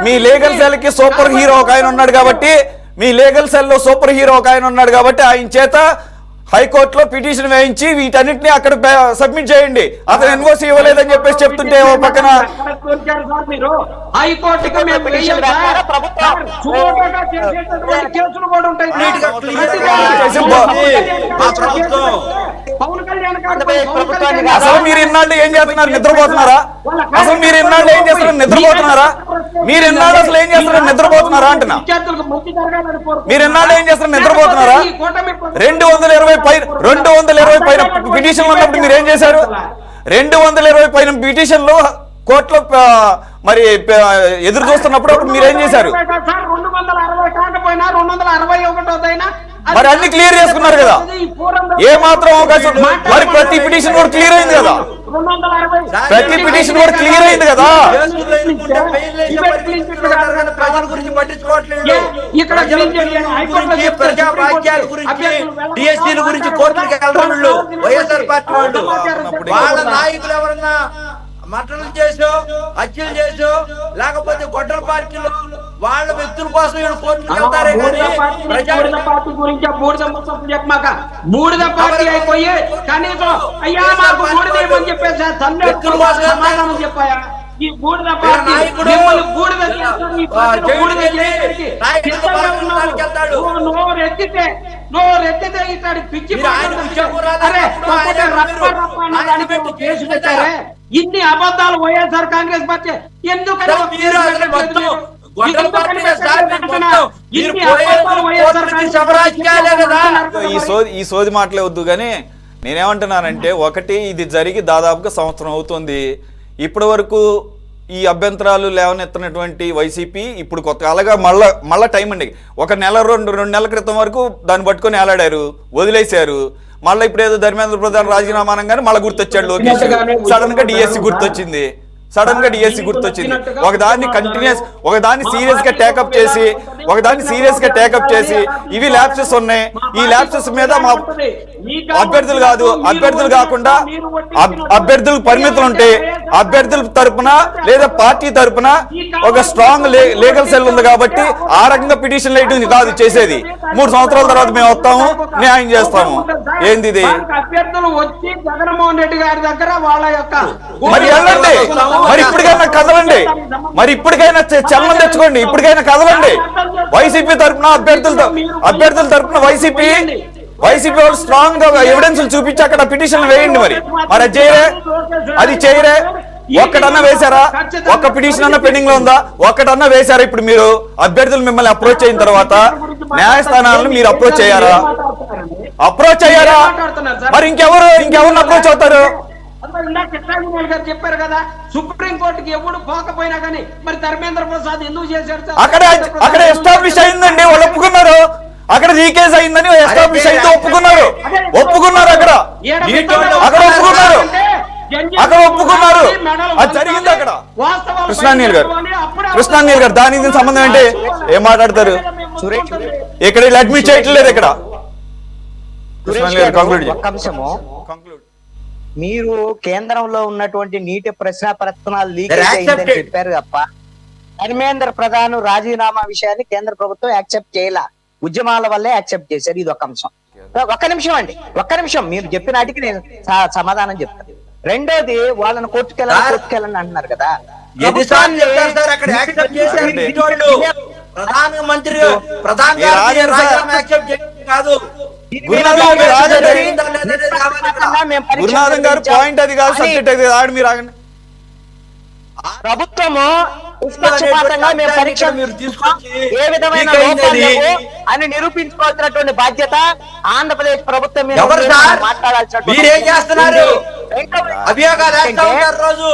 మీ లీగల్ సెల్ కి సూపర్ హీరో ఒక ఆయన ఉన్నాడు కాబట్టి, మీ లీగల్ సెల్ లో సూపర్ హీరో ఒక ఆయన ఉన్నాడు కాబట్టి ఆయన చేత హైకోర్టులో పిటిషన్ వేయించి వీటన్నిటిని అక్కడ సబ్మిట్ చేయండి. అతను ఎన్ఓసి ఇవ్వలేదని చెప్పేసి చెప్తుంటే ఓ పక్కన హైకోర్టుకి మేము వెయ్యం సార్. సుమోటోగా చేసేటటువంటి కేసులు కూడా ఉంటాయి. పవన్ కళ్యాణ్ గారు అసలు మీరు ఇన్నాళ్ళు ఏం చేస్తున్నారు? నిద్రపోతున్నారా? అసలు మీరు ఇన్నాళ్ళు ఏం చేస్తున్నారు? నిద్రపోతున్నారా? మీరు ఇన్నాళ్ళు అసలు ఏం చేస్తున్నారు? నిద్రపోతున్నారా అంటున్నా. మీరు ఇన్నాళ్ళు ఏం చేస్తున్నారు? నిద్రపోతున్నారా? 220 పైన పిటిషన్లు ఉన్నప్పుడు మీరు ఏం చేశారు? 220 పైన పిటిషన్లు కోర్టులో మరి ఎదురు చూస్తున్నప్పుడు అప్పుడు మీరేం చేశారు? 260 కాకపోయినా 261 మరి అన్ని క్లియర్ చేసుకున్నారు కదా, ఏ మాత్రం అవకాశం. మరి ప్రతి పిటిషన్ కూడా క్లియర్ అయింది కదా, ప్రతి పిటిషన్ కూడా క్లియర్ అయింది కదా. ప్రజల గురించి పట్టించుకోవట్లేదు, ప్రజా వాక్యాల గురించి, డిఎస్సీల గురించి కోర్టులకు వెళ్ళరు. వైఎస్ఆర్ పార్టీ వాళ్ళు వాళ్ళ నాయకులు ఎవరన్నా మటలు చేసో, హత్యలు చేసో, లేకపోతే గొడ్డల పార్టీలో వాళ్ళ వ్యక్తుల కోసం కోర్టుకు వెళ్తారే కానీ పార్టీ గురించి బూడిద పార్టీ అయిపోయి కనీసం అయ్యా మాకు బూడిద ఏమని చెప్పేసి సమాధానం చెప్పాయా? ఈ బూడిద పార్టీ నోరెత్తితే ఇట్లాంటి పిచ్చి కేసు పెట్టారే. ఇన్ని అబద్ధాలు వైఎస్ఆర్ కాంగ్రెస్ పార్టీ ఎందుకంటే ఈ సోది మాటలే వద్దు కానీ నేనేమంటున్నానంటే, ఒకటి ఇది జరిగి దాదాపుగా సంవత్సరం అవుతుంది. ఇప్పటి వరకు ఈ అభ్యంతరాలు లేవనెత్తినటువంటి వైసీపీ ఇప్పుడు కొత్త అలాగా మళ్ళా టైం అండి. ఒక నెల రెండు నెలల క్రితం వరకు దాన్ని పట్టుకొని ఏలాడారు, వదిలేశారు. మళ్ళీ ఇప్పుడు ఏదో ధర్మేంద్ర ప్రధాన్ రాజీనామా అనగానే మళ్ళీ గుర్తొచ్చాడు లోకేష్. సడన్ గా డిఎస్సి గుర్తొచ్చింది. ఒకదాన్ని కంటిన్యూస్, ఒకదాన్ని సీరియస్ గా టేకప్ చేసి ఇవి ల్యాప్సెస్ ఉన్నాయి, ఈ ల్యాప్సెస్ మీద మా అభ్యర్థులు కాకుండా అభ్యర్థులకు పరిమితులు ఉంటే అభ్యర్థుల తరపున లేదా పార్టీ తరపున ఒక స్ట్రాంగ్ లీగల్ సెల్ ఉంది కాబట్టి ఆ రకంగా పిటిషన్ వేయడం కాదు చేసేది. 3 సంవత్సరాల తర్వాత మేము వస్తాము, న్యాయం చేస్తాము. ఏంది ఇది? అభ్యర్థులు వచ్చి జగన్మోహన్ రెడ్డి గారి దగ్గర వాళ్ళ యొక్క మరి వెళ్ళండి, మరి ఇప్పటికైనా కదలండి, మరి ఇప్పటికైనా చలనం తెచ్చుకోండి, ఇప్పటికైనా కదలండి. వైసీపీ తరఫున అభ్యర్థుల తరఫున వైసీపీ వాళ్ళు స్ట్రాంగ్ గా ఎవిడెన్స్ చూపించి అక్కడ పిటిషన్ వేయండి. మరి అది చేయరే. ఒక్కటన్నా వేశారా? ఒక్క పిటిషన్ అన్న పెండింగ్ లో ఉందా? ఒక్కటన్నా వేశారా? ఇప్పుడు మీరు అభ్యర్థులు మిమ్మల్ని అప్రోచ్ అయిన తర్వాత న్యాయస్థానాలను మీరు అప్రోచ్ అయ్యారా? మరి ఇంకెవరిని అప్రోచ్ అవుతారు? చెప్పారు కదా, సుప్రీం కోర్టుకి ఎవడు పోకపోయినా కానీ మరి ధర్మేంద్ర ప్రసాద్ ఎందుకు చేశారు? అక్కడ ఎస్టాబ్లిష్ అయిందండి, వాళ్ళు ఒప్పుకున్నారు. అక్కడ లీకేజ్ అయిందని ఎస్టాబ్లిష్ అయితే ఒప్పుకున్నారు. అక్కడ ఒప్పుకున్నారు, అది జరిగింది అక్కడ. కృష్ణానీల్ గారు దానికి సంబంధం ఏంటి? ఏం మాట్లాడతారు? ఇక్కడ అడ్మిట్ చేయట్లేదు. ఇక్కడ మీరు కేంద్రంలో ఉన్నటువంటి నీటి ప్రశ్న పత్రాలు లీకేజ్ అయిందని చెప్పారు తప్ప ధర్మేంద్ర ప్రధాన్ రాజీనామా విషయాన్ని కేంద్ర ప్రభుత్వం యాక్సెప్ట్ చేయాల. ఉద్యమాల వల్లే యాక్సెప్ట్ చేశారు. ఇది ఒక అంశం. ఒక్క నిమిషం అండి, ఒక్క నిమిషం. మీరు చెప్పినాటికి నేను సమాధానం చెప్తాను. రెండోది, వాళ్ళని కోర్టుకెళ్ళండి అంటున్నారు కదా. ఎన్నిసార్లు చెప్తారు సార్ అక్కడ యాక్సెప్ట్ చేశారు ఇటువంటి ప్రధానమంత్రి ప్రధాని రాజీనామా యాక్సెప్ట్ చేయడం కాదు. గురునాథన్ గారు పాయింట్ అది కాదు, సబ్జెక్ట్ అది కాదు. మీరు ఆగండి. ప్రభుత్వము నిష్పక్షపాతంగా మేము పరీక్షలు మీరు తీసుకొచ్చి ఏ విధమైన లోపాలు లేవు అని నిరూపించుకోవాల్సినటువంటి బాధ్యత ఆంధ్రప్రదేశ్ ప్రభుత్వం మీద మాట్లాడాల్సినటువంటి. మీరేం చేస్తున్నారు? అభియోగాలు వేస్తా ఉంటారు, రోజు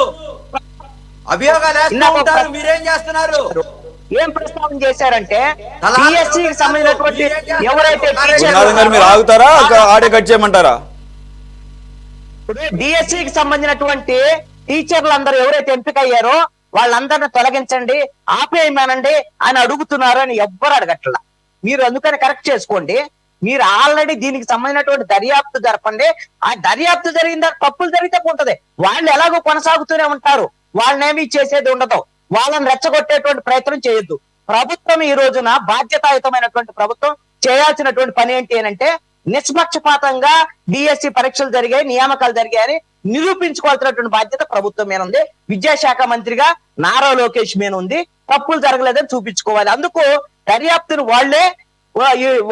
అభియోగాలు వేస్తా ఉంటారు, మీరేం చేస్తున్నారు? ఏం ప్రస్తావన చేశారంటే డిఎస్సికి సంబంధించినటువంటి ఎవరైతే గురునాథన్ గారు మీరు ఆగుతారా, ఆడే కట్ చేయమంటారా? డిఎస్సికి సంబంధించినటువంటి టీచర్లు అందరూ ఎవరైతే ఎంపిక అయ్యారో వాళ్ళందరిని తొలగించండి, ఆపేయమనండి అని అడుగుతున్నారు అని ఎవ్వరు అడగట్లా. మీరు అందుకని కరెక్ట్ చేసుకోండి. మీరు ఆల్రెడీ దీనికి సంబంధించినటువంటి దర్యాప్తు జరపండి. ఆ దర్యాప్తు జరిగిందా తప్పులు జరిగితే ఉంటది, వాళ్ళు ఎలాగో కొనసాగుతూనే ఉంటారు, వాళ్ళనేమి చేసేది ఉండదు, వాళ్ళని రెచ్చగొట్టేటువంటి ప్రయత్నం చేయొద్దు. ప్రభుత్వం ఈ రోజున బాధ్యతాయుతమైనటువంటి ప్రభుత్వం చేయాల్సినటువంటి పని ఏంటి అంటే నిష్పక్షపాతంగా డిఎస్సి పరీక్షలు జరిగాయి, నియామకాలు జరిగాయని నిరూపించుకోవాల్సినటువంటి బాధ్యత ప్రభుత్వం మీద ఉంది. విద్యాశాఖ మంత్రిగా నారా లోకేష్ మీద ఉంది. తప్పులు జరగలేదని చూపించుకోవాలి. అందుకు దర్యాప్తును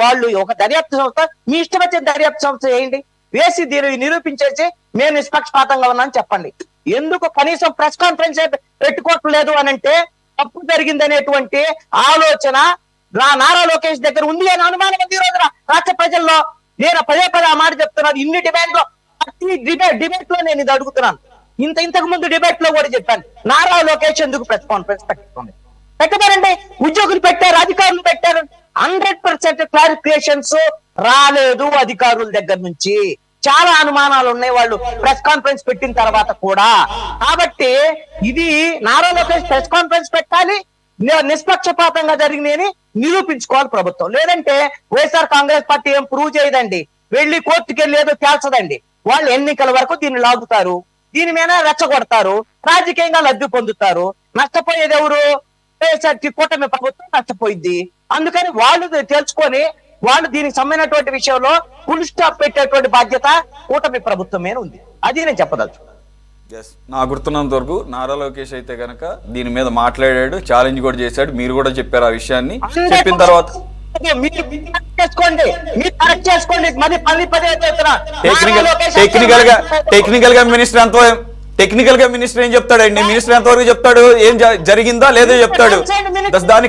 వాళ్ళు ఒక దర్యాప్తు సంస్థ, మీ ఇష్టం వచ్చిన దర్యాప్తు సంస్థ చేయండి, వేసి దీన్ని నిరూపించేసి మేము నిష్పక్షపాతంగా ఉన్నామని చెప్పండి. ఎందుకు కనీసం ప్రెస్ కాన్ఫరెన్స్ పెట్టుకోవట్లేదు అని అంటే తప్పు జరిగిందనేటువంటి ఆలోచన నారా లోకేష్ దగ్గర ఉంది అని అనుమానం ఉంది ఈ రోజున రాష్ట్ర ప్రజల్లో. నేను పదే ఆ మాట చెప్తున్నాను. ఇన్ని డిమాండ్ లో డిబేట్ లో నేను ఇది అడుగుతున్నాను. ఇంతకు ముందు డిబేట్ లో కూడా చెప్పాను, నారా లోకేష్ ఎందుకు ప్రెస్ కాన్ఫరెన్స్ పెట్టారంటే ఉద్యోగులు పెట్టారు, అధికారులు పెట్టారు, 100% క్లారిఫికేషన్స్ రాలేదు అధికారుల దగ్గర నుంచి. చాలా అనుమానాలు ఉన్నాయి వాళ్ళు ప్రెస్ కాన్ఫరెన్స్ పెట్టిన తర్వాత కూడా. కాబట్టి ఇది నారా లోకేష్ ప్రెస్ కాన్ఫరెన్స్ పెట్టాలి, నిష్పక్షపాతంగా జరిగిందని నిరూపించుకోవాలి ప్రభుత్వం. లేదంటే వైఎస్ఆర్ కాంగ్రెస్ పార్టీ ఏం ప్రూవ్ చేయదండి, వెళ్ళి కోర్టుకి వెళ్ళి ఏదో తేల్చదండి. వాళ్ళు ఎన్నికల వరకు దీన్ని లాగుతారు, దీని మీద రెచ్చగొడతారు, రాజకీయంగా లబ్ధి పొందుతారు. నష్టపోయేది ఎవరు? వైఎస్ఆర్ కూటమి ప్రభుత్వం నష్టపోయింది. అందుకని వాళ్ళు తెలుసుకొని వాళ్ళు దీనికి సంబంధించినటువంటి విషయంలో ఫుల్ స్టాప్ పెట్టేటువంటి బాధ్యత కూటమి ప్రభుత్వం మీద ఉంది. అది నేను చెప్పదలుచు. నా గుర్తున్నంత వరకు నారా లోకేష్ అయితే గనక దీని మీద మాట్లాడాడు, ఛాలెంజ్ కూడా చేశాడు. మీరు కూడా చెప్పారు ఆ విషయాన్ని. చెప్పిన తర్వాత టెక్నికల్ గా మినిస్టర్ ఏం చెప్తాడండి? మినిస్టర్ ఎంతవరకు చెప్తాడు? ఏం జరిగిందా లేదో చెప్తాడు. దాని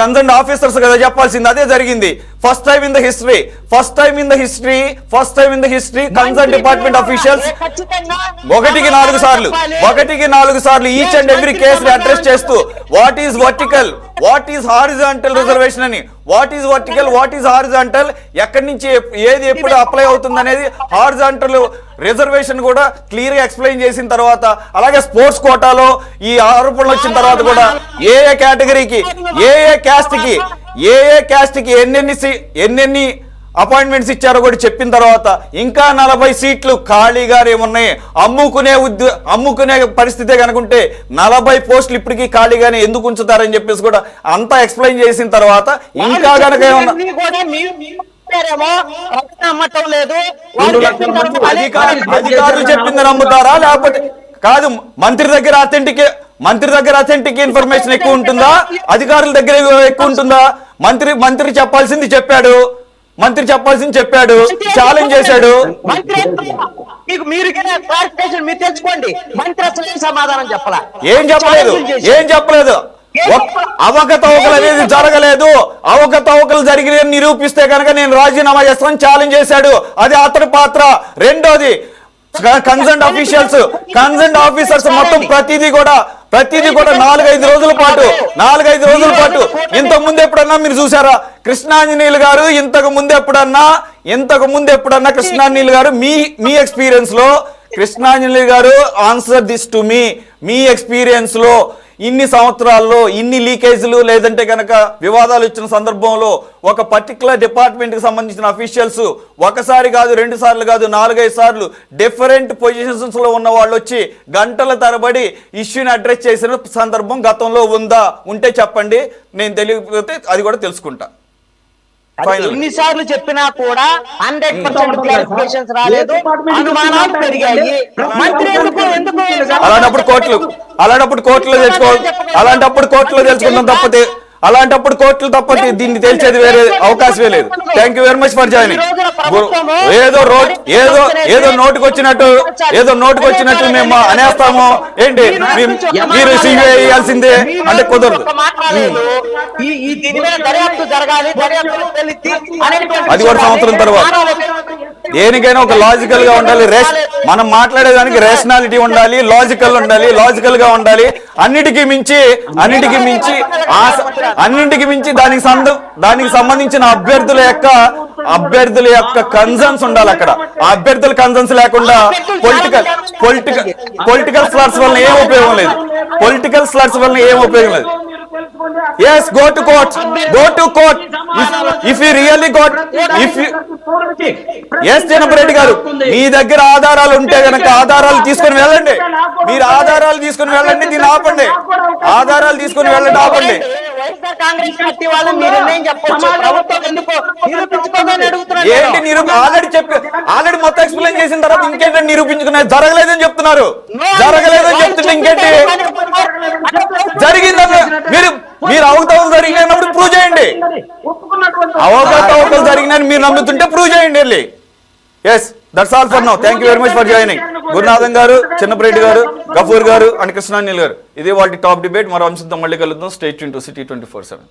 కన్సర్న్ ఆఫీసర్స్ కదా చెప్పాల్సింది. అదే జరిగింది. First time in the history concern department officials ఒకటికి నాలుగు సార్లు ఈచ్ అండ్ ఎవ్రీ కేసుని అడ్రస్ చేస్తూ what is vertical, what is horizontal reservation అని, what is vertical, what is horizontal, ఎక్కడి నుంచి ఏది ఎప్పుడు అప్లై అవుతుంది అనేది హారిజాంటల్ రిజర్వేషన్ కూడా క్లియర్ గా ఎక్స్ప్లెయిన్ చేసిన తర్వాత, అలాగే స్పోర్ట్స్ కోటాలో ఈ ఆరోపణలు వచ్చిన తర్వాత కూడా ఏ కేటగిరీకి ఏ క్యాస్ట్ కి ఎన్నెన్ని అపాయింట్మెంట్స్ ఇచ్చారో కూడా చెప్పిన తర్వాత ఇంకా 40 సీట్లు ఖాళీగా ఏమున్నాయి, అమ్ముకునే పరిస్థితే కనుకుంటే 40 పోస్టులు ఇప్పటికీ ఖాళీగానే ఎందుకు ఉంచుతారని చెప్పేసి కూడా అంతా ఎక్స్ప్లెయిన్ చేసిన తర్వాత ఇంకా కనుక ఏమన్నా అధికారులు చెప్పింది నమ్ముతారా? లేకపోతే కాదు, మంత్రి దగ్గర అథెంటిక్ ఇన్ఫర్మేషన్ ఎక్కువ ఉంటుందా, అధికారుల దగ్గర ఎక్కువ ఉంటుందా? మంత్రి చెప్పాల్సింది చెప్పాడు, ఛాలెంజ్ చేశాడు. ఏం చెప్పలేదు. అవకతవకలు అనేది జరగలేదు, అవకతవకలు జరిగిన నిరూపిస్తే కనుక నేను రాజీనామా చేస్తానని ఛాలెంజ్ చేశాడు. అది అతడి పాత్ర. రెండోది కన్సర్న్ ఆఫీసర్స్ మొత్తం ప్రతిదీ కూడా 4-5 రోజుల పాటు ఇంతకు ముందు ఎప్పుడన్నా మీరు చూసారా? కృష్ణాంజనేయులు గారు ఇంతకు ముందు ఎప్పుడన్నా కృష్ణాంజనేయులు గారు మీ ఎక్స్పీరియన్స్ లో కృష్ణాంజనేయులు గారు answer this to me experience లో ఇన్ని సంవత్సరాల్లో ఇన్ని లీకేజీలు లేదంటే కనుక వివాదాలు ఇచ్చిన సందర్భంలో ఒక పర్టికులర్ డిపార్ట్మెంట్ కి సంబంధించిన అఫీషియల్స్ ఒకసారి కాదు, 2 సార్లు కాదు, 4-5 సార్లు డిఫరెంట్ పొజిషన్స్ లో ఉన్న వాళ్ళు వచ్చి గంటల తరబడి ఇష్యూని అడ్రస్ చేసిన సందర్భం గతంలో ఉంటే చెప్పండి, నేను తెలియకపోతే అది కూడా తెలుసుకుంటా. ఫైనల్. ఎన్నిసార్లు చెప్పినా కూడా 100% క్లారిఫికేషన్స్ రాలేదు, అనుమానాలు పెరిగాయి. మంత్రి ఎందుకు అలాంటప్పుడు కోర్టులో తెలుసుకుందాం తప్పితే తప్పటి దీన్ని తేల్చేది వేరే అవకాశమే లేదు. Thank you very much for joining. ఏదో నోటుకు వచ్చినట్టు మేము అనేస్తాము ఏంటి, మీరు సిబిఐ వేయాల్సిందే అంటే కుదరదు. అది కూడా సంవత్సరం తర్వాత. దేనికైనా ఒక లాజికల్ గా ఉండాలి. మనం మాట్లాడేదానికి రేషనాలిటీ ఉండాలి, లాజికల్ గా ఉండాలి. అన్నిటికీ మించి దానికి సంబంధించిన అభ్యర్థుల యొక్క కన్సర్న్స్ ఉండాలి అక్కడ. ఆ అభ్యర్థుల కన్సర్న్స్ లేకుండా పొలిటికల్ స్లర్స్ వల్ల ఏం ఉపయోగం లేదు. Yes, go to court. If you really got, yes, Janapareddy గారు, మీ దగ్గర ఆధారాలు ఉంటే గనక ఆధారాలు తీసుకొని వెళ్ళండి. మీరు ఆధారాలు తీసుకొని వెళ్ళండి, దీన్ని ఆపండి. ఆధారాలు తీసుకొని వెళ్ళండి, ఆపండి. కాంగ్రెస్ పార్టీ వాళ్ళు మీరేం చెప్పొచ్చు, ప్రభుత్వం ఎందుకు నిరూపించుకోవాలని అడుగుతున్నారు. ఏంటి ఆల్రెడీ మొత్తం ఎక్స్ప్లెయిన్ చేసిన తర్వాత ఇంకేంటంటే నిరూపించుకున్నారు. జరగలేదని చెప్తున్నారు. జరగలేదని చెప్తుంటే ఇంకేంటి జరిగిందని మీరు అవకతవకలు జరిగినప్పుడు ప్రూవ్ చేయండి. అవకతవకలు జరిగినని మీరు నమ్ముతుంటే ప్రూవ్ చేయండి వెళ్ళి. Yes, that's all for now. Thank you very much for joining. Gurunathan garu, Chinnapareddy గారు, గఫూర్ గారు అండ్ కృష్ణానిల్ గారు. ఇది వాళ్ళ టాప్ డిబేట్. మరో అంశంతో మళ్ళీ కలుద్దాం. Stay tune to city 24/7.